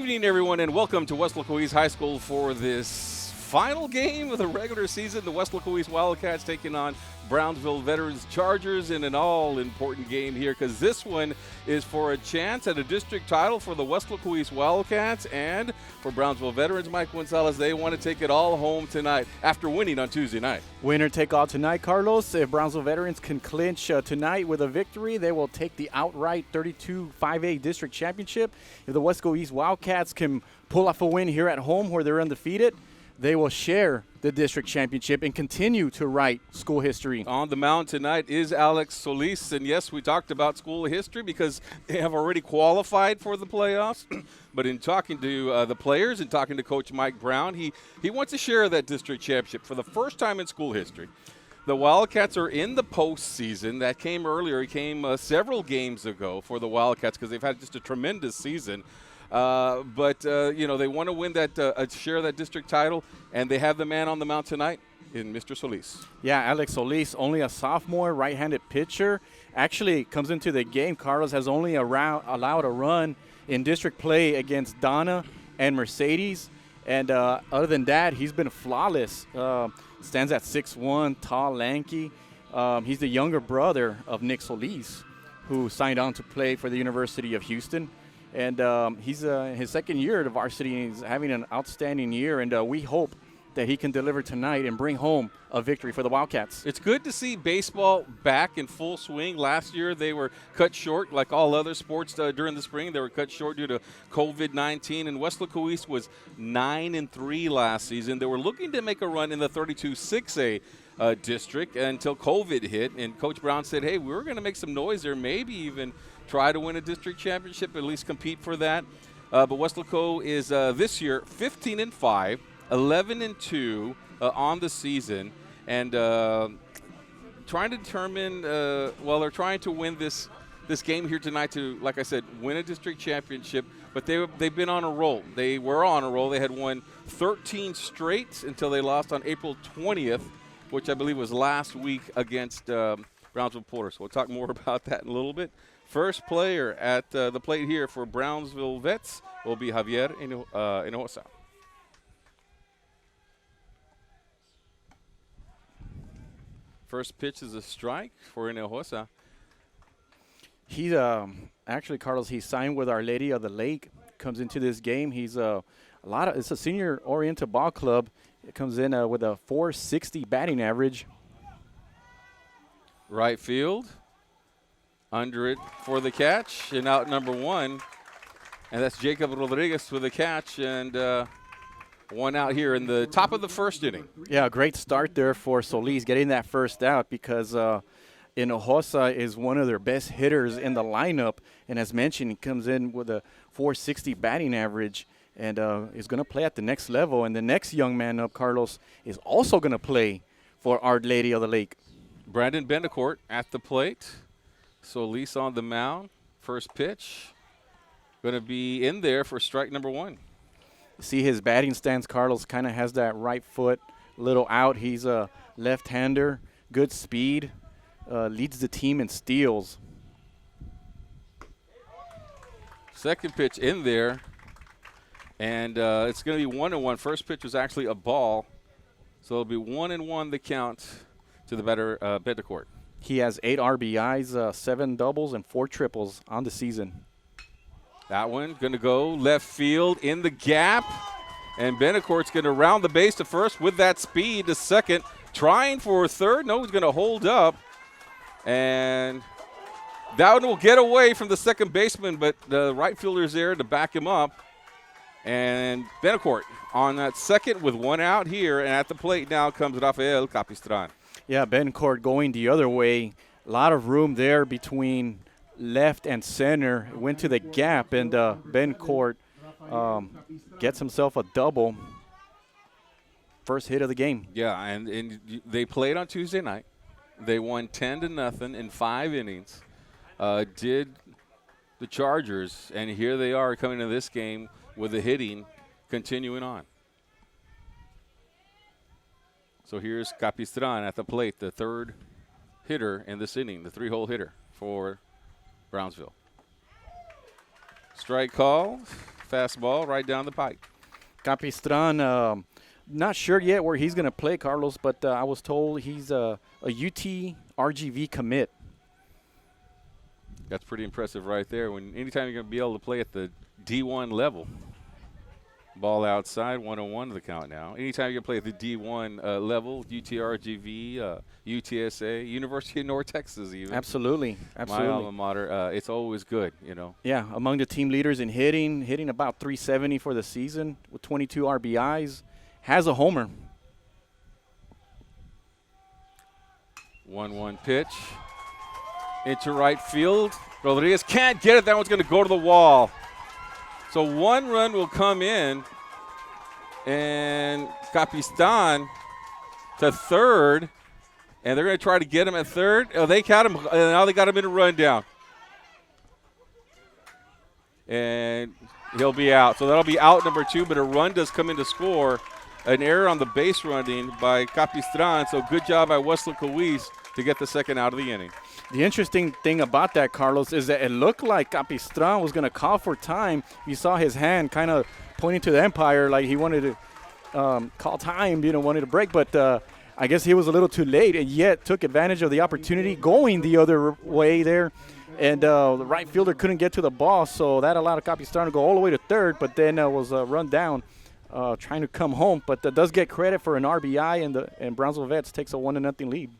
evening, everyone, and welcome to Weslaco East High School for this final game of the regular season. The Weslaco East Wildcats taking on Brownsville Veterans Chargers in an all-important game here, because this one is for a chance at a district title for the Weslaco East Wildcats, and for Brownsville Veterans, Mike Gonzalez, they want to take it all home tonight after winning on Tuesday night. Winner take all tonight, Carlos. If Brownsville Veterans can clinch tonight with a victory, they will take the outright 32-5A district championship. If the Weslaco East Wildcats can pull off a win here at home where they're undefeated, they will share the district championship and continue to write school history. On the mound tonight is Alex Solis, and yes, we talked about school history because they have already qualified for the playoffs. But in talking to the players and talking to Coach Mike Brown, he wants to share that district championship for the first time in school history. The Wildcats are in the postseason. That came earlier. It came several games ago for the Wildcats because they've had just a tremendous season. But they want to win that, share that district title, and they have the man on the mound tonight in Mr. Solis. Yeah, Alex Solis, only a sophomore, right-handed pitcher. Actually comes into the game. Carlos has only allowed a run in district play against Donna and Mercedes. And other than that, he's been flawless. Stands at 6'1", tall, lanky. He's the younger brother of Nick Solis, who signed on to play for the University of Houston. And he's his second year at the varsity, and he's having an outstanding year. And we hope that he can deliver tonight and bring home a victory for the Wildcats. It's good to see baseball back in full swing. Last year they were cut short, like all other sports during the spring. They were cut short due to COVID-19, and Weslaco East was 9-3 last season. They were looking to make a run in the 32-6A district until COVID hit, and Coach Brown said, hey, we're going to make some noise there, maybe even try to win a district championship, at least compete for that. But Weslaco is this year 15-5, 11-2 on the season, and trying to determine. They're trying to win this game here tonight to, like I said, win a district championship. But they've been on a roll. They were on a roll. They had won 13 straight until they lost on April 20th, which I believe was last week against Brownsville Porter. So we'll talk more about that in a little bit. First player at the plate here for Brownsville Vets will be Javier Hinojosa. First pitch is a strike for Hinojosa. He's actually, Carlos, he signed with Our Lady of the Lake. Comes into this game. He's it's a senior-oriented ball club. It comes in with a .460 batting average. Right field. Under it for the catch, and out number one. And that's Jacob Rodriguez with the catch, and one out here in the top of the first inning. Yeah, great start there for Solis, getting that first out, because Hinojosa is one of their best hitters in the lineup. And as mentioned, he comes in with a .460 batting average, and is going to play at the next level. And the next young man up, Carlos, is also going to play for Our Lady of the Lake. Brandon Bendecourt at the plate. Solis on the mound. First pitch. Going to be in there for strike number one. See his batting stance, Carlos, kind of has that right foot little out. He's a left-hander, good speed, leads the team in steals. Second pitch in there, and it's going to be 1-1. First pitch was actually a ball, so it'll be 1-1 the count to the batter, Bendecourt. He has 8 RBIs, 7 doubles, and 4 triples on the season. That one going to go left field in the gap. And Bendecourt's going to round the base to first with that speed to second. Trying for third. No, he's going to hold up. And that one will get away from the second baseman, but the right fielder's there to back him up. And Bendecourt on that second with one out here. And at the plate now comes Rafael Capistran. Yeah, Bendecourt going the other way. A lot of room there between left and center. Went to the gap, and Bendecourt gets himself a double. First hit of the game. Yeah, and they played on Tuesday night. They won 10-0 in 5 innings. Did the Chargers, and here they are coming to this game with the hitting continuing on. So here's Capistran at the plate, the third hitter in this inning, the 3-hole hitter for Brownsville. Strike call fastball right down the pike. Capistran, not sure yet where he's going to play, Carlos, but I was told he's a UT RGV commit. That's pretty impressive right there. Anytime you're going to be able to play at the D1 level. Ball outside, 1-1 to the count now. Anytime you can play at the D1 level, UTRGV, UTSA, University of North Texas even. Absolutely. My alma mater, it's always good, you know. Yeah, among the team leaders in hitting about 370 for the season with 22 RBIs. Has a homer. 1-1 pitch. Into right field. Rodriguez can't get it. That one's going to go to the wall. So 1 run will come in, and Capistan to third, and they're going to try to get him at third. Oh, they caught him, and now they got him in a rundown. And he'll be out. So that'll be out number 2, but a run does come in to score. An error on the base running by Capistran, so good job by Weslaco to get the second out of the inning. The interesting thing about that, Carlos, is that it looked like Capistran was going to call for time. You saw his hand kind of pointing to the umpire like he wanted to call time, wanted to break. But I guess he was a little too late and yet took advantage of the opportunity going the other way there. And the right fielder couldn't get to the ball, so that allowed Capistran to go all the way to third, but then was run down trying to come home. But does get credit for an RBI, and Brownsville Vets takes a 1-0 lead.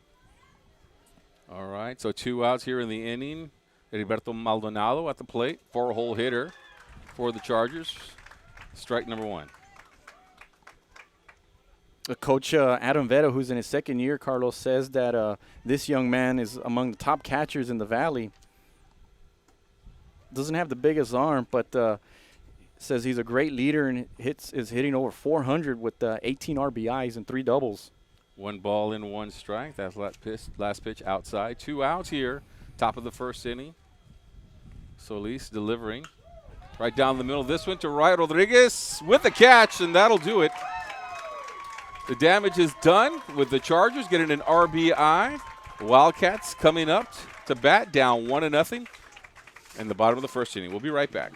All right, so 2 outs here in the inning. Heriberto Maldonado at the plate, 4-hole hitter for the Chargers. Strike number 1. Coach Adam Vetta, who's in his second year, Carlos, says that this young man is among the top catchers in the Valley. Doesn't have the biggest arm, but says he's a great leader and is hitting over 400 with 18 RBIs and 3 doubles. 1 ball and 1 strike. That's last pitch outside. 2 outs here, top of the first inning. Solis delivering right down the middle. This one to right. Rodriguez with the catch, and that'll do it. The damage is done with the Chargers getting an RBI. Wildcats coming up to bat, down 1-0 in the bottom of the first inning. We'll be right back.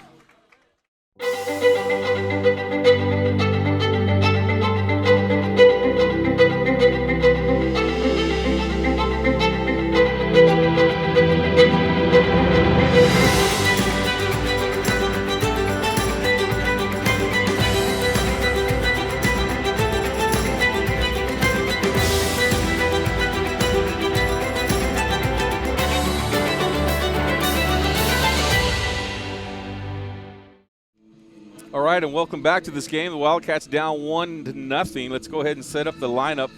All right, and welcome back to this game. The Wildcats down 1-0. Let's go ahead and set up the lineup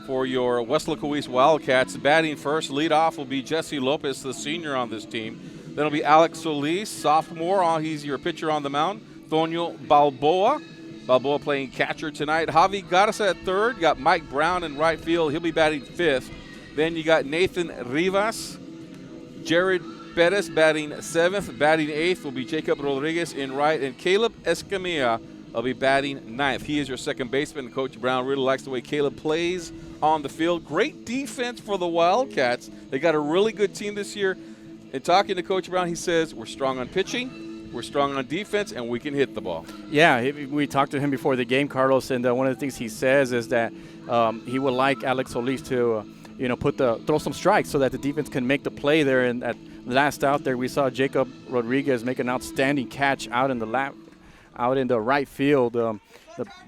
for your Weslaco East Wildcats. Batting first, leadoff will be Jesse Lopez, the senior on this team. Then it'll be Alex Solis, sophomore. He's your pitcher on the mound. Tonio Balboa. Balboa playing catcher tonight. Javi Garza at third. You got Mike Brown in right field. He'll be batting fifth. Then you got Nathan Rivas. Jared Perez batting 7th. Batting 8th will be Jacob Rodriguez in right. And Caleb Escamilla will be batting 9th. He is your second baseman. Coach Brown really likes the way Caleb plays on the field. Great defense for the Wildcats. They got a really good team this year. And talking to Coach Brown, he says, we're strong on pitching, we're strong on defense, and we can hit the ball. Yeah, we talked to him before the game, Carlos, and one of the things he says is that he would like Alex Solis to, throw some strikes so that the defense can make the play there. And at last out there, we saw Jacob Rodriguez make an outstanding catch out in the right field. The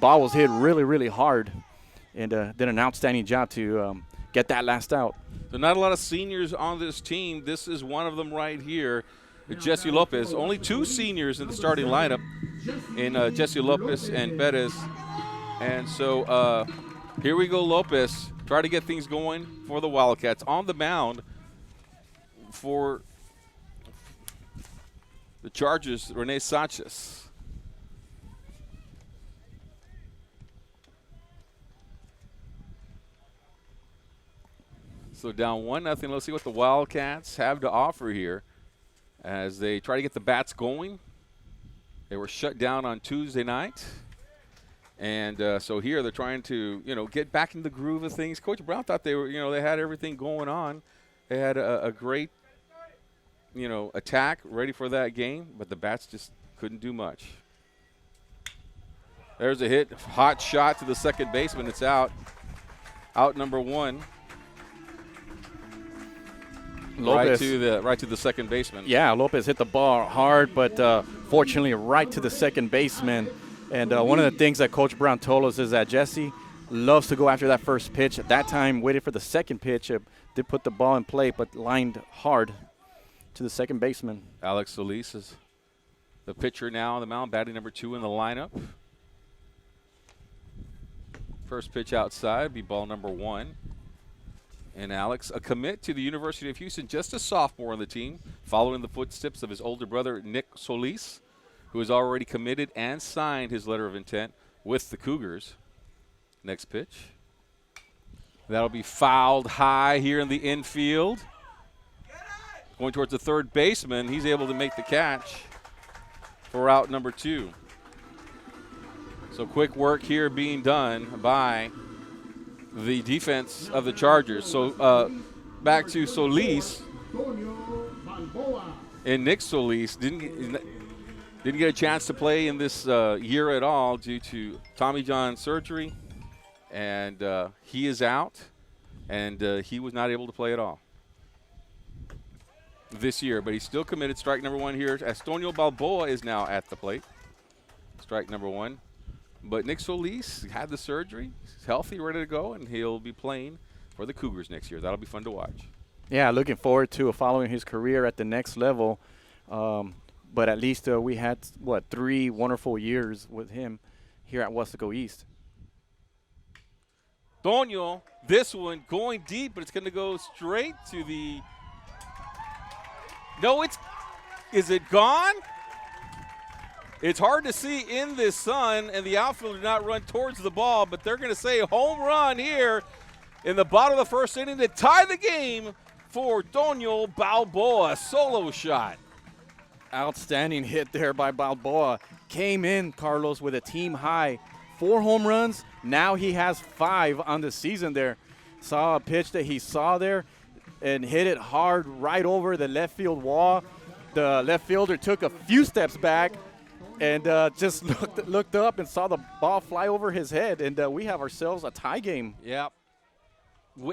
ball was hit really, really hard, and did an outstanding job to get that last out. So not a lot of seniors on this team. This is one of them right here, Jesse Lopez. Only 2 seniors in the starting lineup in Jesse Lopez and Perez. And so here we go, Lopez. Try to get things going for the Wildcats. On the mound for the Chargers, Rene Sanchez. So down 1-0. Let's see what the Wildcats have to offer here as they try to get the bats going. They were shut down on Tuesday night. And so here they're trying to, get back in the groove of things. Coach Brown thought they were, they had everything going on. They had a great, attack ready for that game, but the bats just couldn't do much. There's a hit, hot shot to the second baseman. It's out. Out number 1. Lopez. Right to the second baseman. Yeah, Lopez hit the ball hard, but fortunately right to the second baseman. And one of the things that Coach Brown told us is that Jesse loves to go after that first pitch. At that time, waited for the second pitch. Did put the ball in play, but lined hard to the second baseman. Alex Solis is the pitcher now on the mound, batting number 2 in the lineup. First pitch outside, be ball number 1. And Alex, a commit to the University of Houston, just a sophomore on the team, following the footsteps of his older brother, Nick Solis, who has already committed and signed his letter of intent with the Cougars. Next pitch. That'll be fouled high here in the infield. Going towards the third baseman. He's able to make the catch for out number 2. So quick work here being done by the defense of the Chargers. So back to Solis. And Nick Solis didn't get a chance to play in this year at all due to Tommy John surgery. And he is out, and he was not able to play at all this year. But he's still committed. Strike number 1 here. Astonio Balboa is now at the plate. Strike number 1. But Nick Solis had the surgery. He's healthy, ready to go, and he'll be playing for the Cougars next year. That'll be fun to watch. Yeah, looking forward to following his career at the next level. But at least we had, 3 wonderful years with him here at Weslaco East. Tonio, this one going deep, but it's going to go straight to the – no, is it gone? It's hard to see in this sun, and the outfielder did not run towards the ball, but they're going to say home run here in the bottom of the first inning to tie the game for Tonio Balboa. Solo shot. Outstanding hit there by Balboa. Came in, Carlos, with a team high 4 home runs. Now he has 5 on the season there. Saw a pitch that he saw there and hit it hard right over the left field wall. The left fielder took a few steps back and just looked up and saw the ball fly over his head, and we have ourselves a tie game. Yep.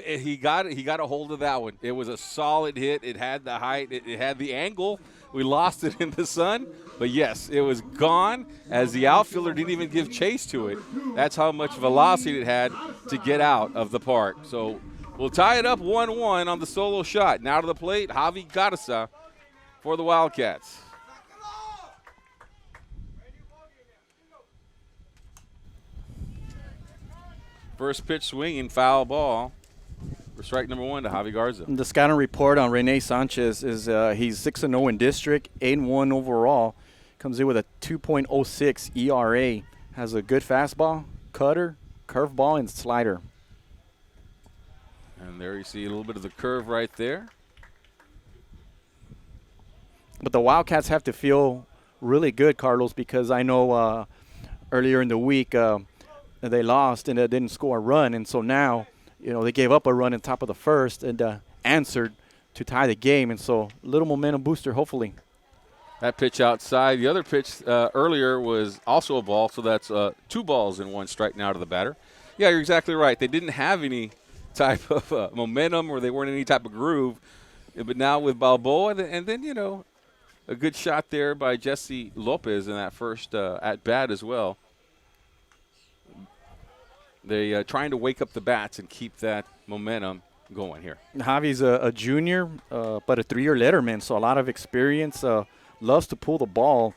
He got a hold of that one. It was a solid hit. It had the height. It had the angle. We lost it in the sun. But, yes, it was gone as the outfielder didn't even give chase to it. That's how much velocity it had to get out of the park. So we'll tie it up 1-1 on the solo shot. Now to the plate, Javi Garza for the Wildcats. First pitch swinging, foul ball. For strike number 1 to Javi Garza. The scouting report on Rene Sanchez is he's 6-0 in district, 8-1 overall. Comes in with a 2.06 ERA. Has a good fastball, cutter, curveball, and slider. And there you see a little bit of the curve right there. But the Wildcats have to feel really good, Carlos, because I know earlier in the week they lost and they didn't score a run. And so now, they gave up a run in top of the first and answered to tie the game. And so a little momentum booster, hopefully. That pitch outside. The other pitch earlier was also a ball, so that's 2 balls and 1 strike now to the batter. Yeah, you're exactly right. They didn't have any type of momentum, or they weren't in any type of groove. But now with Balboa, and then, a good shot there by Jesse Lopez in that first at-bat as well. They trying to wake up the bats and keep that momentum going here. Javi's a junior, but a 3-year letterman, so a lot of experience. Loves to pull the ball.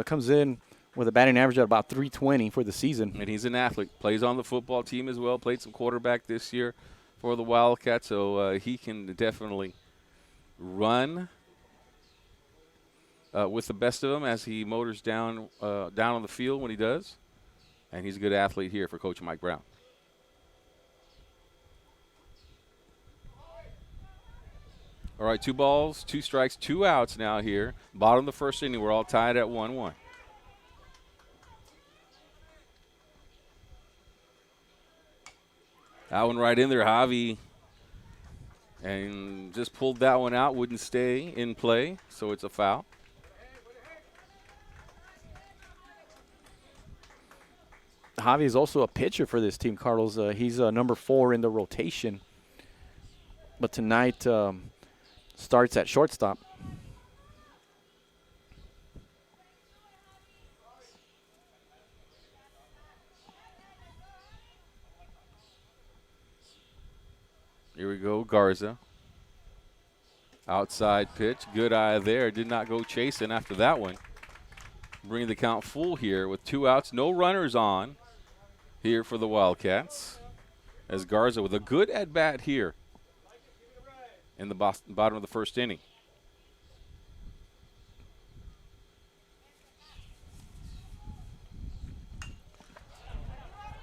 Comes in with a batting average at about 320 for the season. And he's an athlete. Plays on the football team as well. Played some quarterback this year for the Wildcats, so he can definitely run with the best of them as he motors down on the field when he does. And he's a good athlete here for Coach Mike Brown. All right, 2 balls, 2 strikes, 2 outs now here. Bottom of the first inning, we're all tied at 1-1. That one right in there, Javi. And just pulled that one out, wouldn't stay in play, so it's a foul. Javi is also a pitcher for this team, Carlos. He's number 4 in the rotation. But tonight starts at shortstop. Here we go, Garza. Outside pitch, good eye there. Did not go chasing after that one. Bringing the count full here with 2 outs, no runners on here for the Wildcats. As Garza with a good at-bat here in the bottom of the first inning.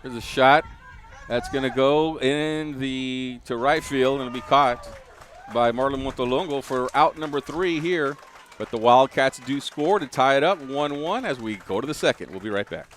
There's a shot that's going to go to right field and it'll be caught by Marlon Montolongo for out number 3 here. But the Wildcats do score to tie it up 1-1 as we go to the second. We'll be right back.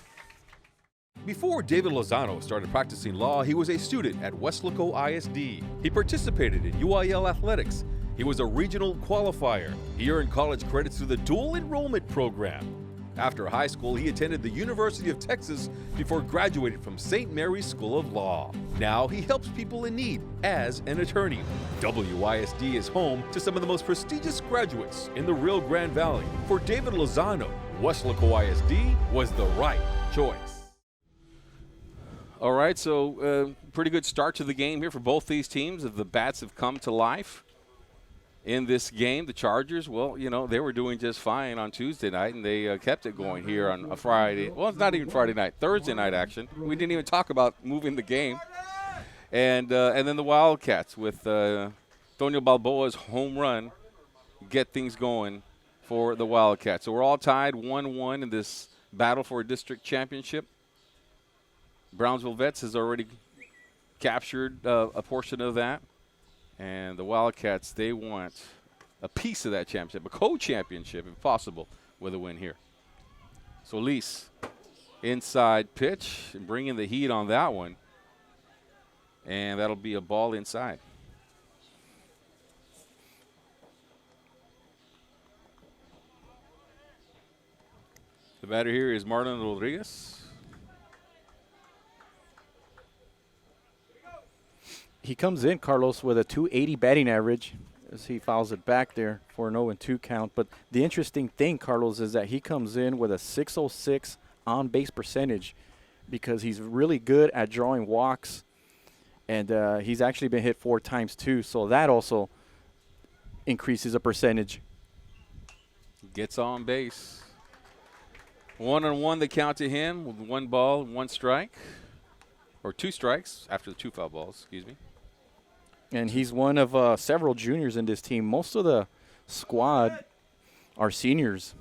Before David Lozano started practicing law, he was a student at Weslaco ISD. He participated in UIL athletics. He was a regional qualifier. He earned college credits through the dual enrollment program. After high school, he attended the University of Texas before graduating from St. Mary's School of Law. Now he helps people in need as an attorney. WISD is home to some of the most prestigious graduates in the Rio Grande Valley. For David Lozano, Weslaco ISD was the right choice. All right, so pretty good start to the game here for both these teams. The bats have come to life in this game. The Chargers, well, you know, they were doing just fine on Tuesday night, and they kept it going here on a Friday. Well, it's not even Friday night, Thursday night action. We didn't even talk about moving the game. And then the Wildcats with Tonio Balboa's home run get things going for the Wildcats. So we're all tied 1-1 in this battle for a district championship. Brownsville Vets has already captured a portion of that. And the Wildcats, they want a piece of that championship, a co-championship if possible, with a win here. Solis, inside pitch, bringing the heat on that one. And that'll be a ball inside. The batter here is Marlon Rodriguez. He comes in, Carlos, with a .280 batting average as he fouls it back there for an 0-2 count. But the interesting thing, Carlos, is that he comes in with a .606 on-base percentage because he's really good at drawing walks, and he's actually been hit 4 times too. So that also increases a percentage. Gets on base. 1-1 the count to him with 1 ball, 1 strike. Or 2 strikes after the 2 foul balls, excuse me. And he's one of several juniors in this team. Most of the squad are seniors.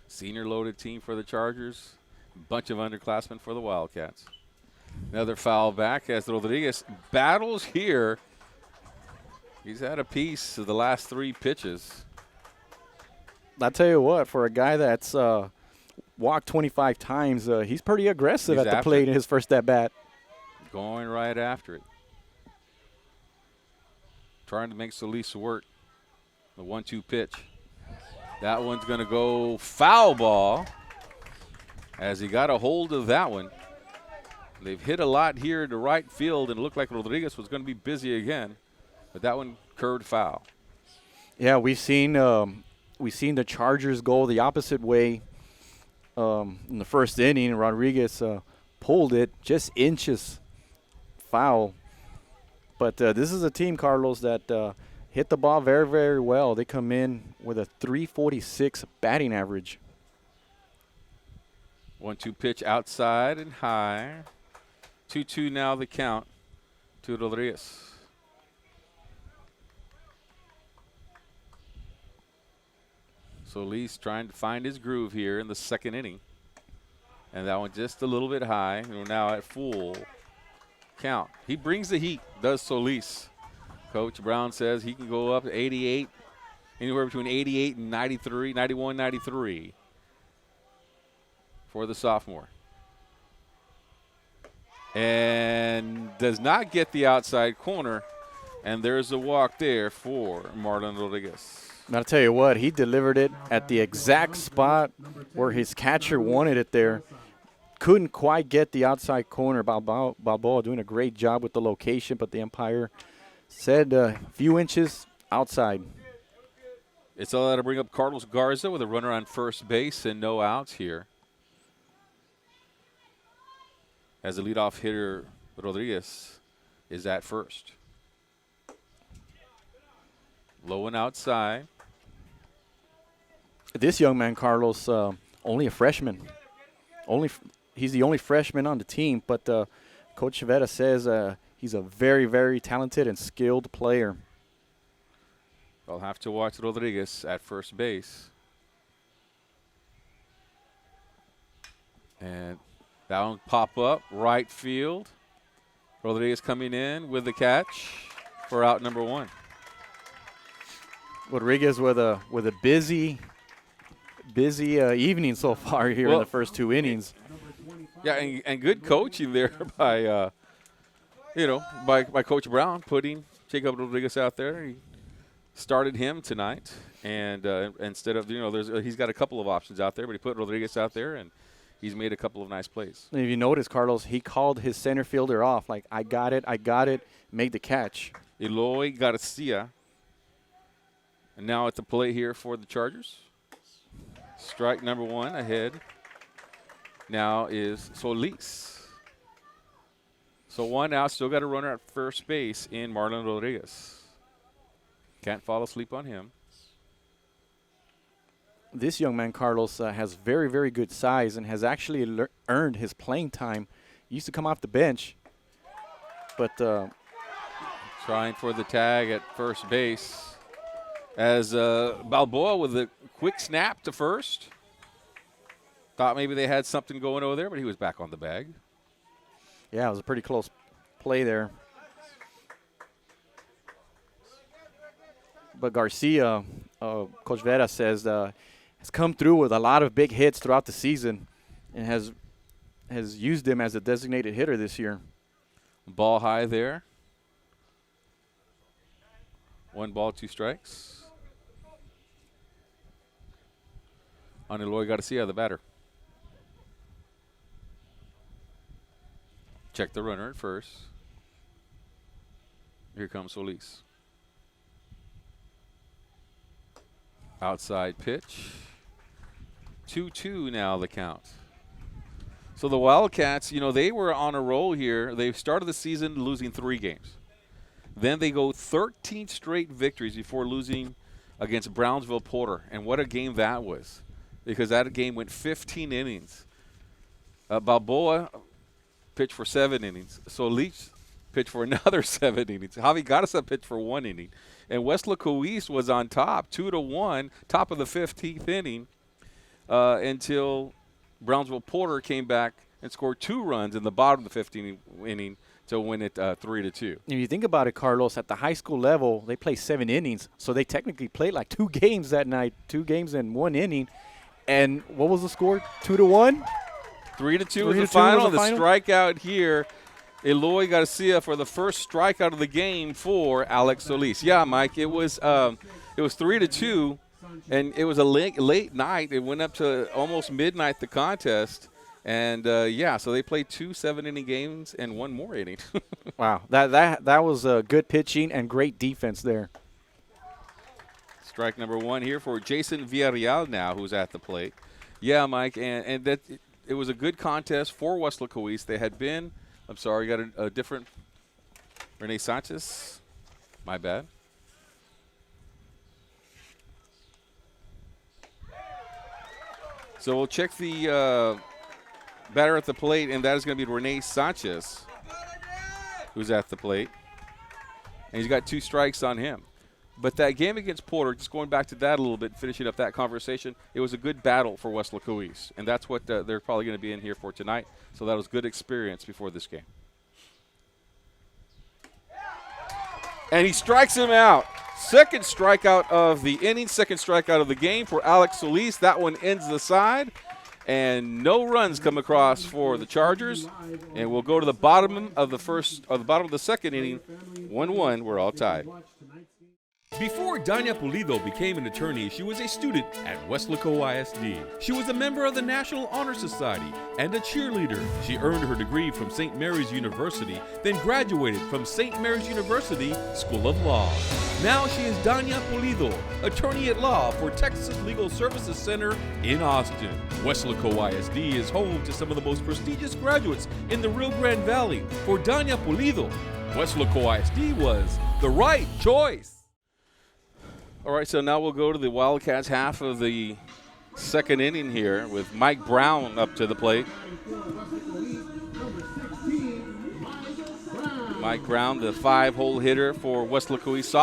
Senior-loaded team for the Chargers. Bunch of underclassmen for the Wildcats. Another foul back as Rodriguez battles here. He's had a piece of the last 3 pitches. I'll tell you what, for a guy that's walked 25 times, he's pretty aggressive at the plate in his first at-bat. Going right after it. Trying to make Solis work. The 1-2 pitch. That one's going to go foul ball as he got a hold of that one. They've hit a lot here to right field, and it looked like Rodriguez was going to be busy again. But that one curved foul. Yeah, we've seen the Chargers go the opposite way in the first inning. Rodriguez pulled it just inches foul. But this is a team, Carlos, that hit the ball very, very well. They come in with a .346 batting average. 1-2 pitch outside and high. 2-2 now the count to Rodriguez. Solis trying to find his groove here in the second inning. And that one just a little bit high. We're now at full count. He brings the heat, does Solis. Coach Brown says he can go up to 88, anywhere between 88 and 93, 91, 93 for the sophomore. And does not get the outside corner. And there's a walk there for Marlon Rodriguez. And I'll tell you what, he delivered it at the exact spot where his catcher wanted it there. couldn't quite get the outside corner. Balboa doing a great job with the location, but the umpire said a few inches outside. It's all to bring up Carlos Garza with a runner on first base and no outs here. As the leadoff hitter, Rodriguez is at first. Low and outside. This young man, Carlos, only a freshman. He's the only freshman on the team, but Coach Chavetta says he's a very, very talented and skilled player. I'll have to watch Rodriguez at first base. And that one pop up, right field. Rodriguez coming in with the catch for out number 1. Rodriguez with a busy evening so far here in the first 2 innings. Yeah, and good coaching there by Coach Brown, putting Jacob Rodriguez out there. He started him tonight, and instead of he's got a couple of options out there, but he put Rodriguez out there, and he's made a couple of nice plays. And if you notice, Carlos, he called his center fielder off like, I got it, made the catch. Eloy Garcia. And now at the plate here for the Chargers. Strike number 1 ahead. Now is Solis. So 1 out, still got a runner at first base in Marlon Rodriguez. Can't fall asleep on him. This young man, Carlos, has very, very good size and has actually earned his playing time. He used to come off the bench, but trying for the tag at first base. As Balboa with a quick snap to first. Thought maybe they had something going over there, but he was back on the bag. Yeah, it was a pretty close play there. But Garcia, Coach Vera says, has come through with a lot of big hits throughout the season and has used him as a designated hitter this year. Ball high there. 1 ball, 2 strikes. On Eloy Garcia, the batter. Check the runner at first. Here comes Solis. Outside pitch. 2-2 now the count. So the Wildcats, they were on a roll here. They started the season losing 3 games. Then they go 13 straight victories before losing against Brownsville Porter. And what a game that was, because that game went 15 innings. Balboa pitched for 7 innings. Solis pitched for another 7 innings. Javi Garza pitched for 1 inning. And Weslaco East was on top, 2-1, top of the 15th inning, until Brownsville Porter came back and scored 2 runs in the bottom of the 15th inning to win it 3-2. If you think about it, Carlos, at the high school level, they play 7 innings, so they technically played like 2 games that night, 2 games in 1 inning. And what was the score? 2-1? 3-2 was the final. The strikeout here, Eloy Garcia for the first strikeout of the game for Alex Solis. Yeah, Mike, it was 3-2, and it was a late night. It went up to almost midnight, the contest. And, so they played 2 7-inning games and 1 more inning. Wow, that was good pitching and great defense there. Strike number 1 here for Jason Villarreal now, who's at the plate. Yeah, Mike, and that it was a good contest for Weslaco East. They had been, I'm sorry, got a different Rene Sanchez. My bad. So we'll check the batter at the plate, and that is going to be Rene Sanchez, who's at the plate. And he's got 2 strikes on him. But that game against Porter, just going back to that a little bit, finishing up that conversation, it was a good battle for Weslaco East. And that's what they're probably going to be in here for tonight. So that was good experience before this game. And he strikes him out. Second strikeout of the inning, second strikeout of the game for Alex Solis. That one ends the side. And no runs come across for the Chargers. And we'll go to the bottom of the second inning. 1-1, we're all tied. Before Dania Pulido became an attorney, she was a student at Weslaco ISD. She was a member of the National Honor Society and a cheerleader. She earned her degree from St. Mary's University, then graduated from St. Mary's University School of Law. Now she is Dania Pulido, attorney at law for Texas Legal Services Center in Austin. Weslaco ISD is home to some of the most prestigious graduates in the Rio Grande Valley. For Dania Pulido, Weslaco ISD was the right choice. All right, so now we'll go to the Wildcats half of the second inning here with Mike Brown up to the plate. Mike Brown, the 5-hole hitter for Weslaco East,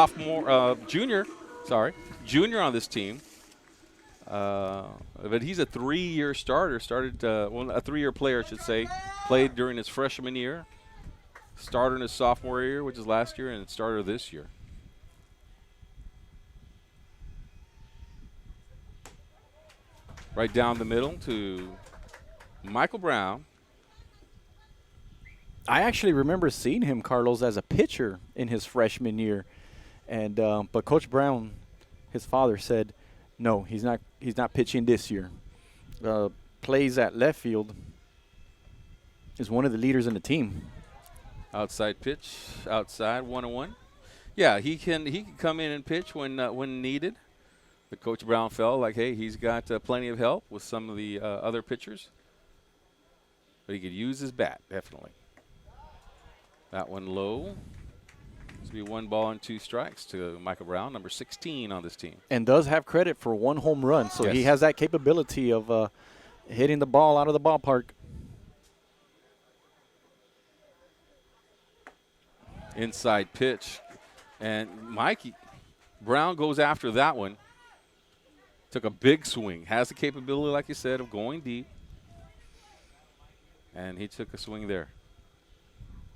junior on this team. But he's a 3-year starter, a 3-year player, I should say. Played during his freshman year, starter in his sophomore year, which is last year, and starter this year. Right down the middle to Michael Brown. I actually remember seeing him, Carlos, as a pitcher in his freshman year, and but Coach Brown, his father, said, no, he's not pitching this year. Plays at left field. Is one of the leaders in the team. Outside pitch, outside 1-1. Yeah, he can come in and pitch when needed. But Coach Brown felt like, hey, he's got plenty of help with some of the other pitchers. But he could use his bat, definitely. That one low. This will be 1 ball and 2 strikes to Michael Brown, number 16 on this team. And does have credit for 1 home run. So yes, he has that capability of hitting the ball out of the ballpark. Inside pitch. And Mikey Brown goes after that one. Took a big swing. Has the capability, like you said, of going deep. And he took a swing there.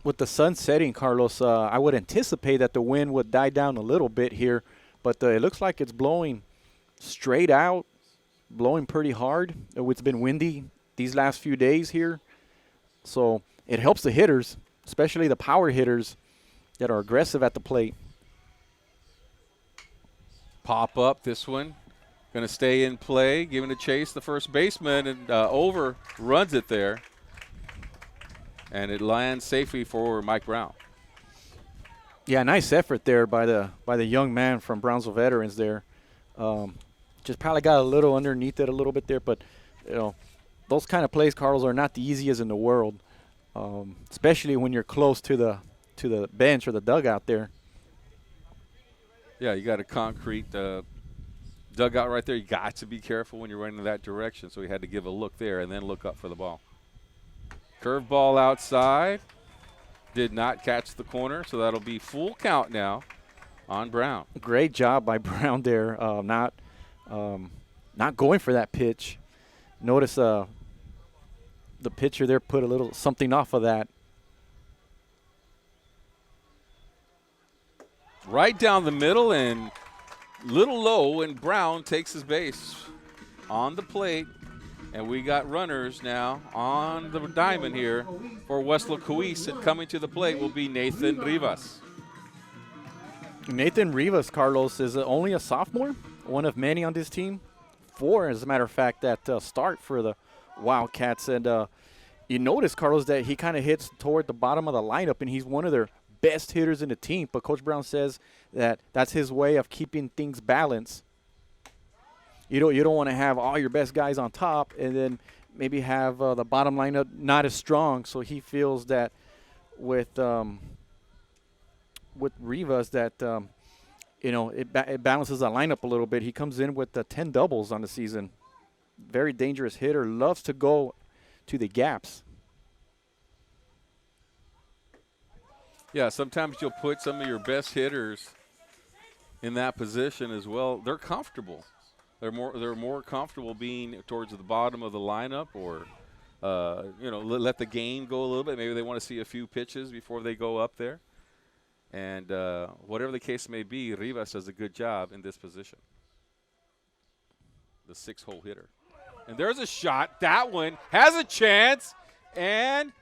With the sun setting, Carlos, I would anticipate that the wind would die down a little bit here. But it looks like it's blowing straight out, blowing pretty hard. It's been windy these last few days here. So it helps the hitters, especially the power hitters that are aggressive at the plate. Pop up this one. Going to stay in play, giving a chase the first baseman, and overruns it there. And it lands safely for Mike Brown. Yeah, nice effort there by the young man from Brownsville Veterans there. Just probably got a little underneath it a little bit there, but those kind of plays, Carlos, are not the easiest in the world, especially when you're close to the bench or the dugout there. Yeah, you got a concrete dugout right there. You got to be careful when you're running in that direction. So he had to give a look there and then look up for the ball. Curve ball outside. Did not catch the corner, so that'll be full count now on Brown. Great job by Brown there, not going for that pitch. Notice the pitcher there put a little something off of that. Right down the middle and little low, and Brown takes his base on the plate. And we got runners now on the diamond here for Weslaco East. And coming to the plate will be Nathan Rivas. Nathan Rivas, Carlos, is only a sophomore, one of many on this team. 4, as a matter of fact, that start for the Wildcats. And you notice, Carlos, that he kind of hits toward the bottom of the lineup, and he's one of their best hitters in the team. But Coach Brown says that that's his way of keeping things balanced. You don't want to have all your best guys on top and then maybe have the bottom lineup not as strong. So he feels that with Rivas that it balances the lineup a little bit. He comes in with 10 doubles on the season. Very dangerous hitter. Loves to go to the gaps. Yeah, sometimes you'll put some of your best hitters in that position as well. They're comfortable. They're more comfortable being towards the bottom of the lineup, or let the game go a little bit. Maybe they want to see a few pitches before they go up there. And whatever the case may be, Rivas does a good job in this position. The 6-hole hitter. And there's a shot. That one has a chance, and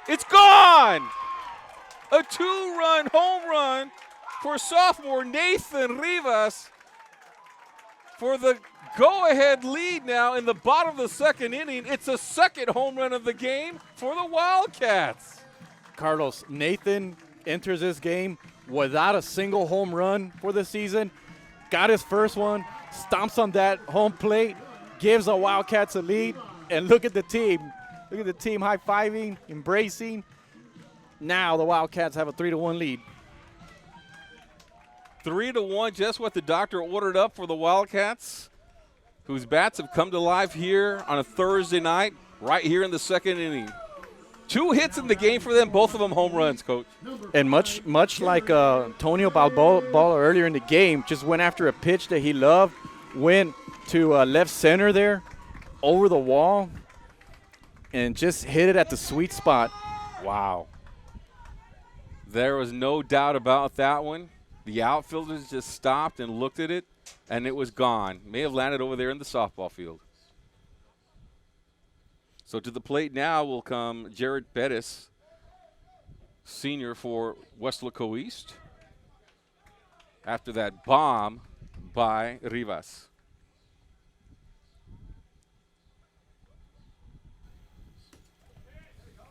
it's gone. A 2-run home run for sophomore Nathan Rivas for the go-ahead lead now in the bottom of the second inning. It's a second home run of the game for the Wildcats. Carlos, Nathan enters this game without a single home run for the season. Got his first one, stomps on that home plate, gives the Wildcats a lead, and look at the team. Look at the team high-fiving, embracing. Now the Wildcats have a 3-1 lead. 3-1, just what the doctor ordered up for the Wildcats, whose bats have come to life here on a Thursday night, right here in the second inning. 2 hits in the game for them, both of them home runs, Coach. And much like Antonio Balboa earlier in the game, just went after a pitch that he loved, went to left center there, over the wall, and just hit it at the sweet spot. Wow. There was no doubt about that one. The outfielders just stopped and looked at it, and it was gone. May have landed over there in the softball field. So to the plate now will come Jared Bettis, senior for Weslaco East, after that bomb by Rivas.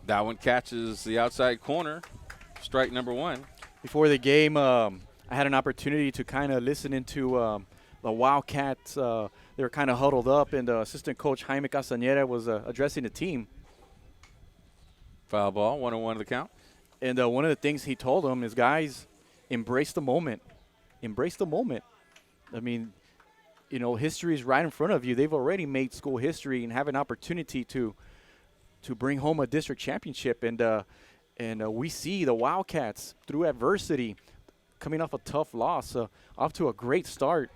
That one catches the outside corner, strike number 1. Before the game, I had an opportunity to kind of listen into the Wildcats. They were kind of huddled up, and assistant coach Jaime Castañeda was addressing the team. Foul ball, 1-1 the count. And one of the things he told them is, guys, embrace the moment. Embrace the moment. I mean, you know, history is right in front of you. They've already made school history and have an opportunity to bring home a district championship. And we see the Wildcats, through adversity, coming off a tough loss, off to a great start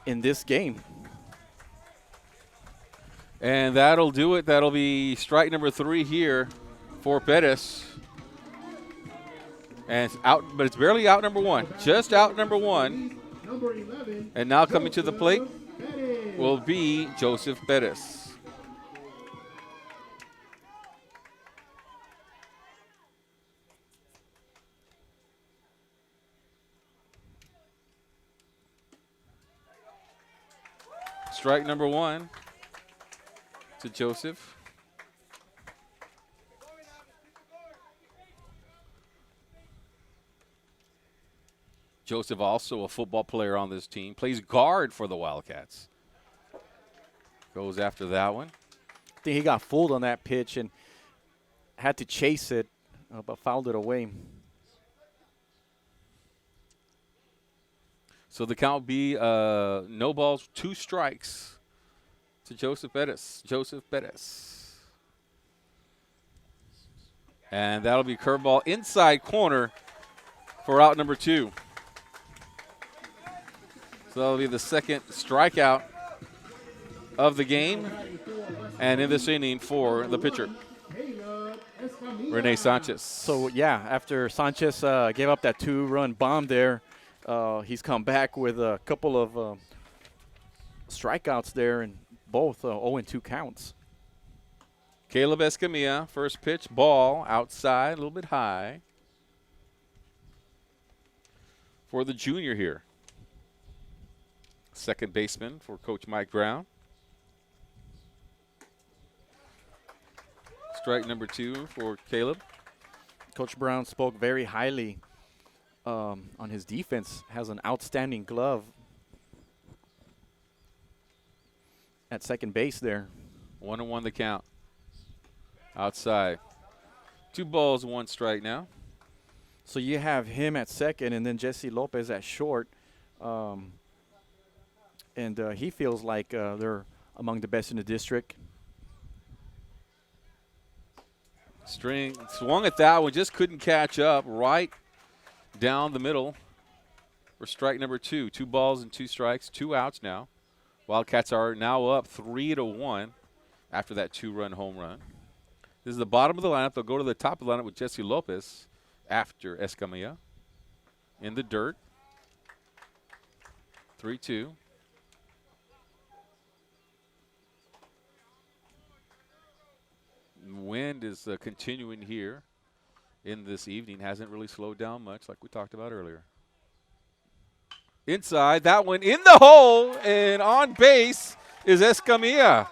in this game. And that'll do it. That'll be strike number 3 here for Bettis. And it's out, but it's barely out number 1. Just out number 1. And now coming to the plate will be Joseph Bettis. Strike number 1 to Joseph. Joseph also a football player on this team. Plays guard for the Wildcats. Goes after that one. I think he got fooled on that pitch and had to chase it, but fouled it away. So the count be no balls, 2 strikes to Joseph Bettis. Joseph Bettis. And that'll be curveball inside corner for out number 2. So that'll be the second strikeout of the game and in this inning for the pitcher, Rene Sanchez. So, yeah, after Sanchez gave up that 2-run bomb there, he's come back with a couple of strikeouts there, and both 0-2 counts. Caleb Escamilla, first pitch, ball outside, a little bit high for the junior here. Second baseman for Coach Mike Brown. Strike number 2 for Caleb. Coach Brown spoke very highly on his defense. Has an outstanding glove at second base there. 1-1 the count. Outside. 2 balls, 1 strike now. So you have him at second and then Jesse Lopez at short. And he feels like they're among the best in the district. Swung at that one, just couldn't catch up. Right down the middle for strike number 2. 2 balls and 2 strikes, 2 outs now. Wildcats are now up 3-1 after that 2-run home run. This is the bottom of the lineup. They'll go to the top of the lineup with Jesse Lopez after Escamilla. In the dirt. 3-2. Wind is continuing here in this evening. Hasn't really slowed down much like we talked about earlier. Inside, that one in the hole, and on base is Escamilla.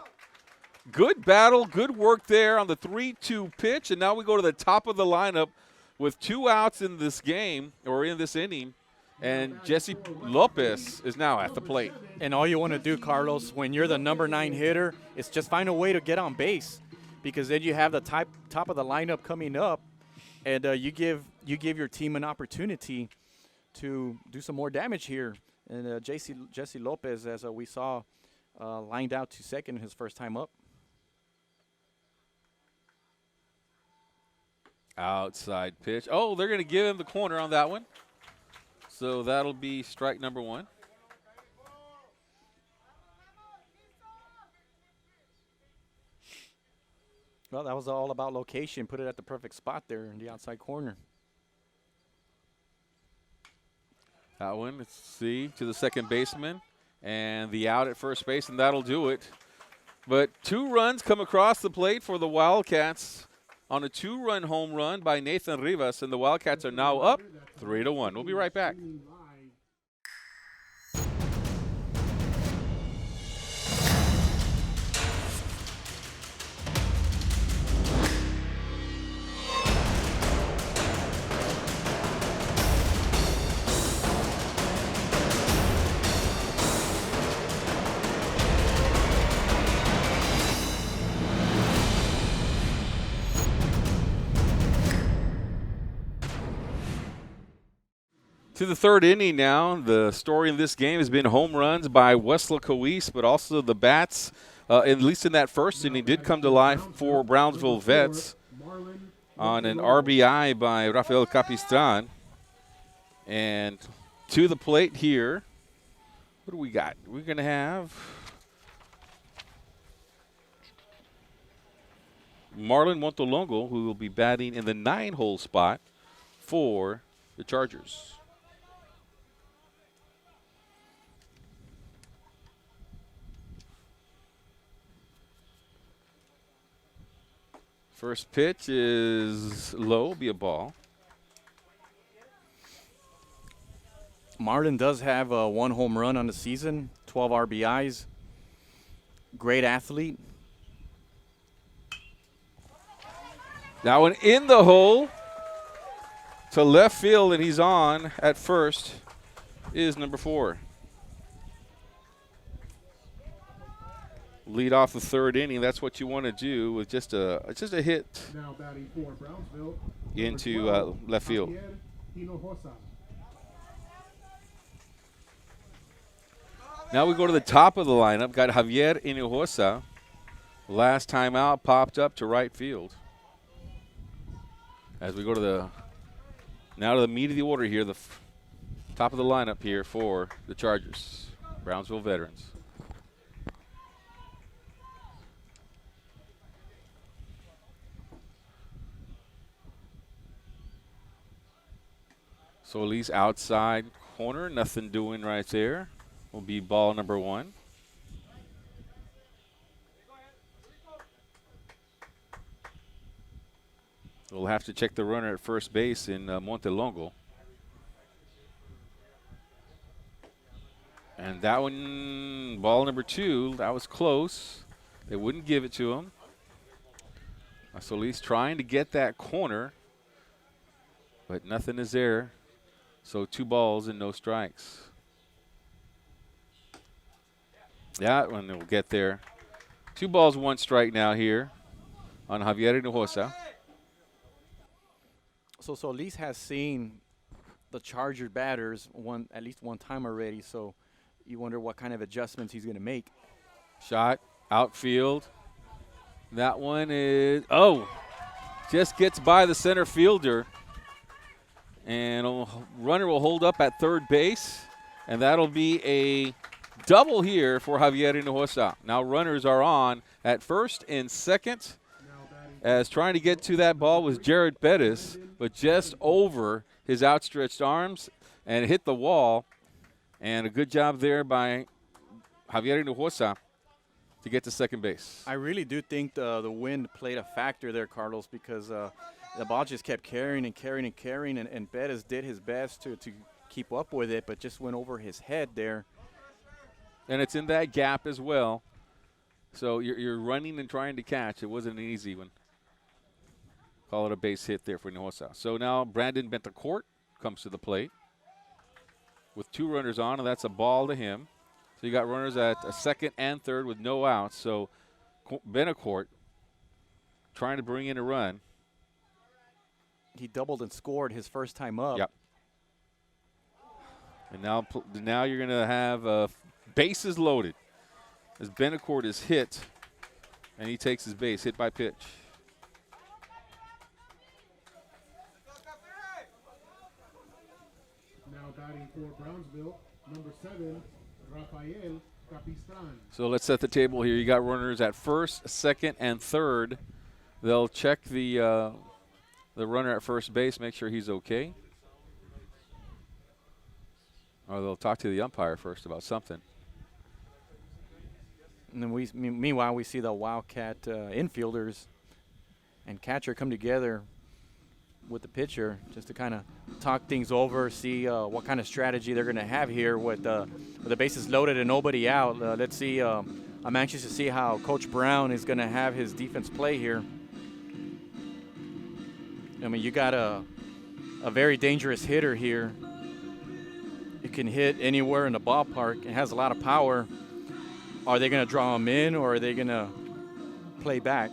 Good battle, good work there on the 3-2 pitch, and now we go to the top of the lineup with 2 outs in this game, or in this inning, and Jesse Lopez is now at the plate. And all you want to do, Carlos, when you're the number 9 hitter, is just find a way to get on base, because then you have the top of the lineup coming up, and you give your team an opportunity to do some more damage here. And Jesse Lopez, as we saw, lined out to second his first time up. Outside pitch. Oh, they're going to give him the corner on that one. So that'll be strike number 1. Well, that was all about location. Put it at the perfect spot there in the outside corner. That one, let's see, to the second baseman. And the out at first base, and that'll do it. But 2 runs come across the plate for the Wildcats on a 2-run home run by Nathan Rivas, and the Wildcats are now up 3-1. We'll be right back. To the 3rd inning now. The story in this game has been home runs by Weslaco, but also the bats, at least in that first inning, did come to life for Brownsville Vets on an RBI by Rafael Capistan. And to the plate here, what do we got? We're going to have Marlon Montolongo, who will be batting in the 9-hole spot for the Chargers. First pitch is low, be a ball. Marlon does have 1 home run on the season, 12 RBIs. Great athlete. That one in the hole to left field, and he's on at first is number 4. Lead off the 3rd inning. That's what you want to do with just a hit now batting for Brownsville, into left field. Now we go to the top of the lineup. Got Javier Hinojosa. Last time out, popped up to right field. As we go to the meat of the order here, the top of the lineup here for the Chargers, Brownsville veterans. Solis outside corner, nothing doing right there. Will be ball number 1. We'll have to check the runner at first base in Montelongo. And that one, ball number 2, that was close. They wouldn't give it to him. Solis trying to get that corner, but nothing is there. So 2 balls and no strikes. That one will get there. 2 balls, 1 strike now here on Javier Hinojosa. So Solis has seen the Charger batters at least one time already, so you wonder what kind of adjustments he's going to make. Shot, outfield. That one is, just gets by the center fielder. And a runner will hold up at 3rd base, and that'll be a double here for Javier Hinojosa. Now runners are on at 1st and 2nd, as trying to get to that ball was Jared Bettis, but just over his outstretched arms and hit the wall. And a good job there by Javier Hinojosa to get to second base. I really do think the wind played a factor there, Carlos, because the ball just kept carrying and Bettis did his best to keep up with it, but just went over his head there. And it's in that gap as well. So you're running and trying to catch. It wasn't an easy one. Call it a base hit there for Hinojosa. So now Brandon Bentacourt comes to the plate with 2 runners on, and that's a ball to him. So you got runners at a second and third with no outs. So Bentacourt trying to bring in a run. He doubled and scored his first time up. Yep. And now you're going to have bases loaded as Bentacourt is hit, and he takes his base, hit by pitch. Now batting for Brownsville, number 7, Rafael Capistran. So let's set the table here. You got runners at first, second, and third. They'll check the runner at first base, make sure he's okay. Or they'll talk to the umpire first about something. And then meanwhile, we see the Wildcat infielders and catcher come together with the pitcher just to kind of talk things over, see what kind of strategy they're going to have here with the bases loaded and nobody out. Let's see. I'm anxious to see how Coach Brown is going to have his defense play here. I mean, you got a very dangerous hitter here. It can hit anywhere in the ballpark. It has a lot of power. Are they going to draw him in, or are they going to play back?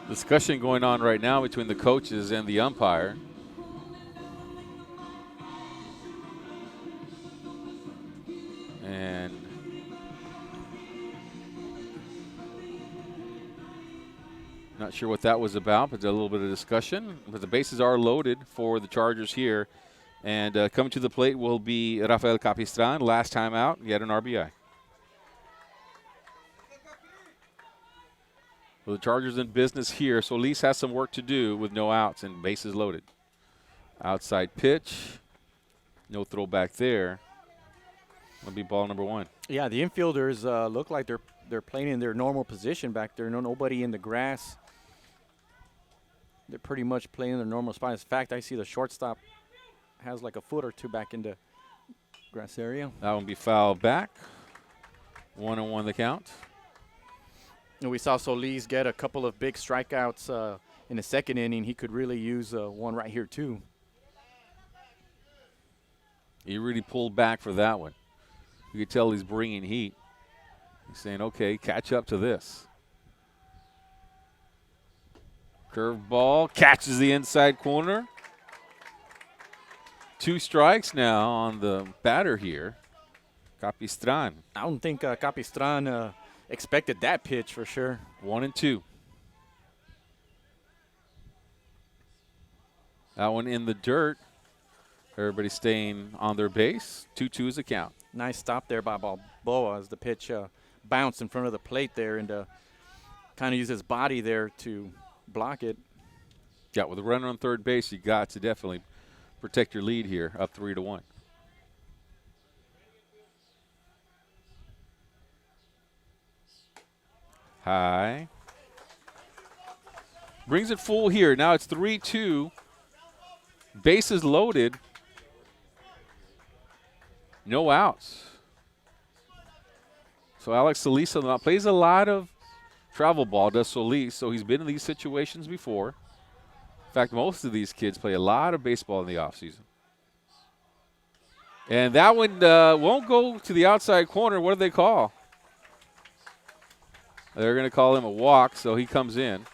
Discussion going on right now between the coaches and the umpire. And not sure what that was about, but a little bit of discussion. But the bases are loaded for the Chargers here. And coming to the plate will be Rafael Capistran. Last time out, yet an RBI. Well, the Chargers in business here, so Solis has some work to do with no outs and bases loaded. Outside pitch, no throw back there. Will be ball number 1. Yeah, the infielders look like they're playing in their normal position back there. Nobody in the grass. They're pretty much playing in their normal spot. In fact, I see the shortstop has like a foot or two back into grass area. That one be fouled back. 1-1 the count. And we saw Solis get a couple of big strikeouts in the second inning. He could really use one right here, too. He really pulled back for that one. You could tell he's bringing heat. He's saying, okay, catch up to this. Curve ball, catches the inside corner. 2 strikes now on the batter here, Capistran. I don't think Capistran expected that pitch for sure. 1-2. That one in the dirt. Everybody staying on their base. 2-2 is the count. Nice stop there by Balboa as the pitch bounced in front of the plate there and kind of used his body there to block it. Yeah, with a runner on third base, you got to definitely protect your lead here, up 3-1. High. Brings it full here. Now it's 3-2. Bases loaded. No outs. So Alex Solis plays a lot of travel ball, does Solis, so he's been in these situations before. In fact, most of these kids play a lot of baseball in the offseason. And that one won't go to the outside corner. What do they call? They're going to call him a walk, so he comes in.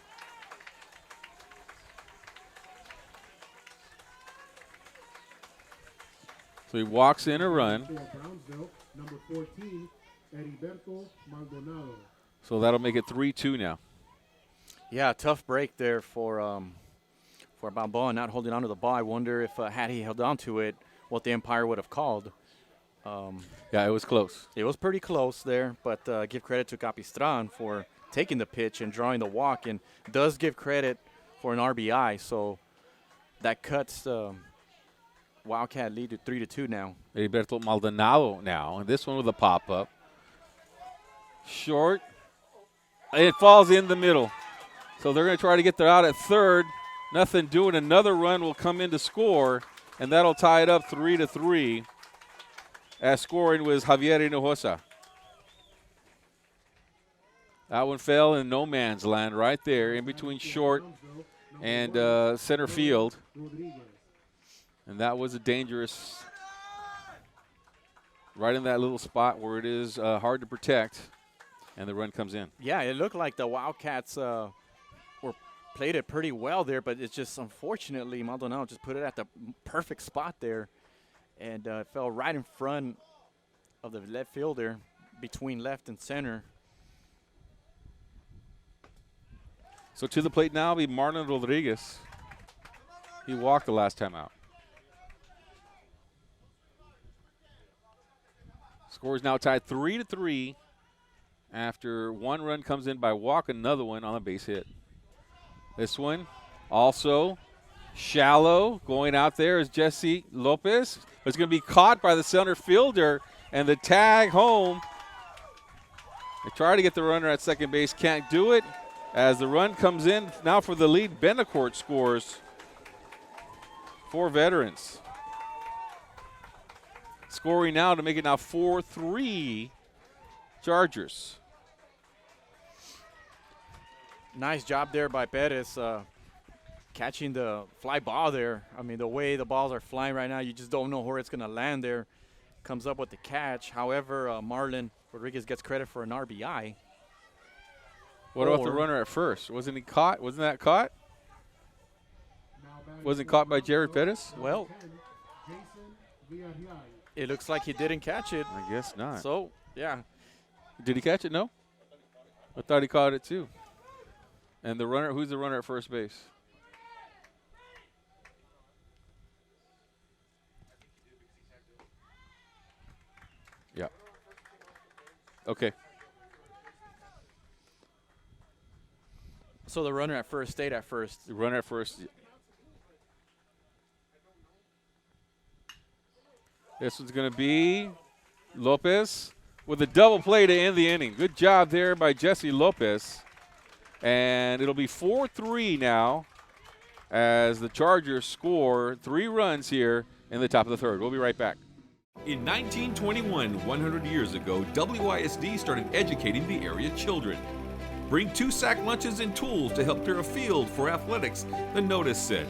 So he walks in a run. Brownsville, number 14, Heriberto Maldonado. So that'll make it 3-2 now. Yeah, tough break there for Balboa not holding on to the ball. I wonder if had he held on to it, what the umpire would have called. Yeah, it was close. It was pretty close there, but give credit to Capistran for taking the pitch and drawing the walk, and does give credit for an RBI. So that cuts the Wildcat lead to 3-2 now. Heriberto Maldonado now, and this one with a pop-up. Short. It falls in the middle. So they're going to try to get there out at third. Nothing doing. Another run will come in to score, and that'll tie it up 3-3. As scoring was Javier Hinojosa. That one fell in no man's land right there in between short and center field. And that was a dangerous, right in that little spot where it is hard to protect, and the run comes in. Yeah, it looked like the Wildcats played it pretty well there, but it's just unfortunately Maldonado just put it at the perfect spot there, and it fell right in front of the left fielder between left and center. So to the plate now will be Marlon Rodriguez. He walked the last time out. Score is now tied 3-3 after one run comes in by walk, another one on a base hit. This one also shallow. Going out there is Jesse Lopez. It's going to be caught by the center fielder, and the tag home. They try to get the runner at second base, can't do it. As the run comes in now for the lead, Benacourt scores for Veterans. Scoring now to make it now 4-3 Chargers. Nice job there by Perez catching the fly ball there. I mean, the way the balls are flying right now, you just don't know where it's going to land there. Comes up with the catch. However, Marlon Rodriguez gets credit for an RBI. What about the runner at first? Wasn't he caught? Wasn't that caught? Wasn't caught by Jared Pettis? Well, it looks like he didn't catch it. I guess not. So, yeah. Did he catch it? No? I thought he caught it too. And the runner, who's the runner at first base? Yeah. Okay. So the runner at first stayed at first. The runner at first. This one's going to be Lopez with a double play to end the inning. Good job there by Jesse Lopez. And it'll be 4-3 now as the Chargers score 3 runs here in the top of the third. We'll be right back. In 1921, 100 years ago, WISD started educating the area children. Bring 2 sack lunches and tools to help clear a field for athletics, the notice said.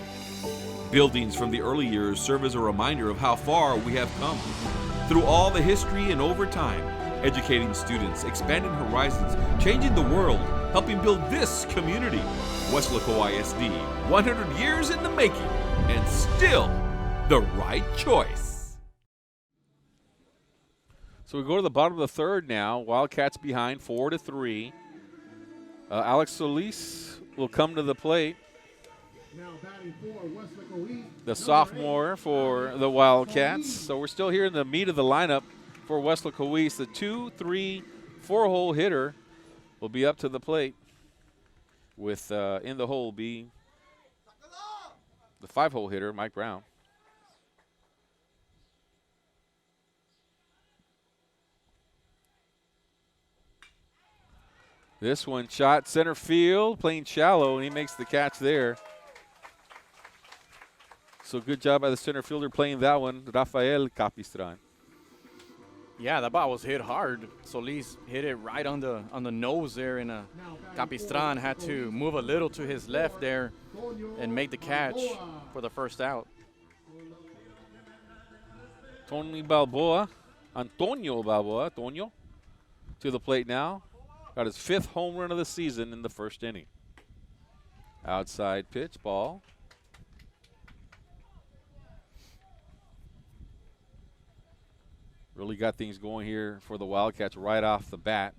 Buildings from the early years serve as a reminder of how far we have come. Through all the history and over time, educating students, expanding horizons, changing the world, helping build this community. Weslaco ISD, 100 years in the making, and still the right choice. So we go to the bottom of the third now. Wildcats behind 4-3. Alex Solis will come to the plate. Now batting for Weslaco East, The sophomore for the Wildcats. So we're still here in the meat of the lineup for Weslaco East. The 2, 3, 4-hole hitter will be up to the plate with in the hole be the 5-hole hitter, Mike Brown. This one shot center field, playing shallow, and he makes the catch there. So good job by the center fielder playing that one, Rafael Capistran. Yeah, that ball was hit hard. Solis hit it right on the nose there, and Capistran had to move a little to his left there and make the catch for the first out. Antonio Balboa, to the plate now. Got his 5th home run of the season in the first inning. Outside pitch, ball. Really got things going here for the Wildcats right off the bat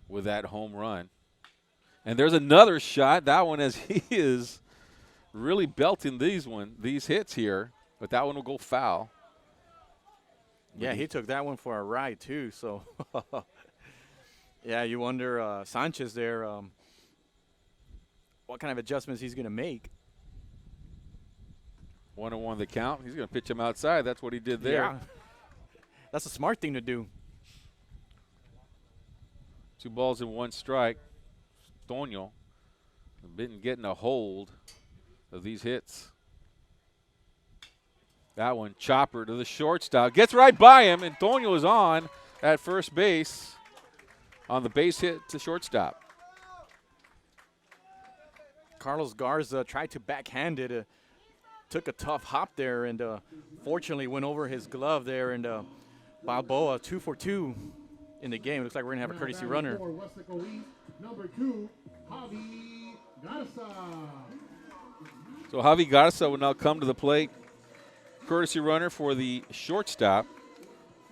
with that home run. And there's another shot. That one, as he is really belting these hits here, but that one will go foul. Yeah, he took that one for a ride too. So, yeah, you wonder Sanchez there, what kind of adjustments he's going to make. 1-1 the count. He's going to pitch him outside. That's what he did there. Yeah, that's a smart thing to do. 2 balls and 1 strike. Toño been getting a hold of these hits. That one, chopper to the shortstop. Gets right by him, and Toño is on at first base on the base hit to shortstop. Carlos Garza tried to backhand it, took a tough hop there, and fortunately went over his glove there. And Balboa 2 for 2 in the game. Looks like we're going to have a courtesy runner. For Weslaco East, number 2, Javi Garza. So Javi Garza will now come to the plate. Courtesy runner for the shortstop.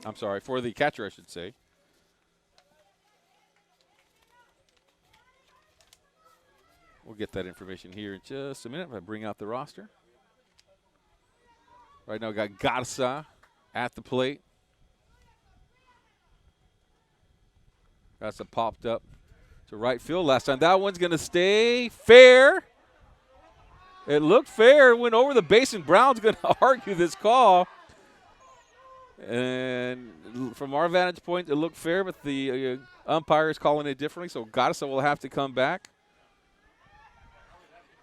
I'm sorry, for the catcher, I should say. We'll get that information here in just a minute if I bring out the roster. Right now we got Garza at the plate. Garza popped up to right field last time. That one's going to stay fair. It looked fair. It went over the base, and Brown's going to argue this call. And from our vantage point, it looked fair, but the umpire is calling it differently, so Garza will have to come back.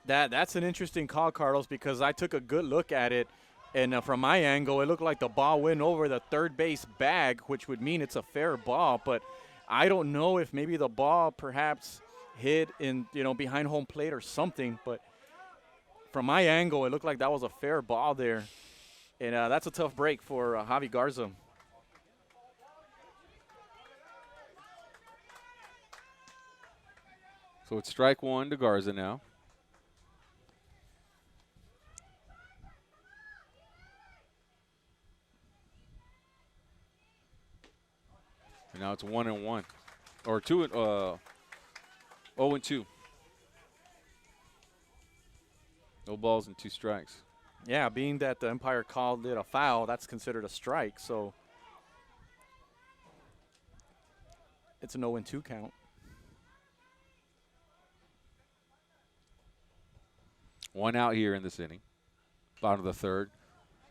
That's an interesting call, Carlos, because I took a good look at it, and from my angle, it looked like the ball went over the third base bag, which would mean it's a fair ball. But I don't know if maybe the ball perhaps hit in, behind home plate or something. But from my angle, it looked like that was a fair ball there, and that's a tough break for Javi Garza. So it's strike 1 to Garza now. And now it's 1-1, or 0-2. No balls and 2 strikes. Yeah, being that the umpire called it a foul, that's considered a strike. So it's an 0-2 count. 1 out here in this inning. Bottom of the 3rd.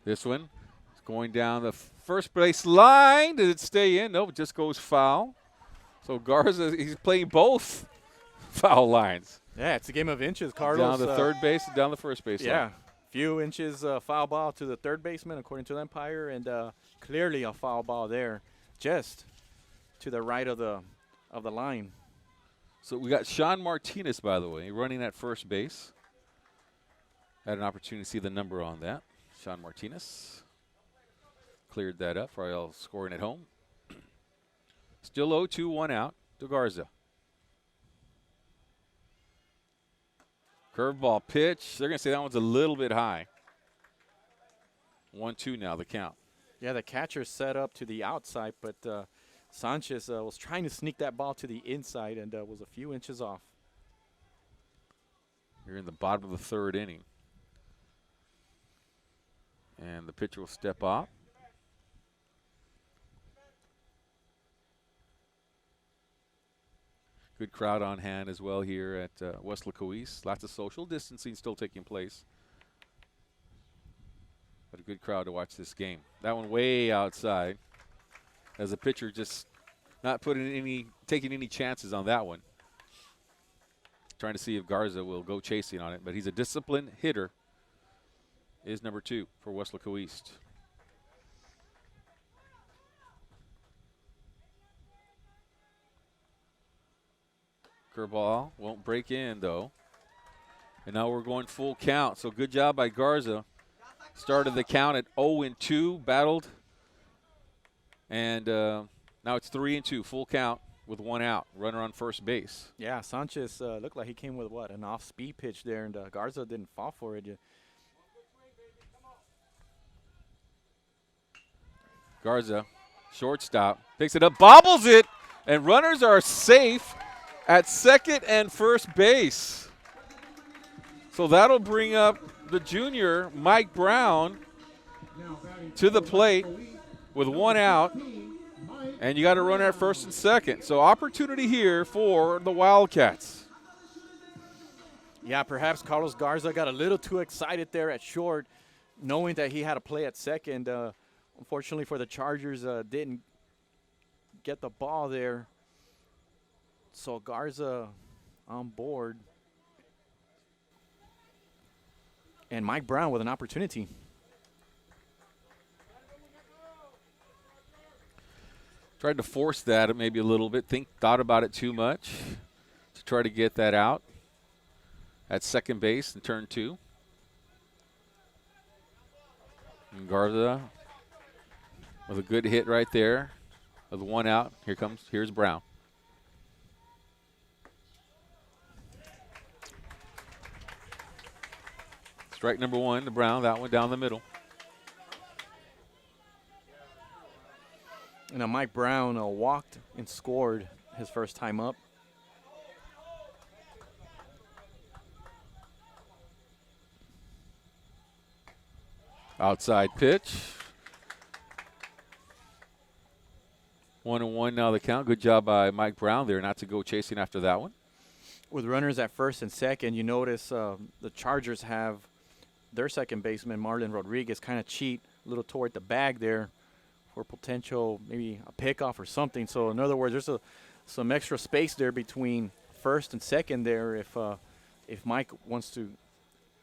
This one is going down the first base line. Did it stay in? Nope, it just goes foul. So Garza, he's playing both foul lines. Yeah, it's a game of inches, Carlos. Down the third base and down the first base line. Yeah, few inches foul ball to the third baseman, according to the umpire, and clearly a foul ball there, just to the right of the line. So we got Sean Martinez, by the way, running at first base. Had an opportunity to see the number on that. Sean Martinez cleared that up for all scoring at home. Still 0-2, 1 out to Garza. Curveball pitch. They're going to say that one's a little bit high. 1-2 now, the count. Yeah, the catcher set up to the outside, but Sanchez was trying to sneak that ball to the inside and was a few inches off. You're in the bottom of the 3rd inning. And the pitcher will step up. Good crowd on hand as well here at Weslaco East. Lots of social distancing still taking place. But a good crowd to watch this game. That one way outside. As the pitcher just not taking any chances on that one. Trying to see if Garza will go chasing on it. But he's a disciplined hitter. Is number 2 for Weslaco East. Curveball won't break in, though. And now we're going full count. So good job by Garza. Started the count at 0-2, battled. And now it's 3-2, full count with 1 out. Runner on first base. Yeah, Sanchez looked like he came with, an off-speed pitch there, and Garza didn't fall for it. Garza, shortstop, picks it up, bobbles it, and runners are safe at second and first base. So that'll bring up the junior, Mike Brown, to the plate. with one out, and you got to run at first and second. So opportunity here for the Wildcats. Yeah, perhaps Carlos Garza got a little too excited there at short, knowing that he had to play at second. Unfortunately for the Chargers, didn't get the ball there. So Garza on board. And Mike Brown with an opportunity. Tried to force that maybe a little bit. Thought about it too much to try to get that out at second base in turn 2. And Garza with a good hit right there with one out. Here's Brown. Strike number 1 to Brown, that one down the middle. And Mike Brown walked and scored his first time up. Outside pitch. 1-1 now the count. Good job by Mike Brown there not to go chasing after that one. With runners at first and second, you notice the Chargers have their second baseman, Marlon Rodriguez, kind of cheat a little toward the bag there for potential maybe a pickoff or something. So in other words, there's some extra space there between first and second there if Mike wants to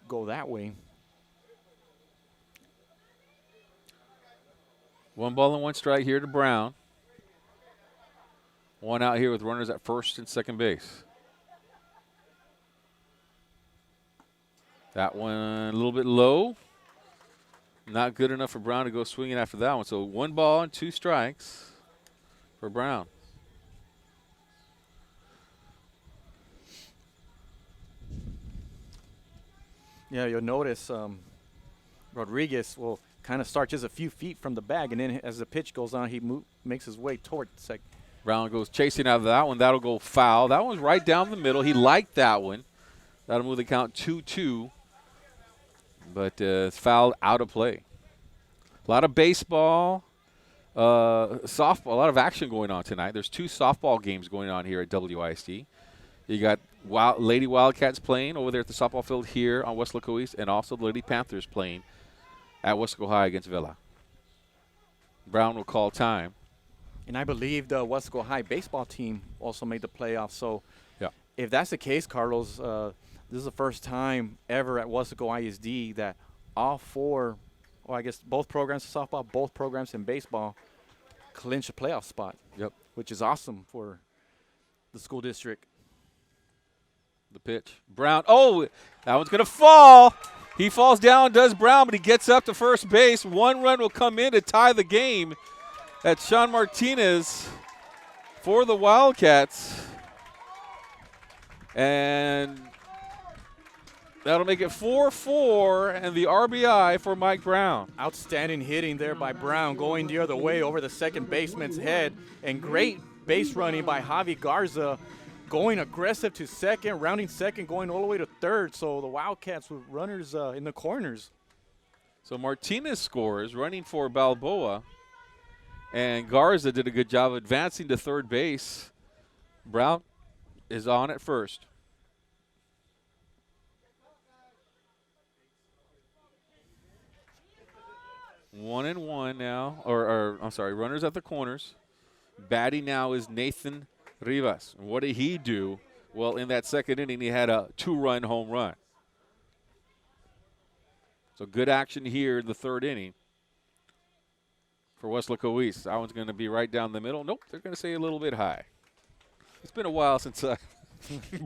go that way. 1 ball and 1 strike here to Brown. 1 out here with runners at first and second base. That one a little bit low. Not good enough for Brown to go swinging after that one. So 1 ball and 2 strikes for Brown. Yeah, you'll notice Rodriguez will kind of start just a few feet from the bag, and then as the pitch goes on, he makes his way toward second. Brown goes chasing out of that one. That'll go foul. That one's right down the middle. He liked that one. That'll move the count 2-2. But it's fouled out of play. A lot of baseball, softball, a lot of action going on tonight. There's 2 softball games going on here at WISD. You got Lady Wildcats playing over there at the softball field here on Weslaco East, and also the Lady Panthers playing at Weslaco High against Villa. Brown will call time. And I believe the Weslaco High baseball team also made the playoffs. So yeah, if that's the case, Carlos, this is the first time ever at Weslaco ISD that all 4, or I guess both programs in softball, both programs in baseball, clinch a playoff spot. Yep. Which is awesome for the school district. The pitch. Brown. Oh, that one's going to fall. He falls down, does Brown, but he gets up to first base. 1 run will come in to tie the game. That's Sean Martinez for the Wildcats. And that'll make it 4-4 and the RBI for Mike Brown. Outstanding hitting there by Brown, going the other way over the second baseman's head, and great base running by Javi Garza, going aggressive to second, rounding second, going all the way to third. So the Wildcats with runners in the corners. So Martinez scores, running for Balboa, and Garza did a good job advancing to third base. Brown is on at first. One and one now, or I'm sorry, runners at the corners. Batting now is Nathan Rivas. And what did he do? Well, in that second inning, he had a 2-run home run. So good action here in the third inning for Weslaco East. That one's going to be right down the middle. Nope, they're going to say a little bit high. It's been a while since I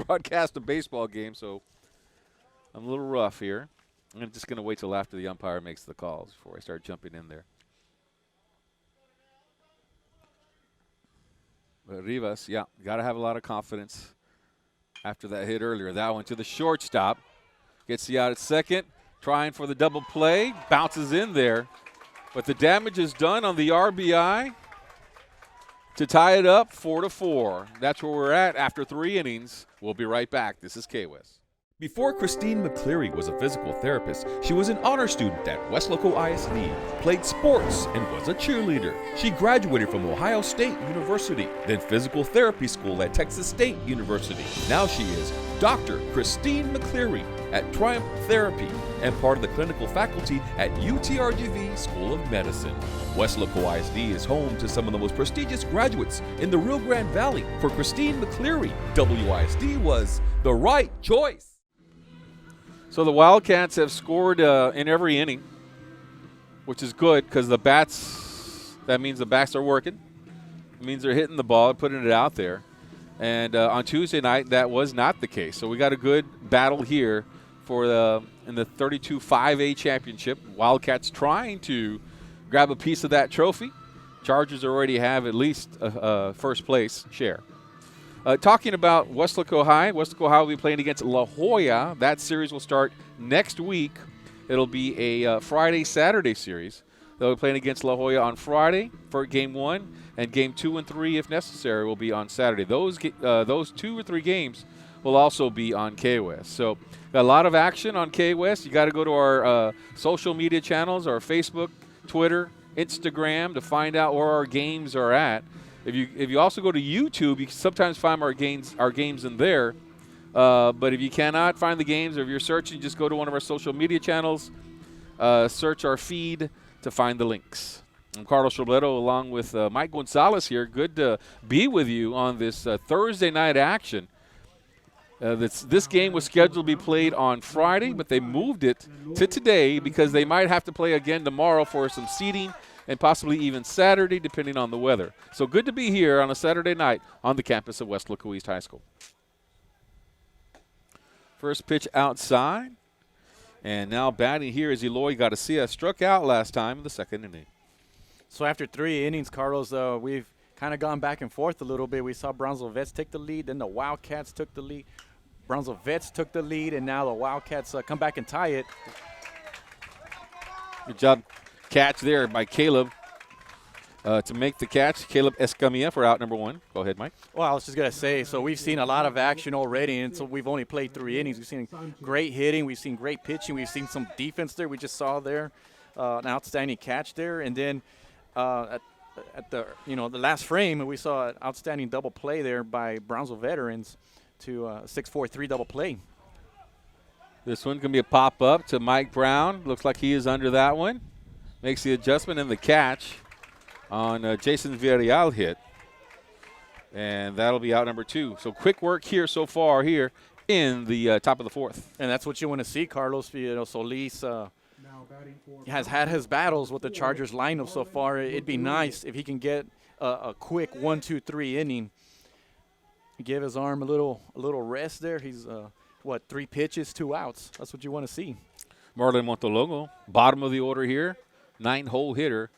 broadcast a baseball game, so I'm a little rough here. I'm just going to wait till after the umpire makes the calls before I start jumping in there. But Rivas, yeah, got to have a lot of confidence after that hit earlier. That one to the shortstop. Gets the out at second. Trying for the double play. Bounces in there. But the damage is done on the RBI to tie it up 4-4. That's where we're at after 3 innings. We'll be right back. This is K-West. Before Christine McCleary was a physical therapist, she was an honor student at Weslaco ISD, played sports, and was a cheerleader. She graduated from Ohio State University, then physical therapy school at Texas State University. Now she is Dr. Christine McCleary at Triumph Therapy and part of the clinical faculty at UTRGV School of Medicine. Weslaco ISD is home to some of the most prestigious graduates in the Rio Grande Valley. For Christine McCleary, WISD was the right choice. So the Wildcats have scored in every inning, which is good because the bats, that means the bats are working. It means they're hitting the ball and putting it out there. And on Tuesday night, that was not the case. So we got a good battle here for in the 32-5A championship. Wildcats trying to grab a piece of that trophy. Chargers already have at least a first place share. Talking about Weslaco High will be playing against La Jolla. That series will start next week. It'll be a Friday-Saturday series. They'll be playing against La Jolla on Friday for Game 1, and Game 2 and 3, if necessary, will be on Saturday. Those 2 or 3 games will also be on KWest. So got a lot of action on KWest. You got to go to our social media channels, our Facebook, Twitter, Instagram, to find out where our games are at. If you also go to YouTube, you can sometimes find our games in there. But if you cannot find the games, or if you're searching, just go to one of our social media channels, search our feed to find the links. I'm Carlos Robledo along with Mike Gonzalez here. Good to be with you on this Thursday night action. This game was scheduled to be played on Friday, but they moved it to today because they might have to play again tomorrow for some seeding and possibly even Saturday, depending on the weather. So good to be here on a Saturday night on the campus of Weslaco East High School. First pitch outside. And now batting here is Eloy Garcia. Struck out last time in the second inning. So after 3 innings, Carlos, we've kind of gone back and forth a little bit. We saw Brownsville Vets take the lead, then the Wildcats took the lead. Brownsville Vets took the lead, and now the Wildcats come back and tie it. Good job. Catch there by Caleb to make the catch. Caleb Escamilla for out number 1. Go ahead, Mike. Well, I was just going to say, so we've seen a lot of action already, and so we've only played 3 innings. We've seen great hitting. We've seen great pitching. We've seen some defense there. We just saw there an outstanding catch there. And then at the last frame, we saw an outstanding double play there by Brownsville veterans to 6-4-3 double play. This one can be a pop-up to Mike Brown. Looks like he is under that one. Makes the adjustment and the catch on Jason Villarreal hit. And that'll be out number 2. So quick work here so far here in the top of the 4th. And that's what you want to see, Carlos. Solis has had his battles with the Chargers lineup so far. It'd be nice if he can get a quick 1-2-3 inning. Give his arm a little rest there. He's 3 pitches, 2 outs. That's what you want to see. Marlon Montolongo, bottom of the order here. 9-hole hitter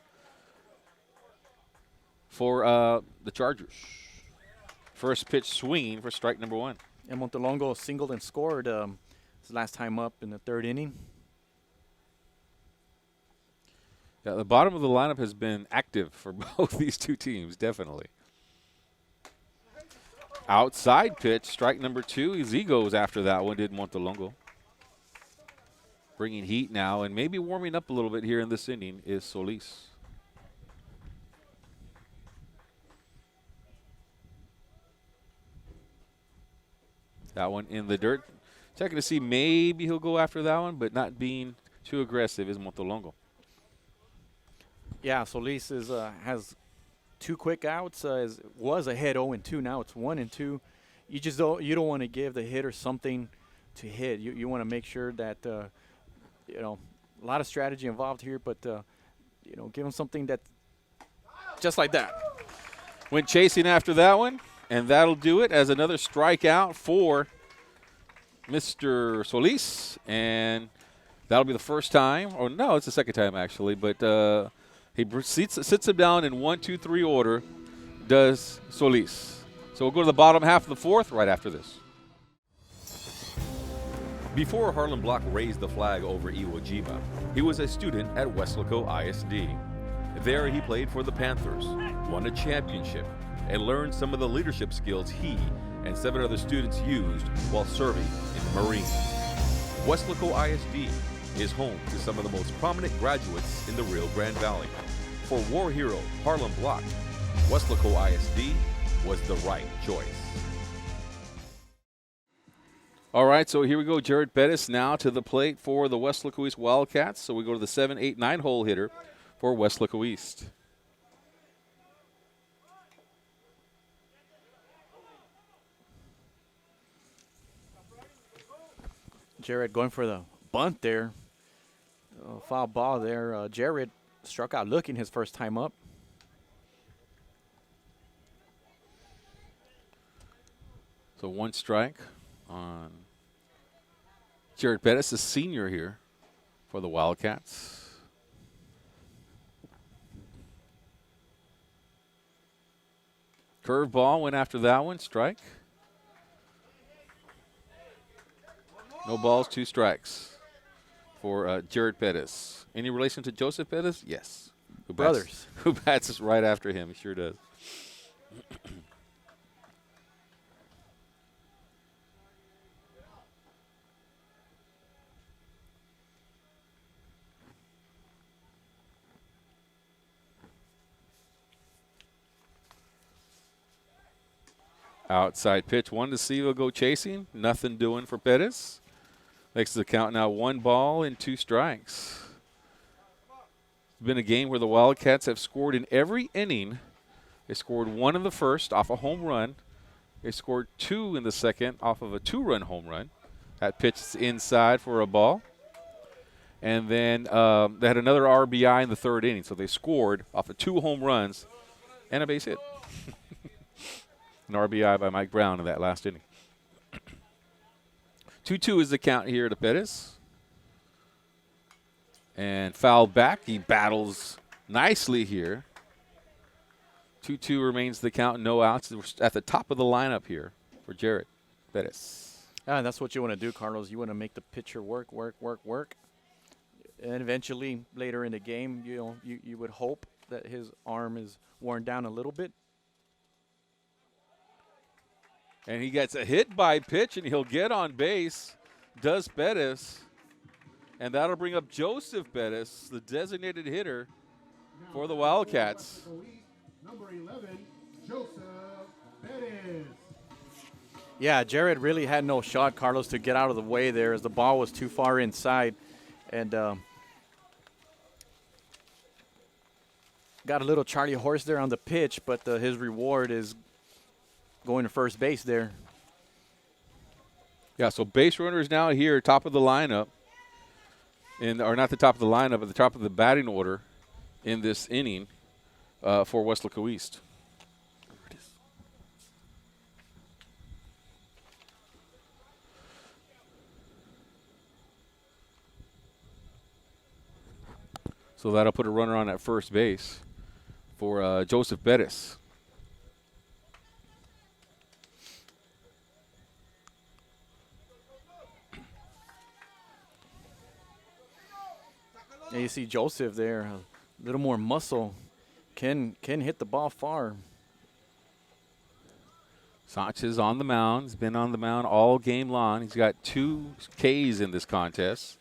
for the Chargers. First pitch swinging for strike number 1. And Montolongo singled and scored his last time up in the 3rd inning. Yeah, the bottom of the lineup has been active for both these 2 teams, definitely. Outside pitch, strike number 2. His egos after that one, did Montolongo. Bringing heat now and maybe warming up a little bit here in this inning is Solis. That one in the dirt. Checking to see maybe he'll go after that one, but not being too aggressive is Montolongo. Yeah, Solis has 2 quick outs. Was ahead 0-2. Now it's 1-2. You don't want to give the hitter something to hit. You want to make sure that a lot of strategy involved here, but give him something that just like that. Went chasing after that one, and that'll do it as another strikeout for Mr. Solis, and that'll be the first time. Or no, it's the second time actually, but he sits him down in 1-2-3 order, does Solis. So we'll go to the bottom half of the 4th right after this. Before Harlan Block raised the flag over Iwo Jima, he was a student at Weslaco ISD. There he played for the Panthers, won a championship, and learned some of the leadership skills he and 7 other students used while serving in the Marines. Weslaco ISD is home to some of the most prominent graduates in the Rio Grande Valley. For war hero Harlem Block, Weslaco ISD was the right choice. All right, so here we go. Jared Bettis now to the plate for the Weslaco East Wildcats. So we go to the 7, 8, 9 hole hitter for Weslaco East. Jared going for the bunt there. Foul ball there. Jared struck out looking his first time up. So 1 strike on Jared Bettis, a senior here for the Wildcats. Curveball went after that one, strike. No balls, 2 strikes for Jared Bettis. Any relation to Joseph Bettis? Yes. Brothers. Who bats right after him? He sure does. Outside pitch, 1 to see. Will go chasing. Nothing doing for Bettis. Makes the count now 1 ball and 2 strikes. It's been a game where the Wildcats have scored in every inning. They scored 1 in the first off a home run. They scored 2 in the second off of a 2-run home run. That pitch is inside for a ball. And then they had another RBI in the 3rd inning. So they scored off of 2 home runs and a base hit. An RBI by Mike Brown in that last inning. 2-2 is the count here to Bettis. And fouled back. He battles nicely here. 2-2 remains the count. No outs. We're at the top of the lineup here for Jared Bettis. That's what you want to do, Carlos. You want to make the pitcher work. And eventually, later in the game, you would hope that his arm is worn down a little bit. And he gets a hit by pitch, and he'll get on base. Does Bettis. And that'll bring up Joseph Bettis, the designated hitter for the Wildcats. Number 11, Joseph Bettis. Yeah, Jared really had no shot, Carlos, to get out of the way there as the ball was too far inside. And got a little Charlie horse there on the pitch, but his reward is going to first base there. Yeah, so base runners now here, top of the lineup. Or not the top of the lineup, but the top of the batting order in this inning for Weslaco East. So that'll put a runner on at first base for Joseph Bettis. Yeah, you see Joseph there, a little more muscle, can hit the ball far. Sanchez on the mound. He's been on the mound all game long. He's got 2 Ks in this contest.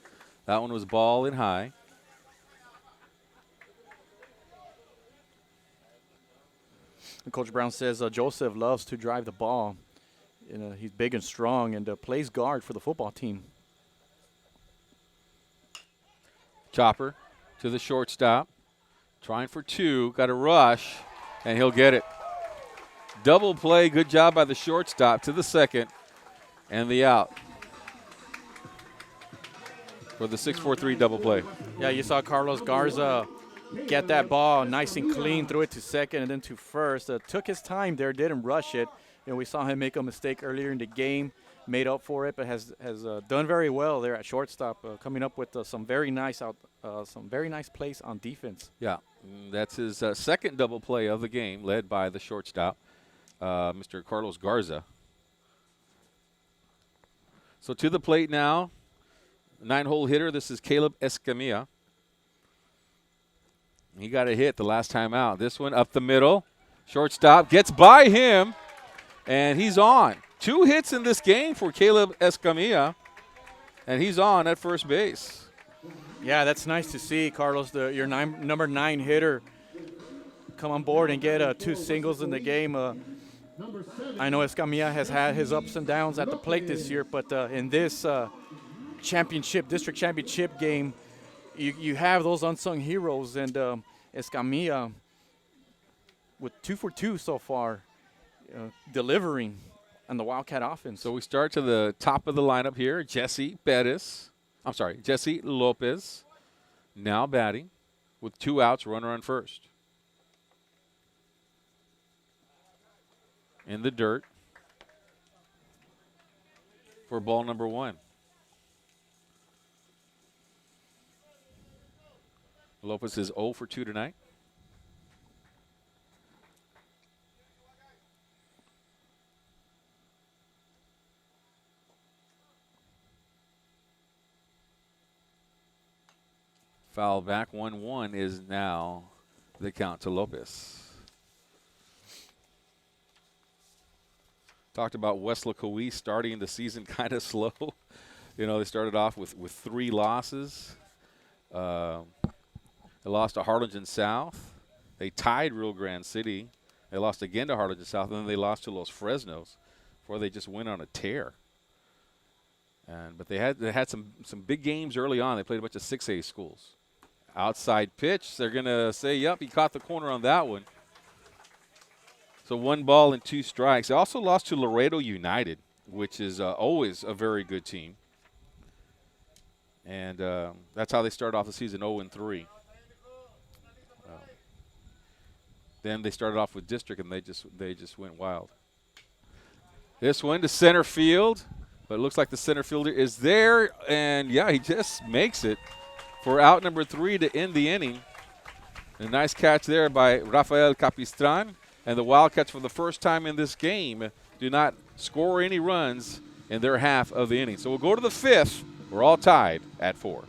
That one was ball and high. And Coach Brown says Joseph loves to drive the ball. He's big and strong and plays guard for the football team. Chopper to the shortstop. Trying for 2. Got a rush, and he'll get it. Double play. Good job by the shortstop to the second, and the out for the 6-4-3 double play. Yeah, you saw Carlos Garza get that ball nice and clean, threw it to second and then to first. Took his time there, didn't rush it. We saw him make a mistake earlier in the game, made up for it, but has done very well there at shortstop, coming up with some very nice plays on defense. Yeah, that's his second double play of the game, led by the shortstop, Mr. Carlos Garza. So to the plate now, 9-hole hitter. This is Caleb Escamilla. He got a hit the last time out. This one up the middle. Shortstop gets by him, and he's on. 2 hits in this game for Caleb Escamilla. And he's on at first base. Yeah, that's nice to see, Carlos, your number 9 hitter come on board and get 2 singles in the game. I know Escamilla has had his ups and downs at the plate this year, but in this district championship game, you have those unsung heroes, and Escamilla with 2 for 2 so far, delivering on the Wildcat offense. So we start to the top of the lineup here. Jesse Lopez now batting with 2 outs, runner on first. In the dirt for ball number 1. Lopez is 0 for 2 tonight. Foul back, 1-1 is now the count to Lopez. Talked about Weslaco starting the season kind of slow. You know, they started off with 3 losses. They lost to Harlingen South. They tied Rio Grande City. They lost again to Harlingen South, and then they lost to Los Fresnos before they just went on a tear. But they had some big games early on. They played a bunch of 6A schools. Outside pitch. They're going to say, yep, he caught the corner on that one. So 1 ball and 2 strikes. They also lost to Laredo United, which is always a very good team. And that's how they started off the season, 0-3. Then they started off with district, and they just went wild. This one to center field, but it looks like the center fielder is there, and yeah, he just makes it for out number 3 to end the inning. A nice catch there by Rafael Capistran, and the Wildcats for the first time in this game do not score any runs in their half of the inning. So we'll go to the 5th. We're all tied at 4.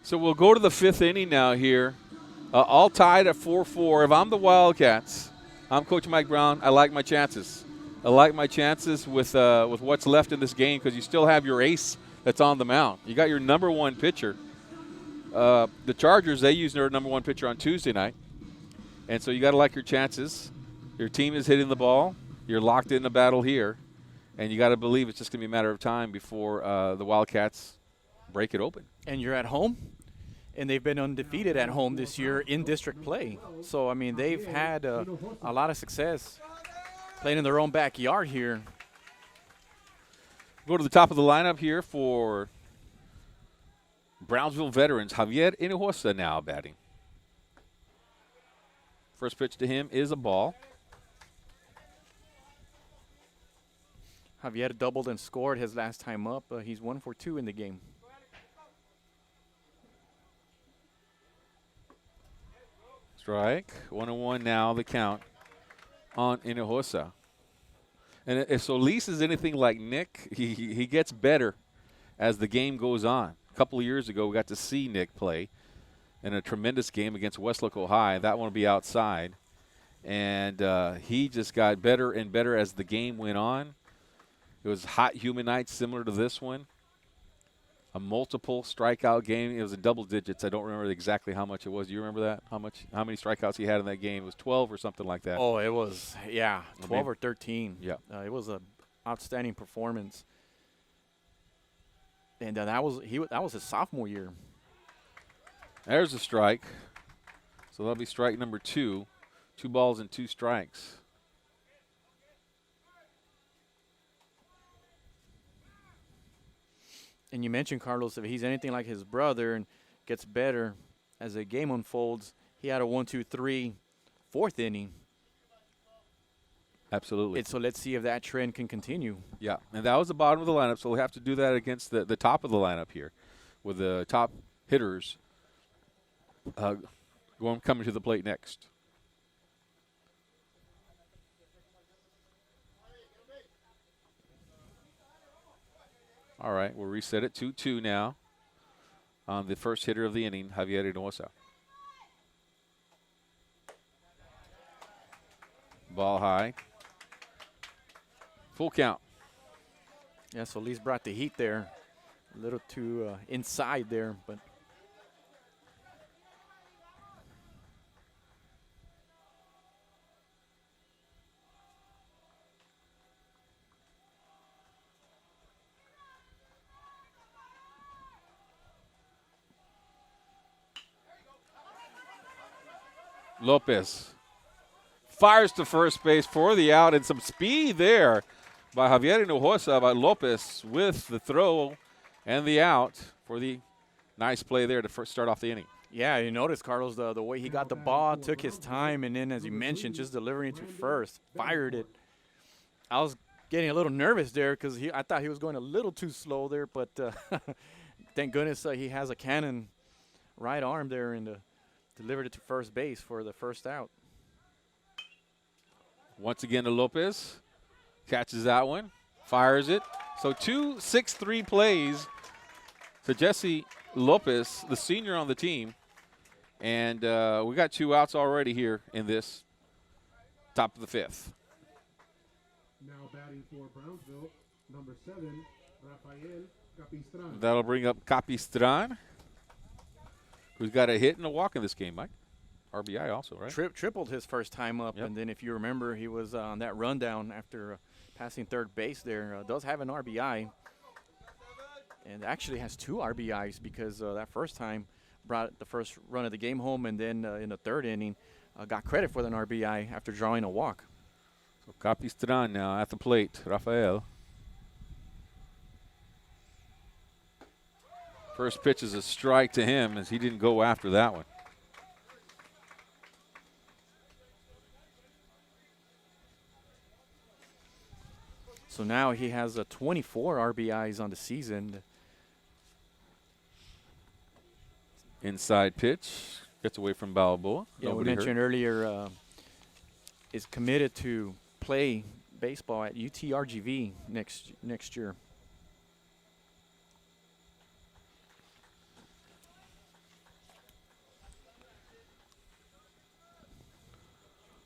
So we'll go to the 5th inning now here. All tied at 4-4. If I'm the Wildcats, I'm Coach Mike Brown. I like my chances. I like my chances with what's left in this game because you still have your ace that's on the mound. You got your number 1 pitcher. The Chargers, they used their number 1 pitcher on Tuesday night. And so you got to like your chances. Your team is hitting the ball. You're locked in the battle here. And you got to believe it's just going to be a matter of time before the Wildcats break it open. And you're at home, and they've been undefeated at home this year in district play. So, I mean, they've had a lot of success playing in their own backyard here. Go to the top of the lineup here for Brownsville veterans. Javier Hinojosa now batting. First pitch to him is a ball. Javier doubled and scored his last time up. He's 1 for 2 in the game. Strike. 1-1 now, the count on Hinojosa. And if Solis is anything like Nick, he gets better as the game goes on. A couple of years ago, we got to see Nick play in a tremendous game against Weslaco High. That one will be outside. And he just got better and better as the game went on. It was hot, humid nights similar to this one. A multiple strikeout game. It was in double digits. I don't remember exactly how much it was. Do you remember that? How many strikeouts he had in that game? It was 12 or something like that. Oh, it was, 12 or 13. Yeah. It was an outstanding performance. And that was his sophomore year. There's a strike. So that'll be strike number 2. 2 balls and 2 strikes. And you mentioned, Carlos, if he's anything like his brother and gets better as the game unfolds, he had a 1-2-3 4th inning. Absolutely. So let's see if that trend can continue. Yeah, and that was the bottom of the lineup, so we'll have to do that against the top of the lineup here with the top hitters coming to the plate next. All right, we'll reset it 2-2 now on the first hitter of the inning, Javier Hinojosa. Ball high. Full count. Yeah, Solis brought the heat there. A little too inside there, but Lopez fires to first base for the out, and some speed there by Javier Hinojosa, by Lopez with the throw and the out for the nice play there to first start off the inning. yeah, you notice, Carlos, the way he got the ball, took his time, and then, as you mentioned, just delivering it to first, fired it. I was getting a little nervous there because I thought he was going a little too slow there, but thank goodness he has a cannon right arm there and delivered it to first base for the first out. Once again to Lopez. Catches that one, fires it. So 2 6-3 plays to Jesse Lopez, the senior on the team. And we got 2 outs already here in this top of the 5th. Now batting for Brownsville, number 7, Rafael Capistran. That'll bring up Capistran, who's got a hit and a walk in this game, Mike. RBI also, right? Tripled his first time up, Yep. and then if you remember, he was on that rundown after passing third base there. Does have an RBI, and actually has 2 RBIs because that first time brought the first run of the game home, and then in the third inning got credit for an RBI after drawing a walk. So Capistran now at the plate, Rafael. First pitch is a strike to him as he didn't go after that one. So now he has 24 RBIs on the season. Inside pitch, gets away from Balboa. Yeah, we Nobody hurt. mentioned earlier is committed to play baseball at UTRGV next year.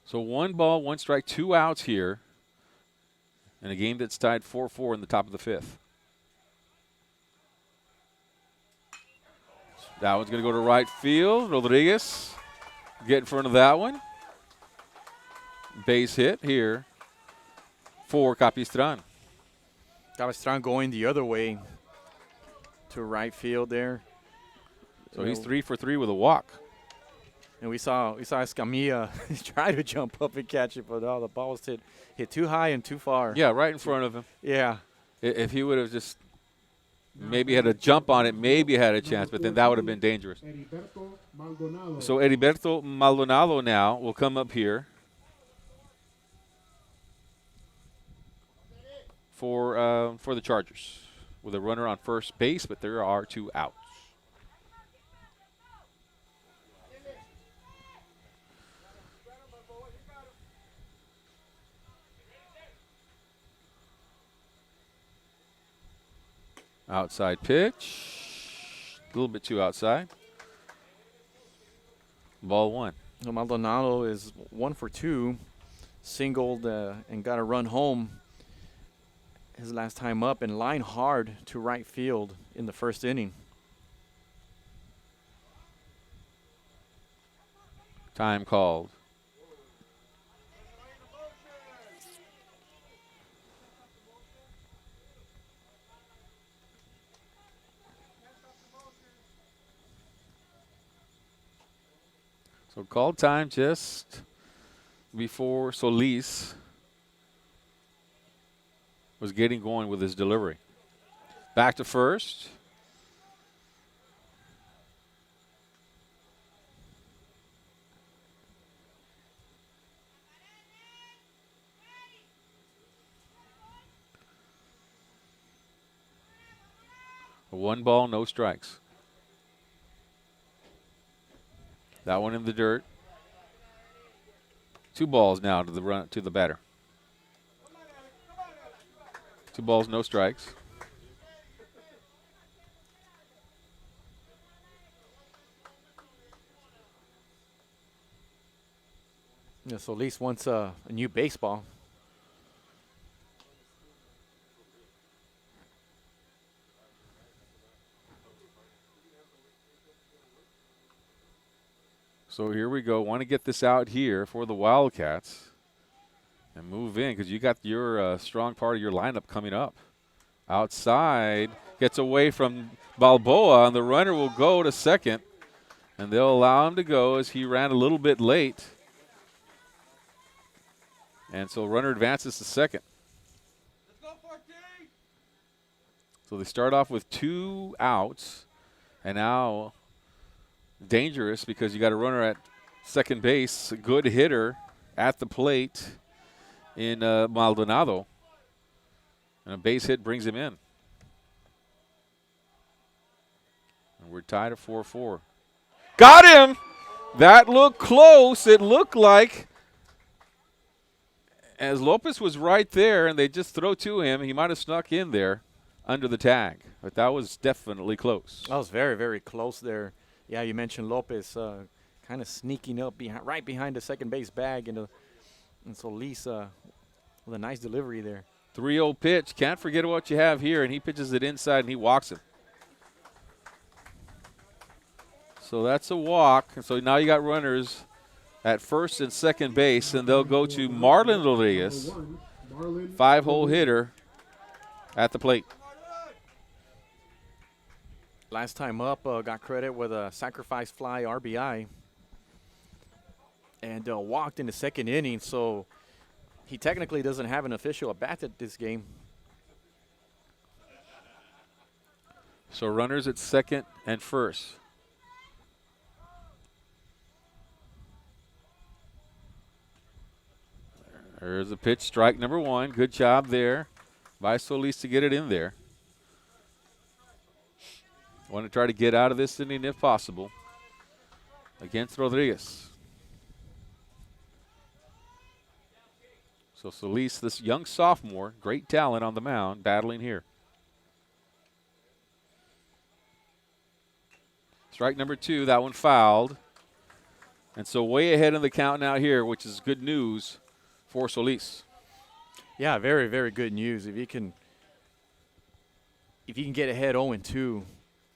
So 1 ball, 1 strike, 2 outs here in a game that's tied 4-4 in the top of the 5th. That one's going to go to right field. Rodriguez get in front of that one. Base hit here for Capistran. Capistran going the other way to right field there. So he's 3 for 3 with a walk. And we saw Escamilla try to jump up and catch it, but the ball was hit too high and too far. Yeah, right in front of him. Yeah. If he would have just maybe had a jump on it, maybe had a chance, but then that would have been dangerous. Heriberto Maldonado. So Heriberto Maldonado now will come up here for the Chargers with a runner on first base, but there are 2 outs. Outside pitch, a little bit too outside. Ball 1. So Maldonado is 1 for 2, singled and got a run home his last time up, and line hard to right field in the first inning. Time called. So called time just before Solis was getting going with his delivery. Back to first. A 1 ball, no strikes. That one in the dirt. 2 balls now to the batter. 2 balls, no strikes. Yeah, so at least wants a new baseball. So here we go. Want to get this out here for the Wildcats and move in because you got your strong part of your lineup coming up. Outside, gets away from Balboa, and the runner will go to second, and they'll allow him to go as he ran a little bit late. And so runner advances to second. So they start off with 2 outs, and now dangerous because you got a runner at second base, a good hitter at the plate in Maldonado. And a base hit brings him in. And we're tied at 4-4. Got him! That looked close. It looked like as Lopez was right there and they just throw to him, he might have snuck in there under the tag. But that was definitely close. That was very, very close there. Yeah, you mentioned Lopez kind of sneaking up right behind the second base bag. And so Lisa with a nice delivery there. 3-0 pitch. Can't forget what you have here. And he pitches it inside and he walks him. So that's a walk. And so now you got runners at first and second base. And they'll go to Marlon Rodriguez, 5-hole hitter at the plate. Last time up, got credit with a sacrifice fly RBI and walked in the second inning. So he technically doesn't have an official at bat at this game. So runners at second and first. There's a pitch, strike number 1. Good job there by Solis to get it in there. Want to try to get out of this inning if possible against Rodriguez. So Solis, this young sophomore, great talent on the mound, battling here. Strike number 2, that one fouled. And so way ahead in the count now here, which is good news for Solis. Yeah, very, very good news. If you can get ahead 0-2,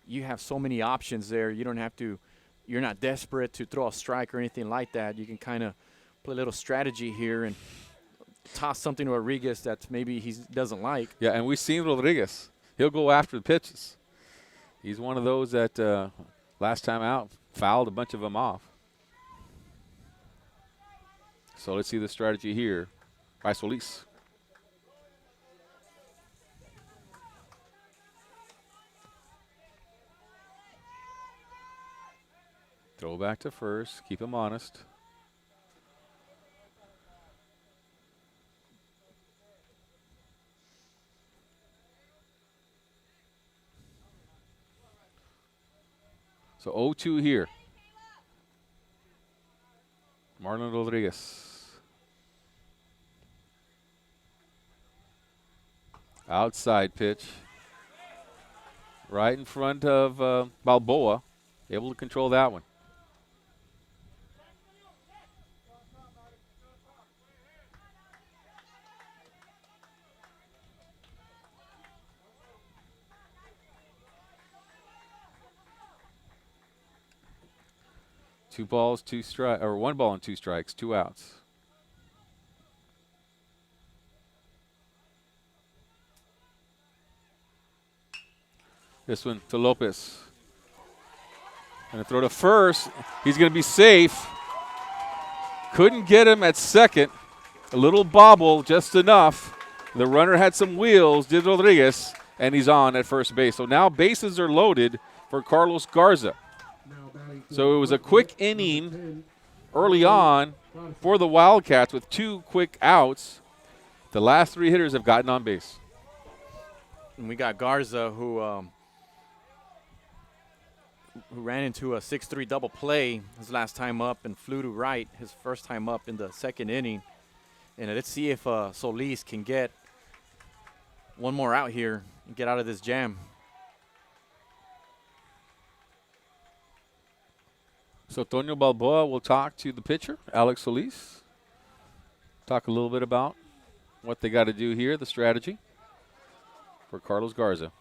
you have so many options there. You don't have to, you're not desperate to throw a strike or anything like that. You can kind of play a little strategy here and toss something to Rodriguez that maybe he doesn't like. Yeah, and we've seen Rodriguez. He'll go after the pitches. He's one of those that last time out fouled a bunch of them off. So let's see the strategy here by Solis. Throw back to first. Keep him honest. So 0-2 here. Marlon Rodriguez. Outside pitch. Right in front of Balboa. Able to control that one. Two balls, 2 strikes, or 1 ball and 2 strikes, 2 outs. This one to Lopez. Going to throw to first. He's going to be safe. Couldn't get him at second. A little bobble, just enough. The runner had some wheels, did Rodriguez, and he's on at first base. So now bases are loaded for Carlos Garza. So it was a quick inning early on for the Wildcats with 2 quick outs. The last 3 hitters have gotten on base. And we got Garza, who who ran into a 6-3 double play his last time up and flew to right his first time up in the second inning. And let's see if Solis can get one more out here and get out of this jam. So Toño Balboa will talk to the pitcher, Alex Solis. Talk a little bit about what they got to do here, the strategy for Carlos Garza.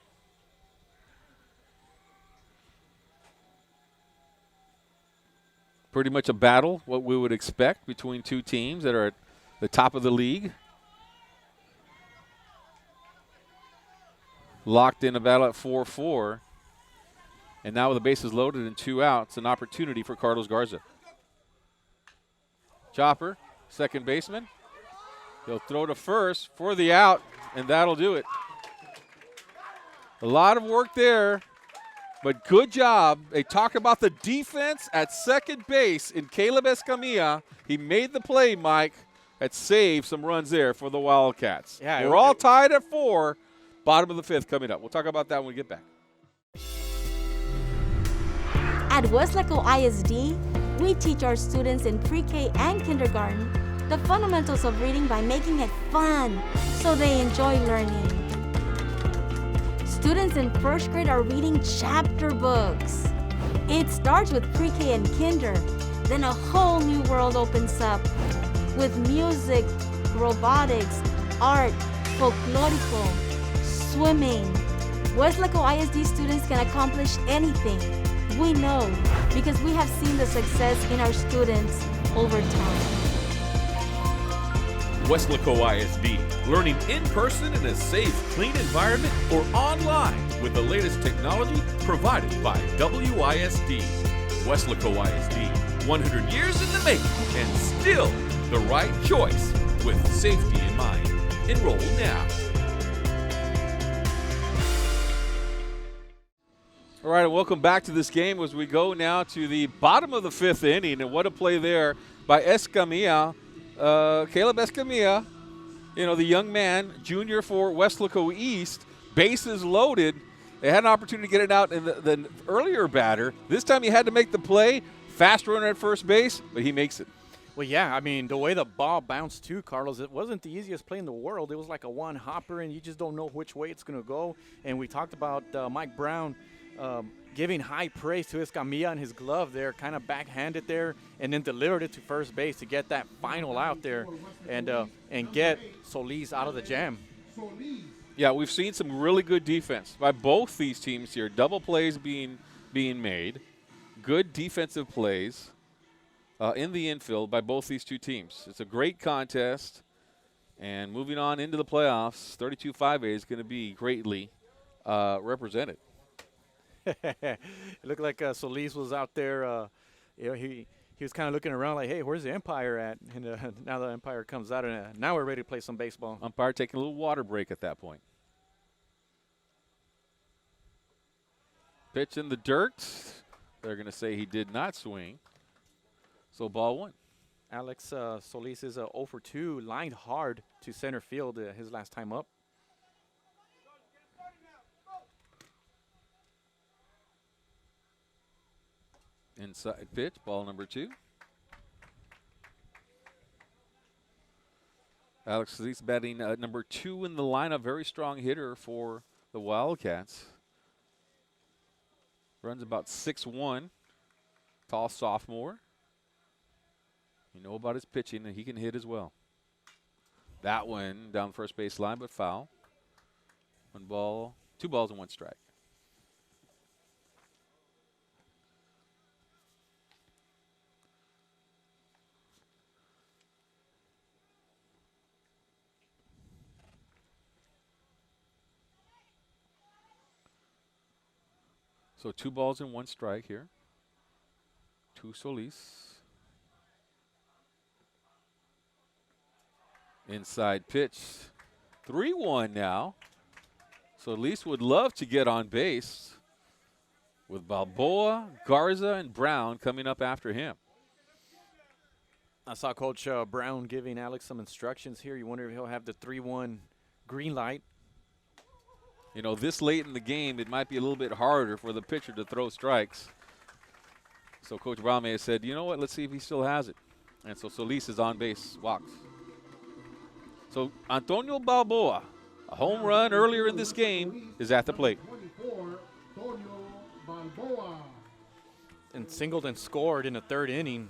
Pretty much a battle, what we would expect between two teams that are at the top of the league. Locked in a battle at 4-4. And now with the bases loaded and 2 outs, an opportunity for Carlos Garza. Chopper, second baseman. He'll throw to first for the out, and that'll do it. A lot of work there, but good job. They talk about the defense at second base in Caleb Escamilla. He made the play, Mike, that saved some runs there for the Wildcats. Yeah, we're all tied at 4. Bottom of the 5th coming up. We'll talk about that when we get back. At Weslaco ISD, we teach our students in pre-K and kindergarten the fundamentals of reading by making it fun so they enjoy learning. Students in first grade are reading chapter books. It starts with pre-K and kinder, then a whole new world opens up with music, robotics, art, folklorico, swimming. Weslaco ISD students can accomplish anything. We know because we have seen the success in our students over time. Weslaco ISD, learning in person in a safe, clean environment or online with the latest technology provided by WISD. Weslaco ISD, 100 years in the making and still the right choice with safety in mind. Enroll now. All right, and welcome back to this game as we go now to the bottom of the 5th inning. And what a play there by Escamilla, Caleb Escamilla, the young man, junior for Weslaco East, bases loaded. They had an opportunity to get it out in the earlier batter. This time he had to make the play, fast runner at first base, but he makes it. Well, yeah, I mean, the way the ball bounced too, Carlos, it wasn't the easiest play in the world. It was like a one-hopper, and you just don't know which way it's going to go. And we talked about Mike Brown giving high praise to Escamilla and his glove there, kind of backhanded there, and then delivered it to first base to get that final out there and get Solis out of the jam. Yeah, we've seen some really good defense by both these teams here. Double plays being made, good defensive plays in the infield by both these two teams. It's a great contest, and moving on into the playoffs, 32-5A is going to be greatly represented. It looked like Solis was out there. He was kind of looking around like, hey, where's the umpire at? And now the umpire comes out, and now we're ready to play some baseball. Umpire taking a little water break at that point. Pitch in the dirt. They're going to say he did not swing. So ball 1. Alex Solis is 0 for 2, lined hard to center field his last time up. Inside pitch, ball number 2. Alex Solis batting number 2 in the lineup. Very strong hitter for the Wildcats. Runs about 6'1", tall sophomore. You know about his pitching, and he can hit as well. That one down first base line, but foul. 2 balls and 1 strike. So 2 balls and 1 strike here. To Solis. Inside pitch. 3-1 now. Solis would love to get on base with Balboa, Garza, and Brown coming up after him. I saw Coach Brown giving Alex some instructions here. You wonder if he'll have the 3-1 green light. This late in the game, it might be a little bit harder for the pitcher to throw strikes. So Coach Brown may have said, you know what, let's see if he still has it. And so Solis is on base, walks. So Antonio Balboa, a home run earlier in this game, is at the plate. 24, Antonio Balboa. And singled and scored in the third inning.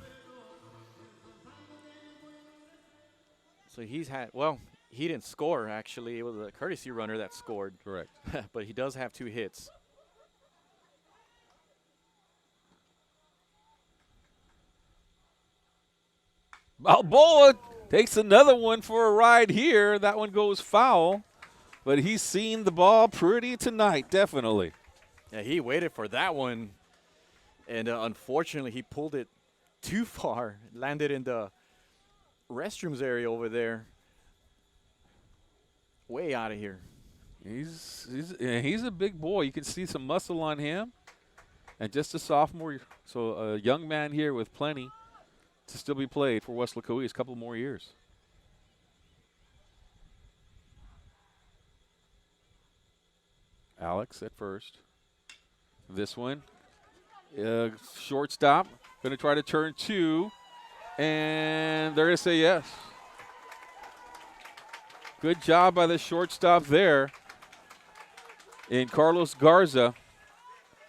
So he's had, well, he didn't score, actually. It was a courtesy runner that scored. Correct. But he does have 2 hits. Balboa takes another one for a ride here. That one goes foul. But he's seen the ball pretty tonight, definitely. Yeah, he waited for that one. And unfortunately, he pulled it too far. Landed in the restrooms area over there. Way out of here. He's a big boy. You can see some muscle on him. And just a sophomore, so a young man here with plenty to still be played for Weslaco East, a couple more years. Alex at first. This one, shortstop, going to try to turn 2, and they're going to say yes. Good job by the shortstop there in Carlos Garza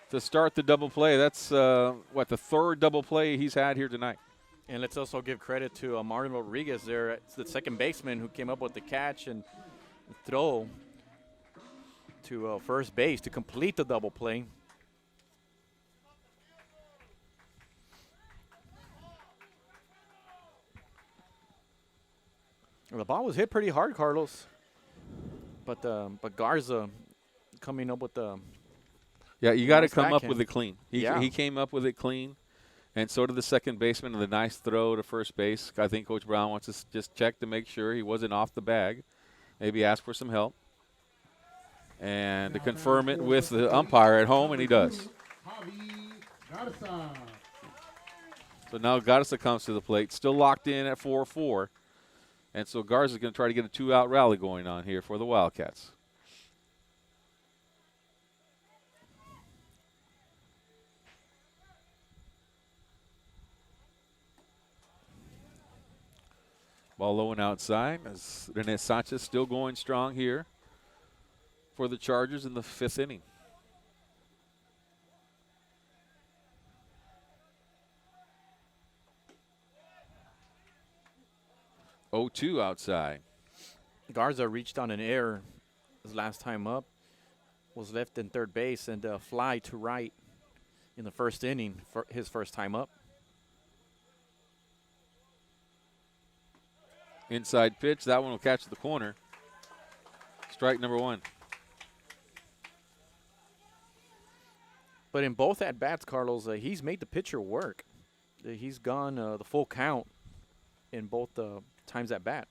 to start the double play. That's, the third double play he's had here tonight. And let's also give credit to Martin Rodriguez there. It's the second baseman who came up with the catch and throw to first base to complete the double play. Well, the ball was hit pretty hard, Carlos. But Garza coming up with the Yeah, you got to nice come up backhand. with it clean. He came up with it clean, and so did the second baseman. And the nice throw to first base. I think Coach Brown wants to just check to make sure he wasn't off the bag. Maybe ask for some help, and to confirm it with the umpire at home, and he does. So now Garza comes to the plate, still locked in at 4-4. And so Garza's going to try to get a 2-out rally going on here for the Wildcats. Ball low and outside as Rene Sanchez still going strong here for the Chargers in the 5th inning. Oh, 2 outside. Garza reached on an error his last time up, was left in third base, and fly to right in the first inning for his first time up. Inside pitch. That one will catch the corner. Strike number 1. But in both at-bats, Carlos, he's made the pitcher work. He's gone the full count in both times at bat.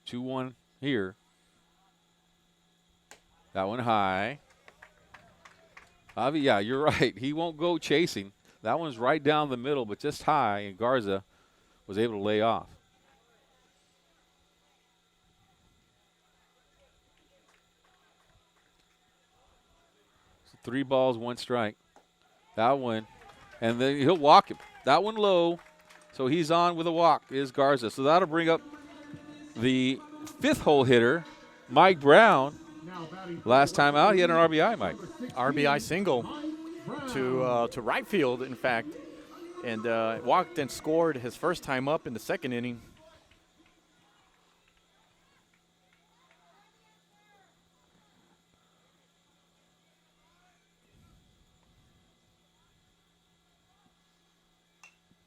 2-1 here. That one high. Avi, yeah, you're right. He won't go chasing. That one's right down the middle, but just high, and Garza was able to lay off. So 3 balls, 1 strike. That one, and then he'll walk him. That one low. So he's on with a walk, is Garza. So that'll bring up the 5th hole hitter, Mike Brown. Last time out, he had an RBI, Mike. RBI single to right field, in fact, and walked and scored his first time up in the 2nd inning.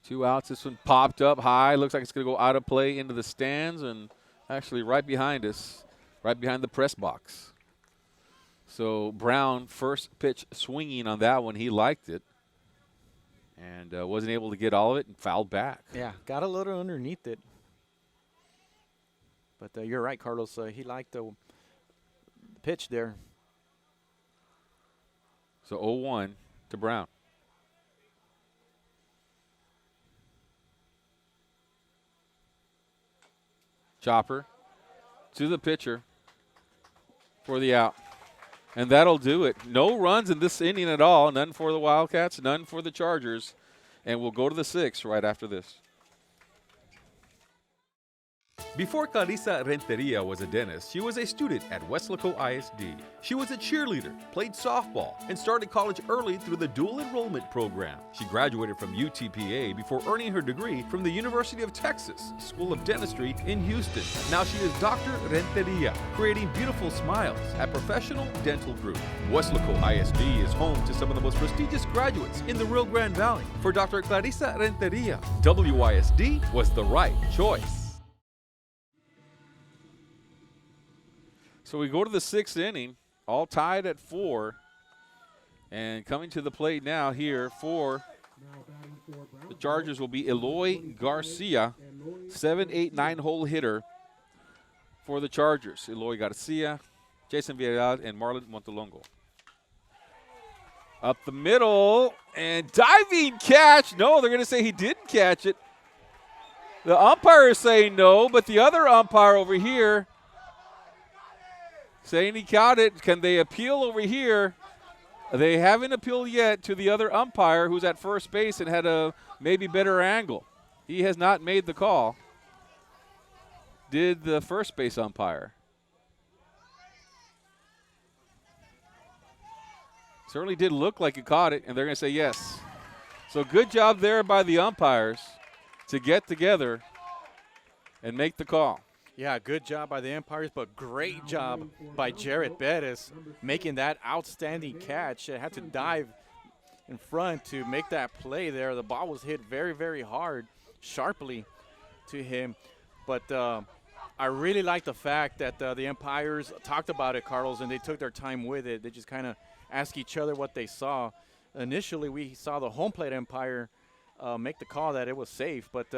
Two outs. This one popped up high. Looks like it's going to go out of play into the stands and actually right behind us, right behind the press box. So Brown, first pitch swinging on that one. He liked it and wasn't able to get all of it and fouled back. Yeah, got a little underneath it. But you're right, Carlos. He liked the pitch there. So 0-1 to Brown. Chopper to the pitcher for the out. And that'll do it. No runs in this inning at all. None for the Wildcats, none for the Chargers. And we'll go to the 6th right after this. Before Clarissa Renteria was a dentist, she was a student at Weslaco ISD. She was a cheerleader, played softball, and started college early through the dual enrollment program. She graduated from UTPA before earning her degree from the University of Texas School of Dentistry in Houston. Now she is Dr. Renteria, creating beautiful smiles at Professional Dental Group. Weslaco ISD is home to some of the most prestigious graduates in the Rio Grande Valley. For Dr. Clarissa Renteria, WISD was the right choice. So we go to the 6th inning, all tied at 4. And coming to the plate now here for the Chargers will be Eloy Garcia, 7, 8, 9-hole hitter for the Chargers. Eloy Garcia, Jason Villarreal, and Marlon Montelongo. Up the middle, and diving catch. No, they're going to say he didn't catch it. The umpire is saying no, but the other umpire over here saying he caught it. Can they appeal over here? They haven't appealed yet to the other umpire who's at first base and had a maybe better angle. He has not made the call. Did the first base umpire? Certainly did look like he caught it, and they're going to say yes. So good job there by the umpires to get together and make the call. Yeah, good job by the umpires, but great job by Jared Bettis making that outstanding catch. Had to dive in front to make that play there. The ball was hit very, very hard, sharply to him. But I really like the fact that the umpires talked about it, Carlos, and they took their time with it. They just kind of asked each other what they saw. Initially, we saw the home plate umpire make the call that it was safe, but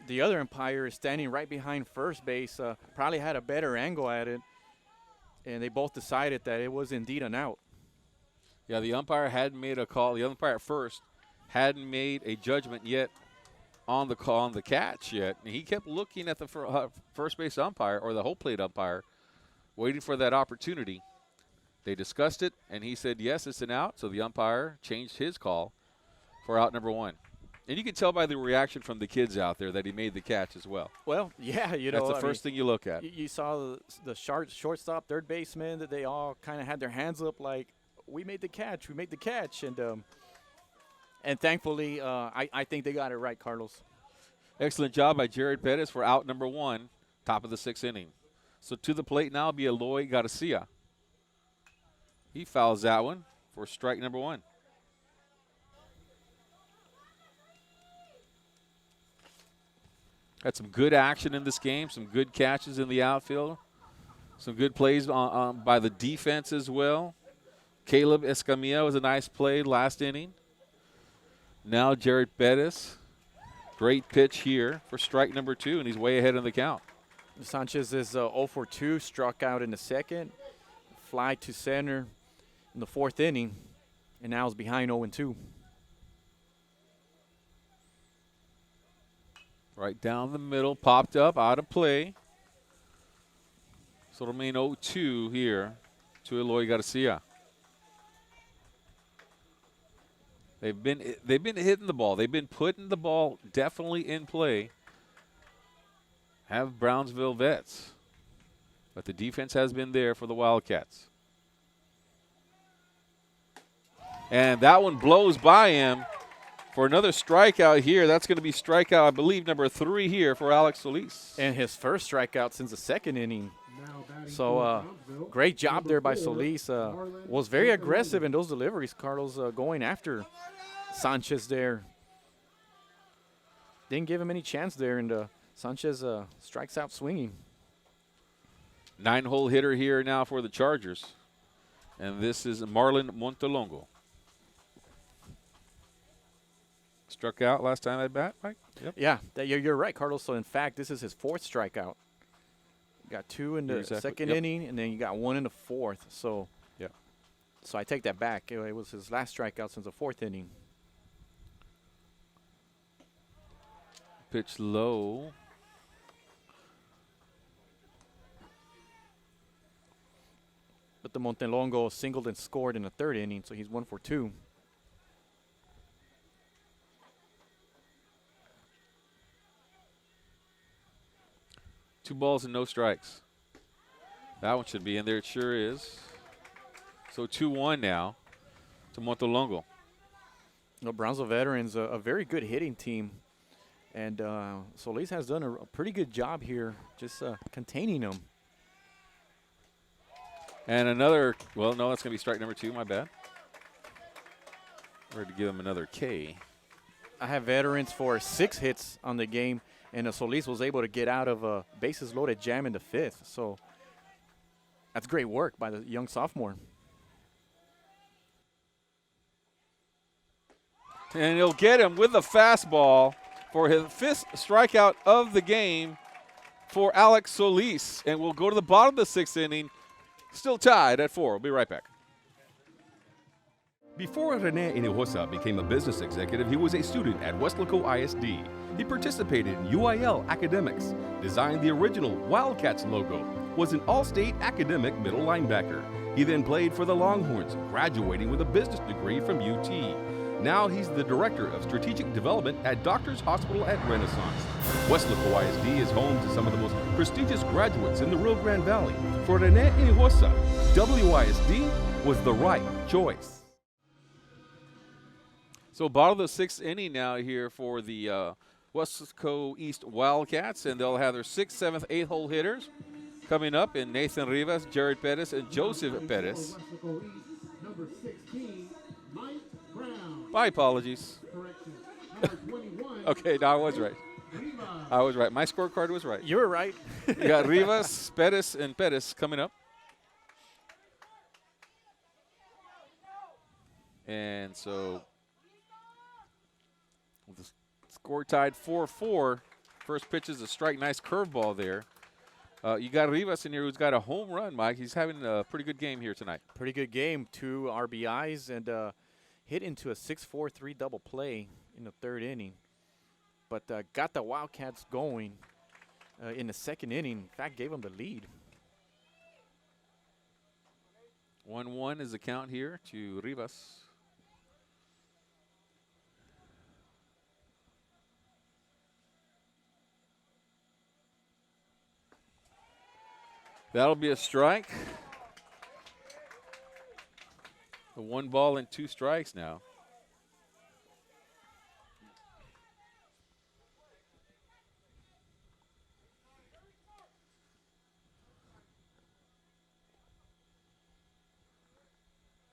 the other umpire is standing right behind first base, probably had a better angle at it, and they both decided that it was indeed an out. Yeah, the umpire hadn't made a call. The umpire at first hadn't made a judgment yet on the call on the catch yet. And he kept looking at the first base umpire or the whole plate umpire, waiting for that opportunity. They discussed it, and he said, yes, it's an out. So the umpire changed his call for out number 1. And you can tell by the reaction from the kids out there that he made the catch as well. Well, yeah, you know. That's the first thing you look at. You saw the shortstop, third baseman, that they all kind of had their hands up like, we made the catch, we made the catch. And thankfully, I think they got it right, Carlos. Excellent job by Jared Bettis for out number 1, top of the 6th inning. So to the plate now will be Eloy Garcia. He fouls that one for strike number 1. Had some good action in this game, some good catches in the outfield, some good plays by the defense as well. Caleb Escamilla was a nice play last inning. Now Jared Bettis, great pitch here for strike number 2, and he's way ahead in the count. Sanchez is 0 for 2, struck out in the 2nd, fly to center in the 4th inning, and now is behind 0-2. Right down the middle, popped up, out of play. So it'll remain 0-2 here to Eloy Garcia. They've been hitting the ball. They've been putting the ball definitely in play. Have Brownsville vets. But the defense has been there for the Wildcats. And that one blows by him. For another strikeout here, that's going to be strikeout, I believe, number 3 here for Alex Solis. And his first strikeout since the 2nd inning. So great job there by Solis. Was very aggressive in those deliveries, Carlos, going after Sanchez there. Didn't give him any chance there, and Sanchez strikes out swinging. 9-hole hitter here now for the Chargers. And this is Marlon Montelongo. Struck out last time at bat, Mike? Yep. Yeah, you're right, Carlos. So, in fact, this is his 4th strikeout. You got 2 in the second inning, and then you got 1 in the 4th. So, yeah. So I take that back. It was his last strikeout since the 4th inning. Pitch low. but the Montelongo singled and scored in the third inning, so he's 1 for 2. Two balls and no strikes. That one should be in there. It sure is. So 2-1 now to Montelongo. Well, Brownsville Veterans, a very good hitting team. And Solis has done a pretty good job here just containing them. And another, well, no, that's going to be strike number 2. My bad. Ready to give him another K. I have Veterans for 6 hits on the game, and Solis was able to get out of a bases loaded jam in the 5th. So that's great work by the young sophomore. And he'll get him with the fastball for his 5th strikeout of the game for Alex Solis. And we'll go to the bottom of the 6th inning, still tied at 4. We'll be right back. Before Rene Hinojosa became a business executive, he was a student at Weslaco ISD. He participated in UIL academics, designed the original Wildcats logo, was an all-state academic middle linebacker. He then played for the Longhorns, graduating with a business degree from UT. Now he's the Director of Strategic Development at Doctors Hospital at Renaissance. Weslaco ISD is home to some of the most prestigious graduates in the Rio Grande Valley. For Rene Hinojosa, WISD was the right choice. So bottom of the 6th inning now here for the Weslaco East Wildcats, and they'll have their 6th, 7th, 8th hole hitters coming up in Nathan Rivas, Jared Pettis, and Joseph Pettis. Number 16, Mike Brown. My apologies. Correction. Number 21. Okay, no, I was right. Rivas. I was right. My scorecard was right. You were right. You got Rivas, Pettis, and Pettis coming up. And so with the score tied 4-4. First pitch is a strike. Nice curveball there. You got Rivas in here who's got a home run, Mike. He's having a pretty good game here tonight. Pretty good game. 2 RBIs and hit into a 6-4-3 double play in the 3rd inning. But got the Wildcats going in the 2nd inning. In fact, gave them the lead. 1-1 is the count here to Rivas. That'll be a strike. A 1 ball and 2 strikes now.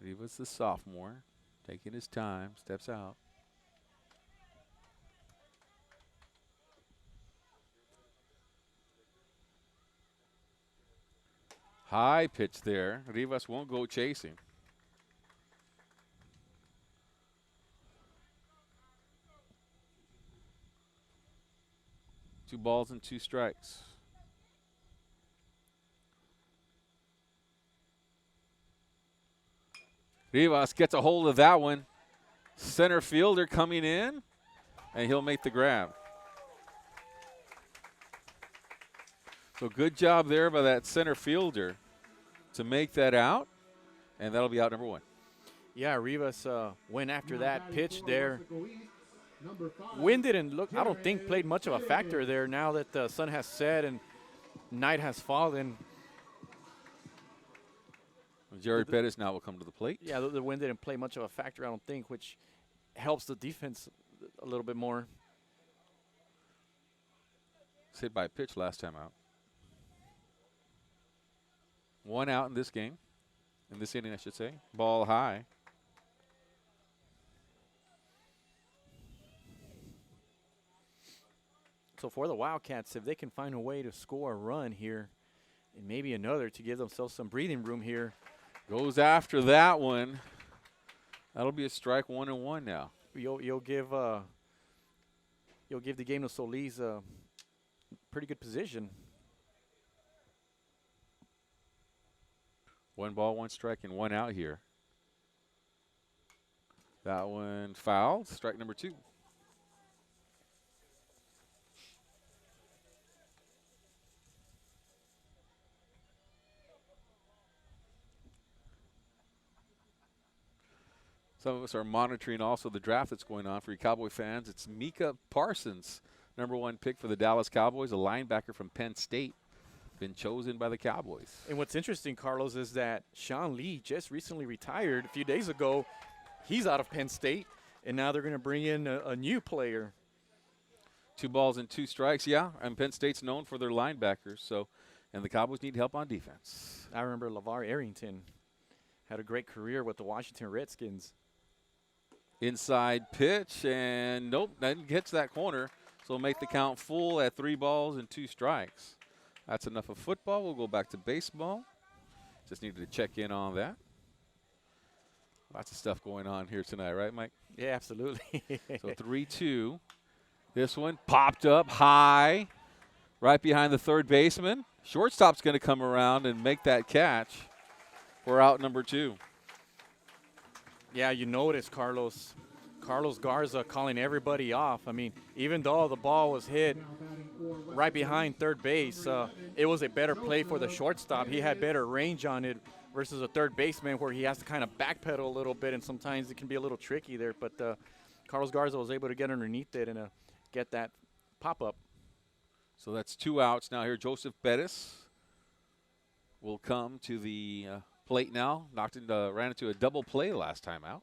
Rivas, the sophomore, taking his time, steps out. High pitch there. Rivas won't go chasing. Two balls and 2 strikes. Rivas gets a hold of that one. Center fielder coming in, and he'll make the grab. So good job there by that center fielder to make that out, and that'll be out number 1. Yeah, Rivas went after that pitch there. Number 5. Wind didn't look, I don't think, played much of a factor there now that the sun has set and night has fallen. Jared Pettis now will come to the plate. Yeah, the wind didn't play much of a factor, I don't think, which helps the defense a little bit more. Was hit by a pitch last time out. 1 out in this game, in this inning, I should say. Ball high. So for the Wildcats, if they can find a way to score a run here, and maybe another to give themselves some breathing room here. Goes after that one. That'll be a strike. 1-1 now. You'll give the game to Solis a pretty good position. 1 ball, 1 strike, and 1 out here. That one fouled. Strike number 2. Some of us are monitoring also the draft that's going on for you Cowboy fans. It's Micah Parsons, #1 pick for the Dallas Cowboys, a linebacker from Penn State, been chosen by the Cowboys. And what's interesting, Carlos, is that Sean Lee just recently retired a few days ago. He's out of Penn State, and now they're going to bring in a new player. 2 balls and 2 strikes, yeah. And Penn State's known for their linebackers, so, and the Cowboys need help on defense. I remember LeVar Arrington had a great career with the Washington Redskins. Inside pitch, and nope, doesn't catch that corner. So we'll make the count full at 3 balls and 2 strikes. That's enough of football. We'll go back to baseball. Just needed to check in on that. Lots of stuff going on here tonight, right, Mike? Yeah, absolutely. So 3-2. This one popped up high, right behind the third baseman. Shortstop's going to come around and make that catch. We're out number 2. Yeah, you notice Carlos Garza calling everybody off. I mean, even though the ball was hit right behind third base, it was a better play for the shortstop. He had better range on it versus a third baseman where he has to kind of backpedal a little bit, and sometimes it can be a little tricky there. But Carlos Garza was able to get underneath it and get that pop-up. So that's 2 outs now here. Joseph Bettis will come to the plate now. Ran into a double play last time out.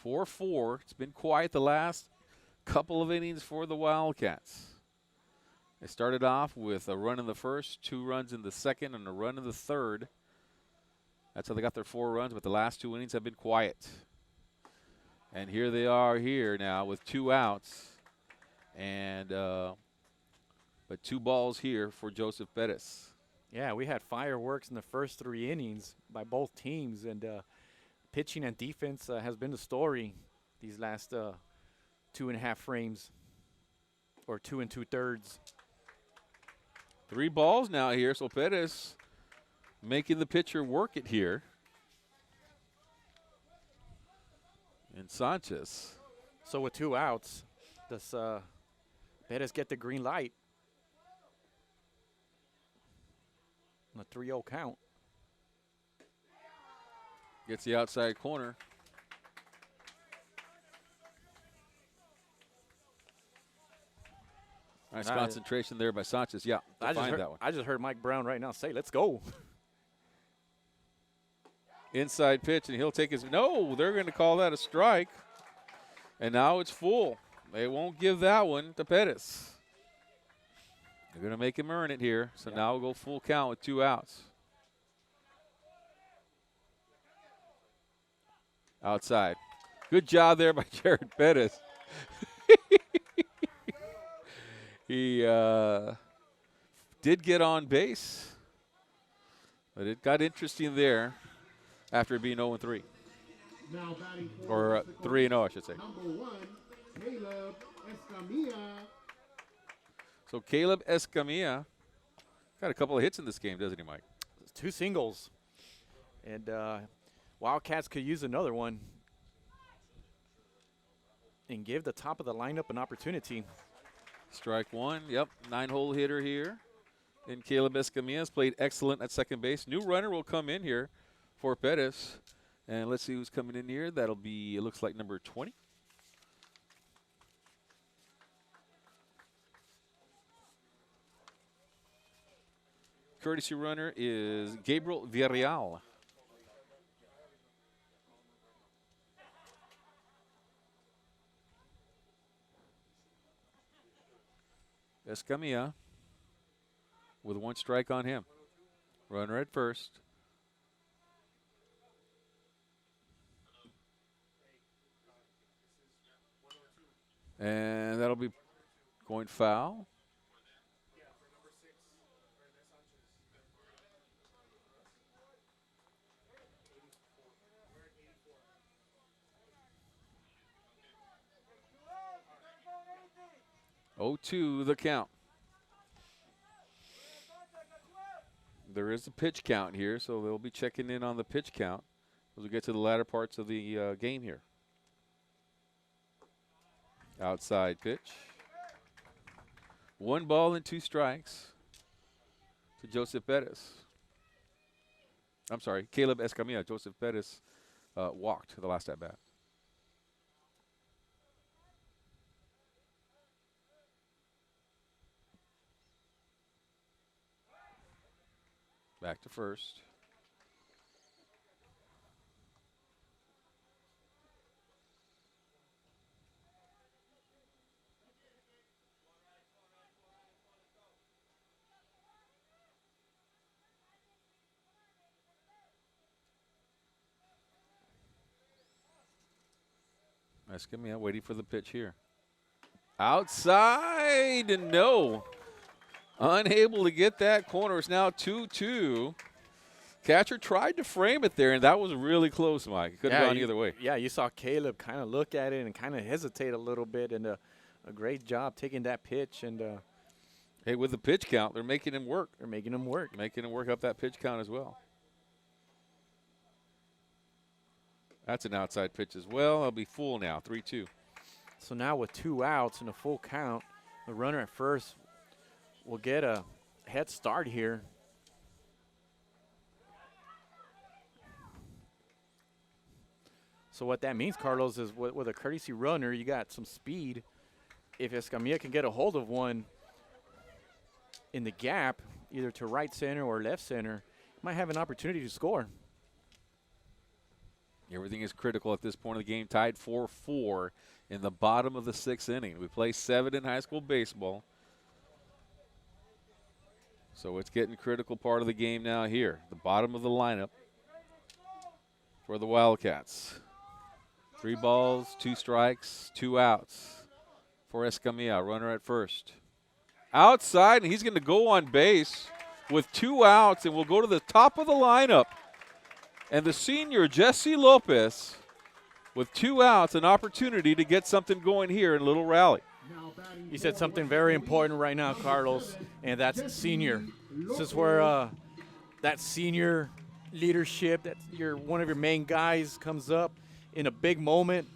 4-4. It's been quiet the last couple of innings for the Wildcats. They started off with a run in the first, 2 runs in the second, and a run in the third. That's how they got their 4 runs, but the last 2 innings have been quiet. And here they are here now with 2 outs. And but 2 balls here for Joseph Bettis. Yeah, we had fireworks in the first 3 innings by both teams, and pitching and defense has been the story these last 2.5 frames, or 2 2/3. 3 balls now here, so Bettis making the pitcher work it here. And Sanchez. So with 2 outs, does Bettis get the green light on a 3-0 count? Gets the outside corner. Nice concentration there by Sanchez. Yeah, I just heard Mike Brown right now say, "Let's go." Inside pitch, and he'll take his. No, they're going to call that a strike. And now it's full. They won't give that one to Pettis. They're going to make him earn it here. So now we'll go full count with 2 outs. Outside. Good job there by Jared Pettis. He did get on base, but it got interesting there after being 0-3. Or 3-0, I should say. Number 1, Caleb Escamilla. So Caleb Escamilla got a couple of hits in this game, doesn't he, Mike? 2 singles. And Wildcats could use another one and give the top of the lineup an opportunity. Strike 1. Yep, 9-hole hitter here. And Caleb Escamilla has played excellent at second base. New runner will come in here for Pettis. And let's see who's coming in here. That'll be, it looks like number 20. Courtesy runner is Gabriel Villarreal. Escamilla with 1 strike on him. Runner at first. And that'll be going foul. Oh, 2 the count. There is a pitch count here, so they'll be checking in on the pitch count as we get to the latter parts of the game here. Outside pitch. 1 ball and 2 strikes to Joseph Perez. I'm sorry, Caleb Escamilla. Joseph Perez walked the last at bat. Back to first. Escamilla waiting for the pitch here. Outside, and no. Unable to get that corner. It's now 2-2. Catcher tried to frame it there, and that was really close, Mike. It could have gone either way. Yeah, you saw Caleb kind of look at it and kind of hesitate a little bit, and a great job taking that pitch. And hey, with the pitch count, they're making him work. They're making him work. Making him work up that pitch count as well. That's an outside pitch as well. I'll be full now, 3-2. So now with 2 outs and a full count, the runner at first will get a head start here. So what that means, Carlos, is with a courtesy runner, you got some speed. If Escamilla can get a hold of one in the gap, either to right center or left center, might have an opportunity to score. Everything is critical at this point of the game. Tied 4-4 in the bottom of the 6th inning. We play 7 in high school baseball. So it's getting critical part of the game now here. The bottom of the lineup for the Wildcats. 3 balls, 2 strikes, 2 outs for Escamilla. Runner at first. Outside, and he's going to go on base with 2 outs, and we'll go to the top of the lineup. And the senior, Jesse Lopez, with 2 outs, an opportunity to get something going here in Little Rally. You said something very important right now, Carlos, and that's senior. This is where that senior leadership, that one of your main guys comes up in a big moment.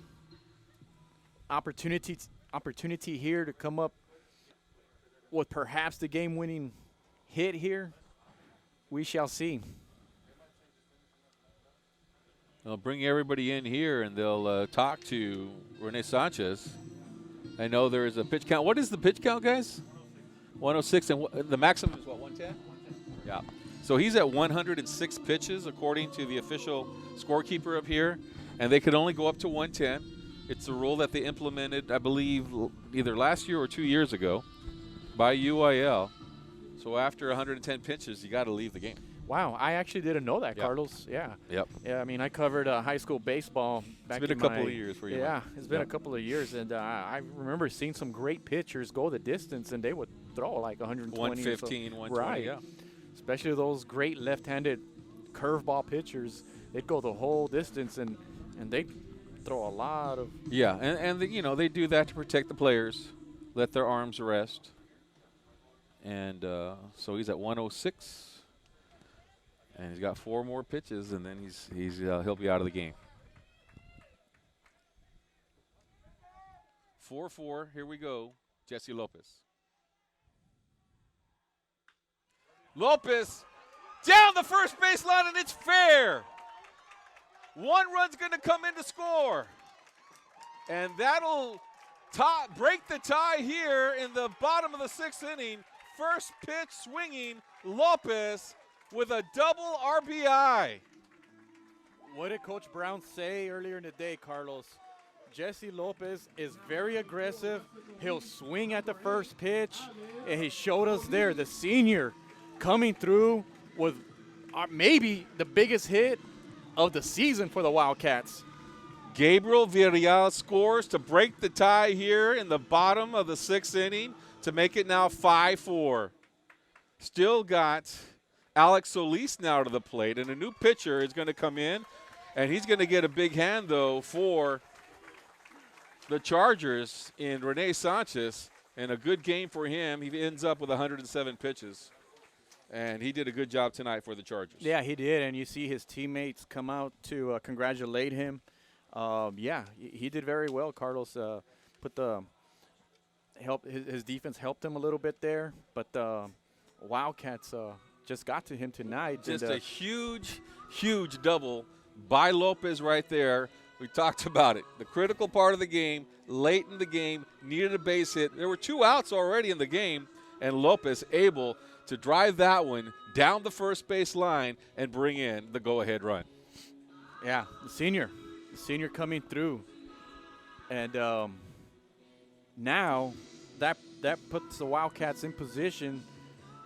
Opportunity here to come up with perhaps the game-winning hit here. We shall see. They'll bring everybody in here, and they'll talk to Rene Sanchez. I know there is a pitch count. What is the pitch count, guys? 106, and the maximum is what, 110? Yeah. So he's at 106 pitches, according to the official scorekeeper up here, and they could only go up to 110. It's a rule that they implemented, I believe, either last year or 2 years ago by UIL. So after 110 pitches, you got to leave the game. Wow, I actually didn't know that, Carlos. Yeah. Yep. Yeah, I mean, I covered high school baseball back in It's been a couple of years for you. Yeah, it's been a couple of years, and I remember seeing some great pitchers go the distance, and they would throw like 120. 115, 120, right. yeah. Especially those great left-handed curveball pitchers. They'd go the whole distance, and they'd throw a lot of. Yeah, and they do that to protect the players, let their arms rest. And so he's at 106. And he's got 4 more pitches, and then he'll be out of the game. 4-4. Here we go. Jesse Lopez. Lopez down the first baseline, and it's fair. 1 run's going to come in to score, and that'll break the tie here in the bottom of the 6th inning. First pitch swinging, Lopez with a double RBI. What did Coach Brown say earlier in the day, Carlos? Jesse Lopez is very aggressive. He'll swing at the first pitch, and he showed us there, the senior coming through with maybe the biggest hit of the season for the Wildcats. Gabriel Villarreal scores to break the tie here in the bottom of the 6th inning to make it now 5-4. Still got Alex Solis now to the plate, and a new pitcher is going to come in, and he's going to get a big hand, though, for the Chargers in Rene Sanchez, and a good game for him. He ends up with 107 pitches, and he did a good job tonight for the Chargers. Yeah, he did, and you see his teammates come out to congratulate him. Yeah, he did very well, Carlos. his defense helped him a little bit there, but Wildcats just got to him tonight. Just a huge, huge double by Lopez right there. We talked about it. The critical part of the game, late in the game, needed a base hit. There were 2 outs already in the game, and Lopez able to drive that one down the first base line and bring in the go-ahead run. Yeah, the senior coming through. And now that puts the Wildcats in position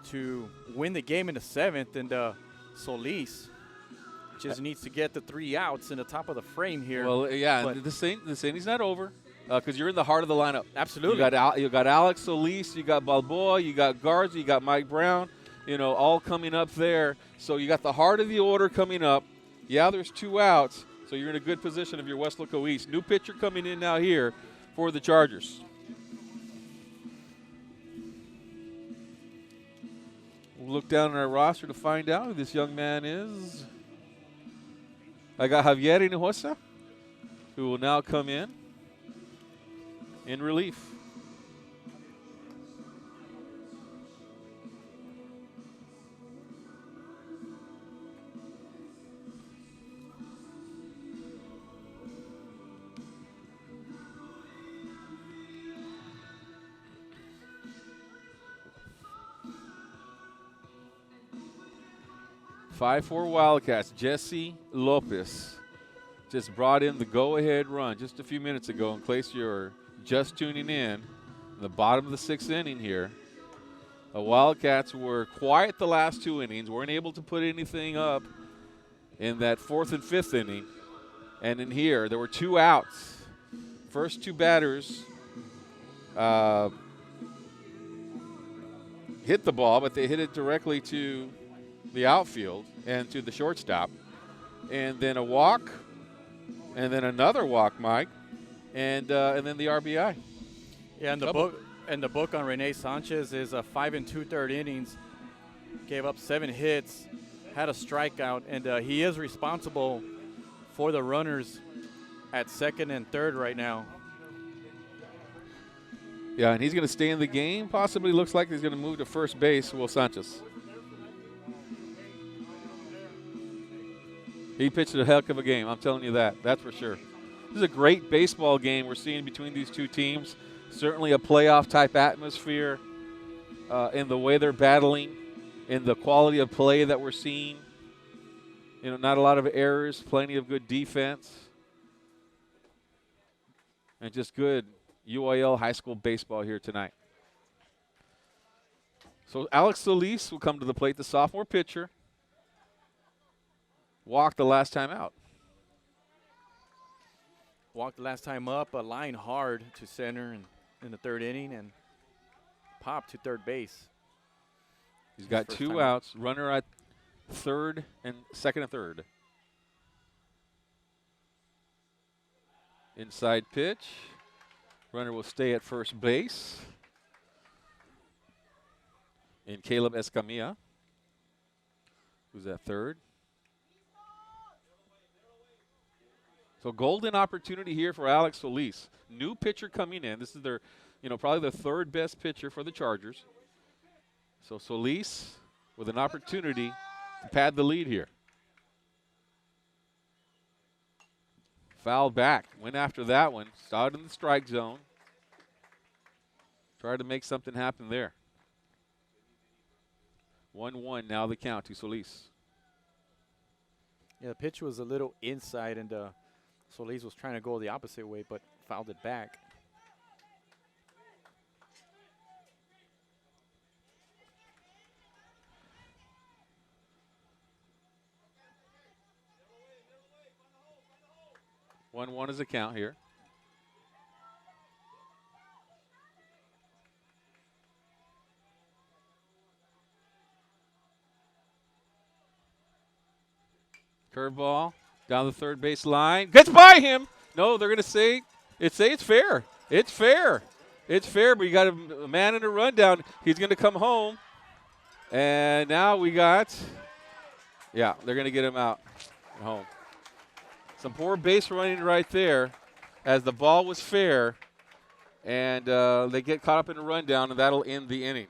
to win the game in the 7th, and Solis just needs to get the 3 outs in the top of the frame here. Well, yeah, and this inning's not over because you're in the heart of the lineup. Absolutely. You got Alex Solis, you got Balboa, you got Garza, you got Mike Brown, all coming up there. So you got the heart of the order coming up. Yeah, there's 2 outs, so you're in a good position if you're Weslaco East. New pitcher coming in now here for the Chargers. We'll look down at our roster to find out who this young man is. I got Javier Hinojosa, who will now come in relief. For Wildcats, Jesse Lopez just brought in the go-ahead run just a few minutes ago. In case you're just tuning in, the bottom of the 6th inning here. The Wildcats were quiet the last 2 innings, weren't able to put anything up in that 4th and 5th inning. And in here, there were 2 outs. First 2 batters hit the ball, but they hit it directly to the outfield and to the shortstop. And then a walk, and then another walk, Mike, and then the RBI. Yeah, and the book on Rene Sanchez is 5 2/3 innings, gave up 7 hits, had a strikeout, and he is responsible for the runners at 2nd and 3rd right now. Yeah, and he's going to stay in the game. Possibly looks like he's going to move to first base, Will Sanchez. He pitched a heck of a game, I'm telling you that. That's for sure. This is a great baseball game we're seeing between these 2 teams. Certainly a playoff-type atmosphere in the way they're battling, in the quality of play that we're seeing. Not a lot of errors, plenty of good defense, and just good UIL high school baseball here tonight. So Alex Solis will come to the plate, the sophomore pitcher. Walked the last time out. Walked the last time up, a line hard to center in the 3rd inning, and popped to 3rd base. He's got 2 outs, runner at 2nd and 3rd. Inside pitch. Runner will stay at first base. And Caleb Escamilla, who's at 3rd. So golden opportunity here for Alex Solis. New pitcher coming in. This is their, probably the 3rd best pitcher for the Chargers. So Solis with an opportunity to pad the lead here. Fouled back. Went after that one. Started in the strike zone. Tried to make something happen there. 1-1 now the count to Solis. Yeah, the pitch was a little inside, and Solis was trying to go the opposite way, but fouled it back. One is the count here. Curveball down the 3rd base line. Gets by him. No, they're going to say it's fair. It's fair. It's fair, but you got a man in a rundown. He's going to come home. And now we got, they're going to get him out home. Some poor base running right there as the ball was fair. And they get caught up in a rundown, and that'll end the inning.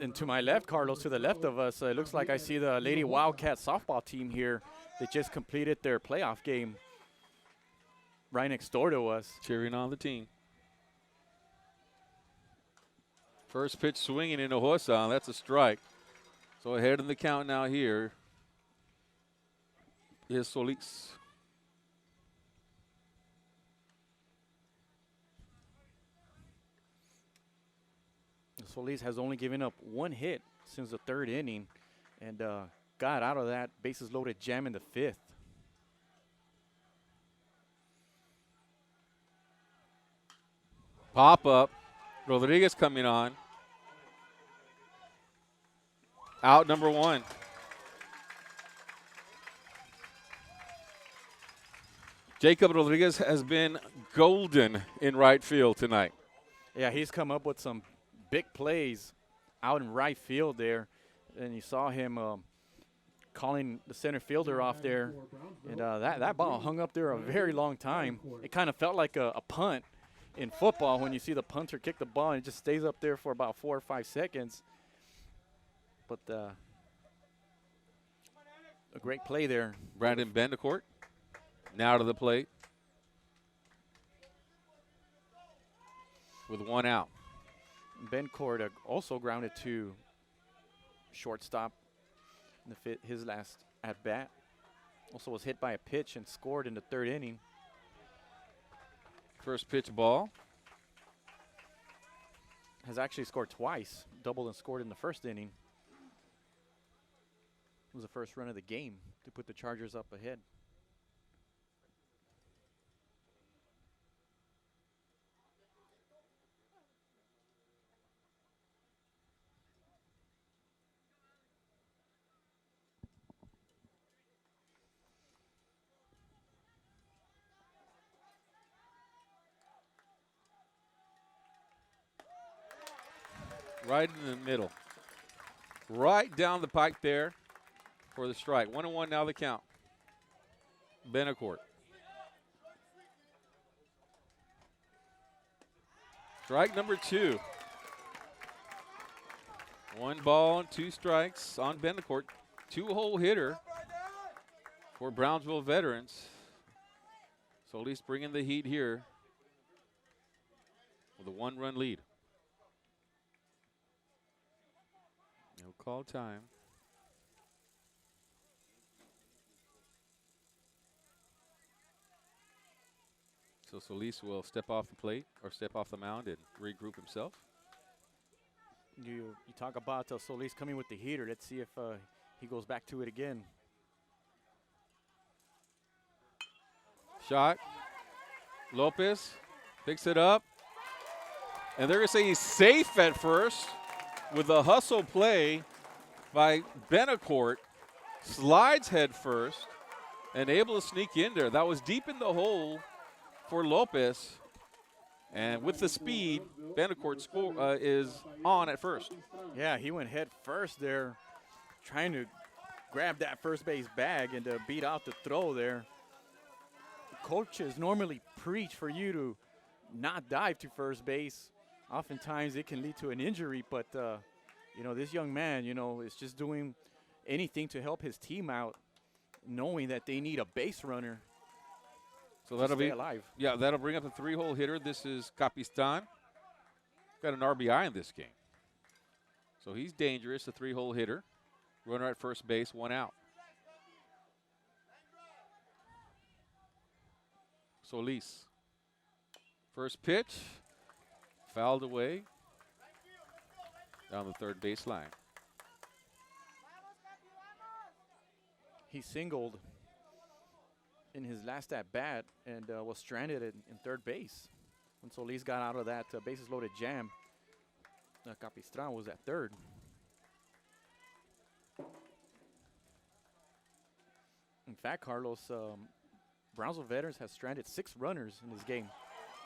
And to my left, Carlos, to the left of us, it looks like I see the Lady Wildcats softball team here. They just completed their playoff game right next door to us. Cheering on the team. First pitch swinging into Hosan. That's a strike. So ahead in the count now here is Solis. Solis has only given up one hit since the third inning and got out of that bases loaded jam in the fifth. Pop up. Rodriguez coming on. Out number one. Jacob Rodriguez has been golden in right field tonight. Yeah, he's come up with some big plays out in right field there. And you saw him calling the center fielder off there. And that ball hung up there a very long time. It kind of felt like a punt in football when you see the punter kick the ball and it just stays up there for about 4 or 5 seconds. But a great play there. Brandon Bendecourt now to the plate with one out. Bencourt also grounded to shortstop in his last at bat. Also was hit by a pitch and scored in the third inning. First pitch ball. Has actually scored twice, doubled and scored in the first inning. It was the first run of the game to put the Chargers up ahead. Right in the middle. Right down the pike there for the strike. 1-1 now the count. Bendecourt. Strike number 2. 1 ball and 2 strikes on Bendecourt. 2-hole hitter for Brownsville veterans. Solis bringing the heat here with a 1-run lead. No call time. So Solis will step off the plate or step off the mound and regroup himself. You talk about Solis coming with the heater. Let's see if he goes back to it again. Shot. Lopez picks it up. And they're going to say he's safe at first with a hustle play by Bendecourt. Slides head first and able to sneak in there. That was deep in the hole for Lopez. And with the speed, Bendecourt is on at first. Yeah, he went head first there, trying to grab that first base bag and to beat out the throw there. Coaches normally preach for you to not dive to first base. Oftentimes it can lead to an injury, but you know, this young man, you know, is just doing anything to help his team out, knowing that they need a base runner. So that'll be alive. Yeah, that'll bring up a 3-hole hitter. This is Capistan. Got an RBI in this game. So he's dangerous, a 3-hole hitter. Runner at first base, 1 out. Solis. First pitch. Fouled away. Down the third baseline. He singled in his last at bat and was stranded in third base. When Solis got out of that bases loaded jam, Capistran was at third. fact, Carlos, Brownsville Veterans has stranded 6 runners in this game.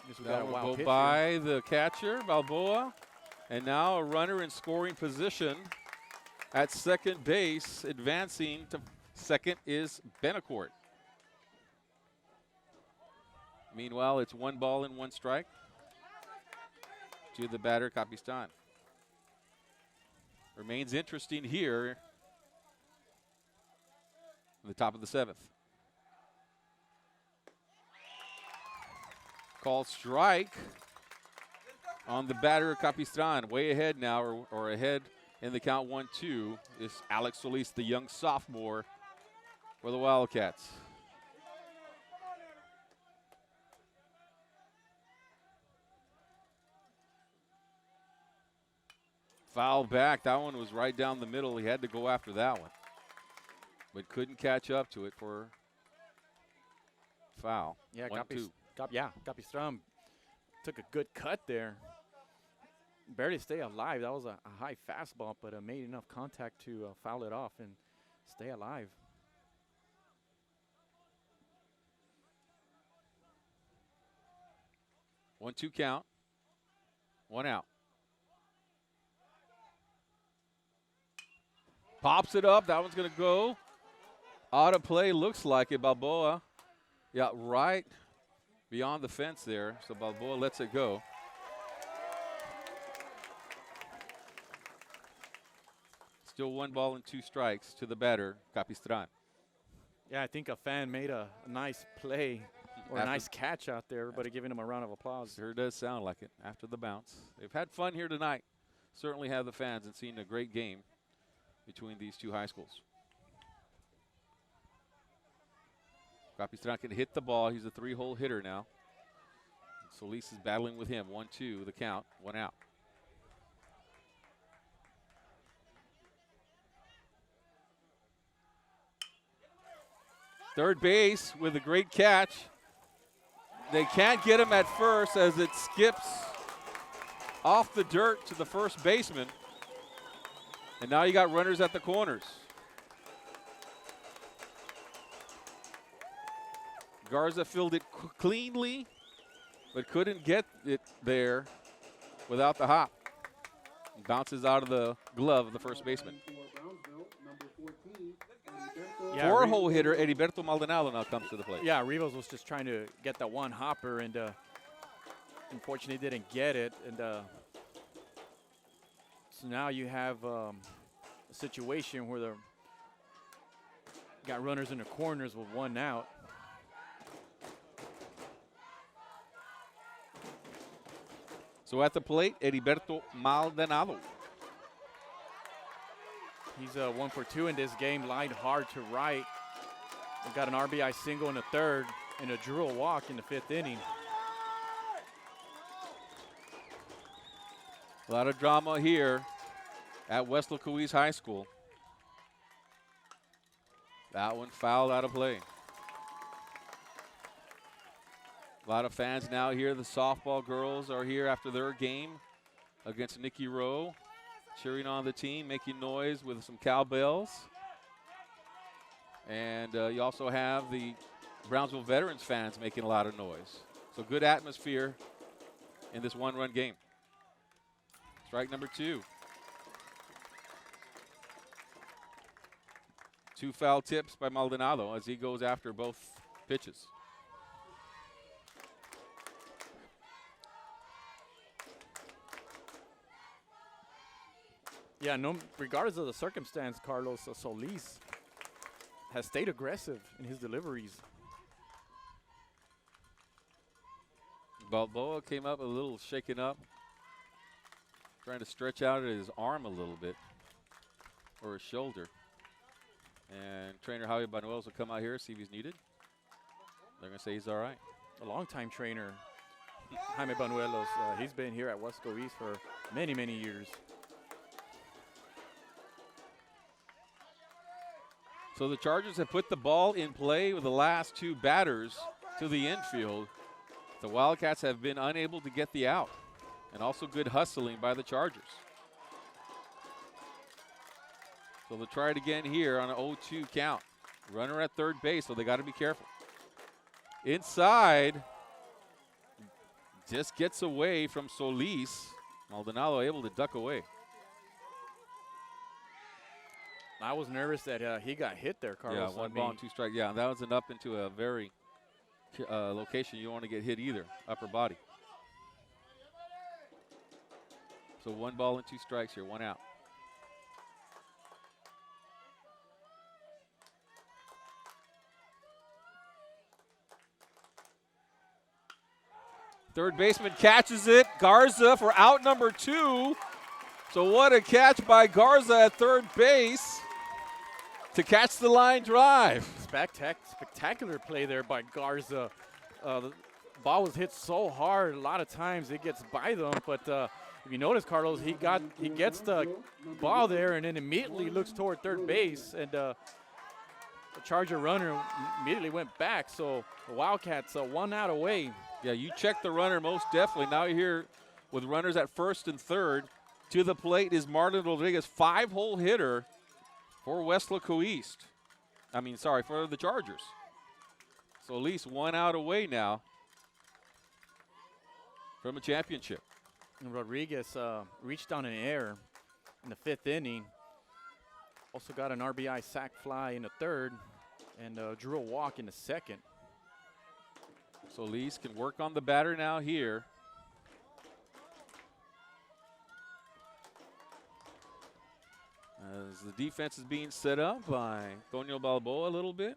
Guess we got That a will wild go pitch by here. the catcher, Balboa. And now a runner in scoring position at second base. Advancing to second is Benacourt. Meanwhile, it's 1 ball and 1 strike to the batter, Capistan. Remains interesting here in the top of the 7th. Call strike on the batter, Capistan. Way ahead now, or ahead in the count 1-2 is Alex Solis, the young sophomore for the Wildcats. Foul back. That one was right down the middle. He had to go after that one, but couldn't catch up to it for foul. Yeah, 1-2. Capistrán took a good cut there. Barely stay alive. That was a high fastball, but made enough contact to foul it off and stay alive. One-two count. 1 out. Pops it up. That one's going to go out of play. Looks like it. Balboa. Yeah, right beyond the fence there. So Balboa lets it go. Still 1 ball and 2 strikes to the batter, Capistrán. Yeah, I think a fan made a nice play or a nice catch out there. Everybody giving him a round of applause. Sure does sound like it after the bounce. They've had fun here tonight. Certainly have the fans and seen a great game between these 2 high schools. Capistrán can hit the ball. He's a 3-hole hitter now. Solis is battling with him. 1-2, the count, 1 out. Third base with a great catch. They can't get him at first as it skips off the dirt to the first baseman. And now you got runners at the corners. Garza fielded it cleanly, but couldn't get it there without the hop. It bounces out of the glove of the first baseman. Yeah, 4-hole hitter Heriberto Maldonado now comes to the plate. Yeah, Rivas was just trying to get that one hopper, and unfortunately didn't get it. And so now you have a situation where they're got runners in the corners with 1 out. So at the plate, Heriberto Maldonado. He's 1 for 2 in this game, lined hard to right. They got an RBI single in the 3rd and a drill walk in the 5th inning. A lot of drama here at Weslaco East High School. That one fouled out of play. A lot of fans now here. The softball girls are here after their game against Nicky Rowe, cheering on the team, making noise with some cowbells. And you also have the Brownsville Veterans fans making a lot of noise. So good atmosphere in this 1-run game. Strike number 2. 2 foul tips by Maldonado as he goes after both pitches. Yeah, no, regardless of the circumstance, Carlos Solis has stayed aggressive in his deliveries. Balboa came up a little shaken up, trying to stretch out his arm a little bit, or his shoulder. And trainer Javier Banuelos will come out here, see if he's needed. They're going to say he's all right. A longtime trainer, Jaime Banuelos, he's been here at Weslaco East for many, many years. So the Chargers have put the ball in play with the last 2 batters to the infield. The Wildcats have been unable to get the out, and also good hustling by the Chargers. So they'll try it again here on an 0-2 count. Runner at third base, so they got to be careful. Inside, just gets away from Solis. Maldonado able to duck away. I was nervous that he got hit there, Carlos. Yeah, one ball and 2 strikes. Yeah, that was an up into a very location you don't want to get hit either, upper body. So 1 ball and 2 strikes here, 1 out. Third baseman catches it. Garza for out number 2. So what a catch by Garza at third base to catch the line drive. Spectacular play there by Garza. The ball was hit so hard. A lot of times it gets by them, but if you notice, Carlos, he gets the ball there and then immediately looks toward third base, and the Charger runner immediately went back. So the Wildcats 1 out away. Yeah, you check the runner most definitely. Now you're here with runners at first and third. To the plate is Marlon Rodriguez, 5-hole hitter for Weslaco East. For the Chargers. So at least 1 out away now from a championship. And Rodriguez reached on an error in the 5th inning. Also got an RBI sac fly in the 3rd and drew a walk in the 2nd. Solis can work on the batter now here. As the defense is being set up by Tonio Balboa a little bit.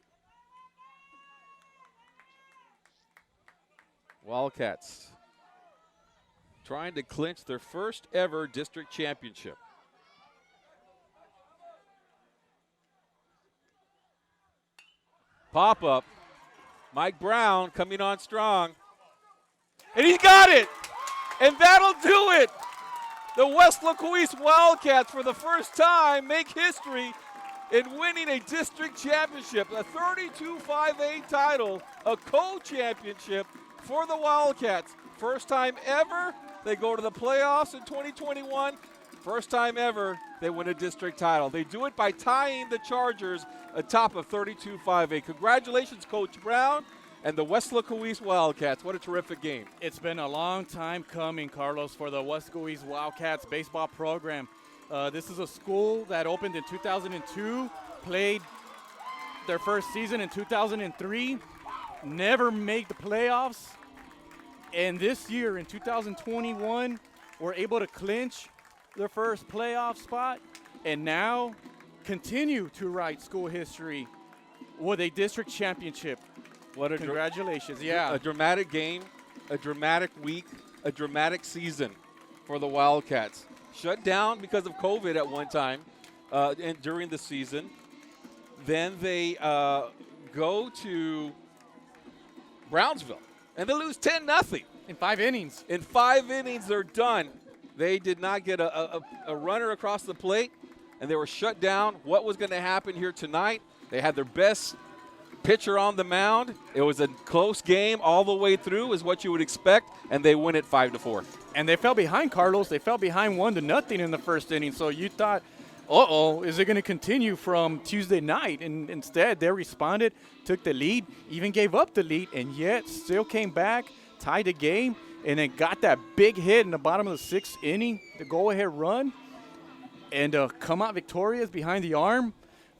Wildcats trying to clinch their first ever district championship. Pop-up. Mike Brown coming on strong. And he's got it! And that'll do it! The Weslaco East Wildcats, for the first time, make history in winning a district championship, a 32-5A title, a co-championship for the Wildcats. First time ever they go to the playoffs in 2021. First time ever they win a district title. They do it by tying the Chargers atop of 32-5A. Congratulations, Coach Brown and the Weslaco East Wildcats. What a terrific game. It's been a long time coming, Carlos, for the Weslaco East Wildcats baseball program. This is a school that opened in 2002, played their first season in 2003, never made the playoffs. And this year in 2021, were able to clinch their first playoff spot and now continue to write school history with a district championship. What a Congratulations. Yeah. A dramatic game, a dramatic week, a dramatic season for the Wildcats. Shut down because of COVID at one time and during the season. Then they go to Brownsville, and they lose 10-0. In 5 innings. In 5 innings, they're done. They did not get a runner across the plate, and they were shut down. What was going to happen here tonight? They had their best pitcher on the mound. It was a close game all the way through, is what you would expect, and they win it 5-4. And they fell behind, Carlos. They fell behind 1-0 in the first inning. So you thought, is it going to continue from Tuesday night? And instead, they responded, took the lead, even gave up the lead, and yet still came back, tied the game, and then got that big hit in the bottom of the 6th inning, the go-ahead run, and come out victorious behind the arm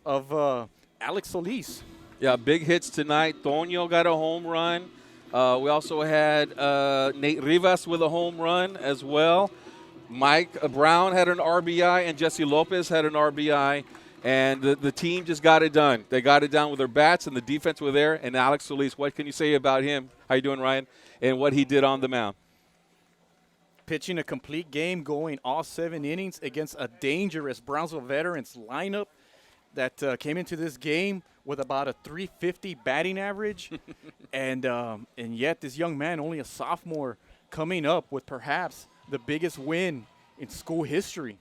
of Alex Solis. Yeah, big hits tonight. Tonio got a home run. We also had Nate Rivas with a home run as well. Mike Brown had an RBI, and Jesse Lopez had an RBI. And the team just got it done. They got it done with their bats, and the defense were there. And Alex Solis, what can you say about him? How you doing, Ryan? And what he did on the mound. Pitching a complete game, going all 7 innings against a dangerous Brownsville Veterans lineup that came into this game with about a .350 batting average. and yet this young man, only a sophomore, coming up with perhaps the biggest win in school history.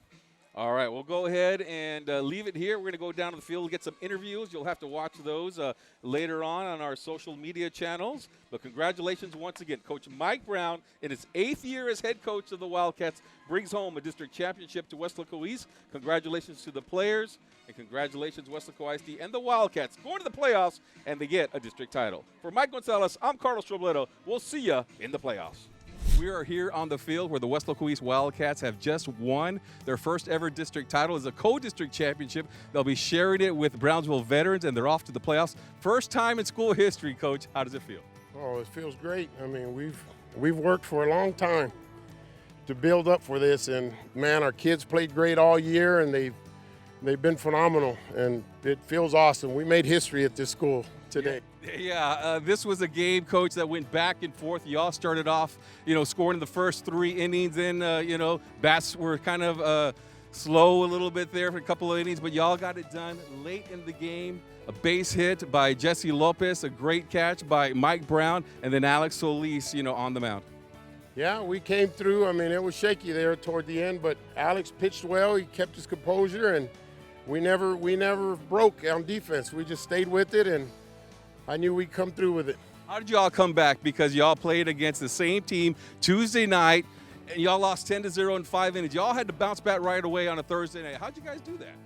All right, we'll go ahead and leave it here. We're going to go down to the field and get some interviews. You'll have to watch those later on our social media channels. But congratulations once again. Coach Mike Brown, in his 8th year as head coach of the Wildcats, brings home a district championship to Weslaco East. Congratulations to the players, and congratulations Weslaco ISD and the Wildcats going to the playoffs, and they get a district title. For Mike Gonzalez, I'm Carlos Robledo. We'll see you in the playoffs. We are here on the field where the Weslaco East Wildcats have just won their first ever district title. It's a co-district championship. They'll be sharing it with Brownsville veterans, and they're off to the playoffs. First time in school history, Coach. How does it feel? Oh, it feels great. I mean, we've worked for a long time to build up for this, and man, our kids played great all year, and they've been phenomenal, and it feels awesome. We made history at this school today. Yeah, this was a game, Coach, that went back and forth. Y'all started off, scoring the first 3 innings. Then, bats were kind of slow a little bit there for a couple of innings, but y'all got it done late in the game. A base hit by Jesse Lopez, a great catch by Mike Brown, and then Alex Solis, on the mound. Yeah, we came through. I mean, it was shaky there toward the end, but Alex pitched well. He kept his composure, and we never broke on defense. We just stayed with it, and I knew we'd come through with it. How did y'all come back? Because y'all played against the same team Tuesday night, and y'all lost 10-0 in 5 innings. Y'all had to bounce back right away on a Thursday night. How'd you guys do that?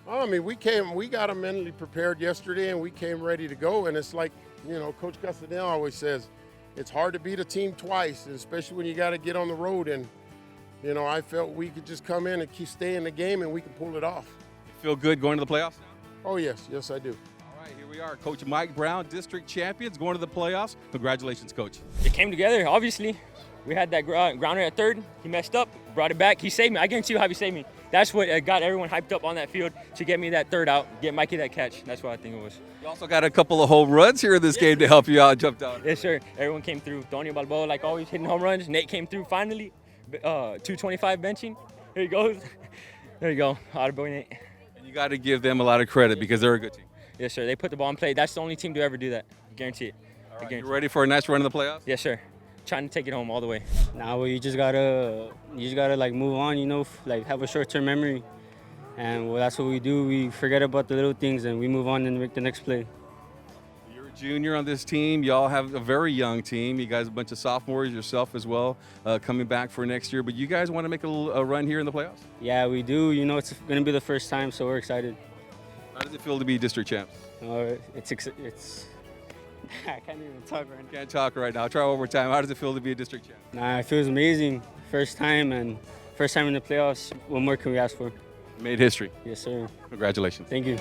Well, I mean, we got them mentally prepared yesterday, and we came ready to go. And it's like, Coach Castanel always says, it's hard to beat a team twice, and especially when you got to get on the road. And, I felt we could just come in and keep staying in the game, and we can pull it off. You feel good going to the playoffs now? Oh, yes, I do. Here we are, Coach Mike Brown, district champions, going to the playoffs. Congratulations, Coach. It came together, obviously. We had that grounder at third. He messed up, brought it back. He saved me. I guarantee you how he saved me. That's what got everyone hyped up on that field to get me that third out, get Mikey that catch. That's what I think it was. You also got a couple of home runs here in this game to help you out, jumped out. Yes, sir. Everyone came through. Tony Balboa, like always, hitting home runs. Nate came through finally. 225 benching. Here he goes. There you go. Attaboy, Nate. And you got to give them a lot of credit because they're a good team. Yes, sir. They put the ball in play. That's the only team to ever do that. Guarantee it. All right, you ready for a nice run in the playoffs? Yes, sir. Trying to take it home all the way. Now you just gotta like move on, like have a short-term memory, and that's what we do. We forget about the little things and we move on and make the next play. You're a junior on this team. Y'all have a very young team. You guys, a bunch of sophomores, yourself as well, coming back for next year. But you guys want to make a run here in the playoffs? Yeah, we do. It's gonna be the first time, so we're excited. How does it feel to be district champs? It's I can't even talk right now. Can't talk right now. I'll try one more time. How does it feel to be a district champ? Nah, it feels amazing. First time in the playoffs. What more can we ask for? Made history. Yes, sir. Congratulations. Thank you.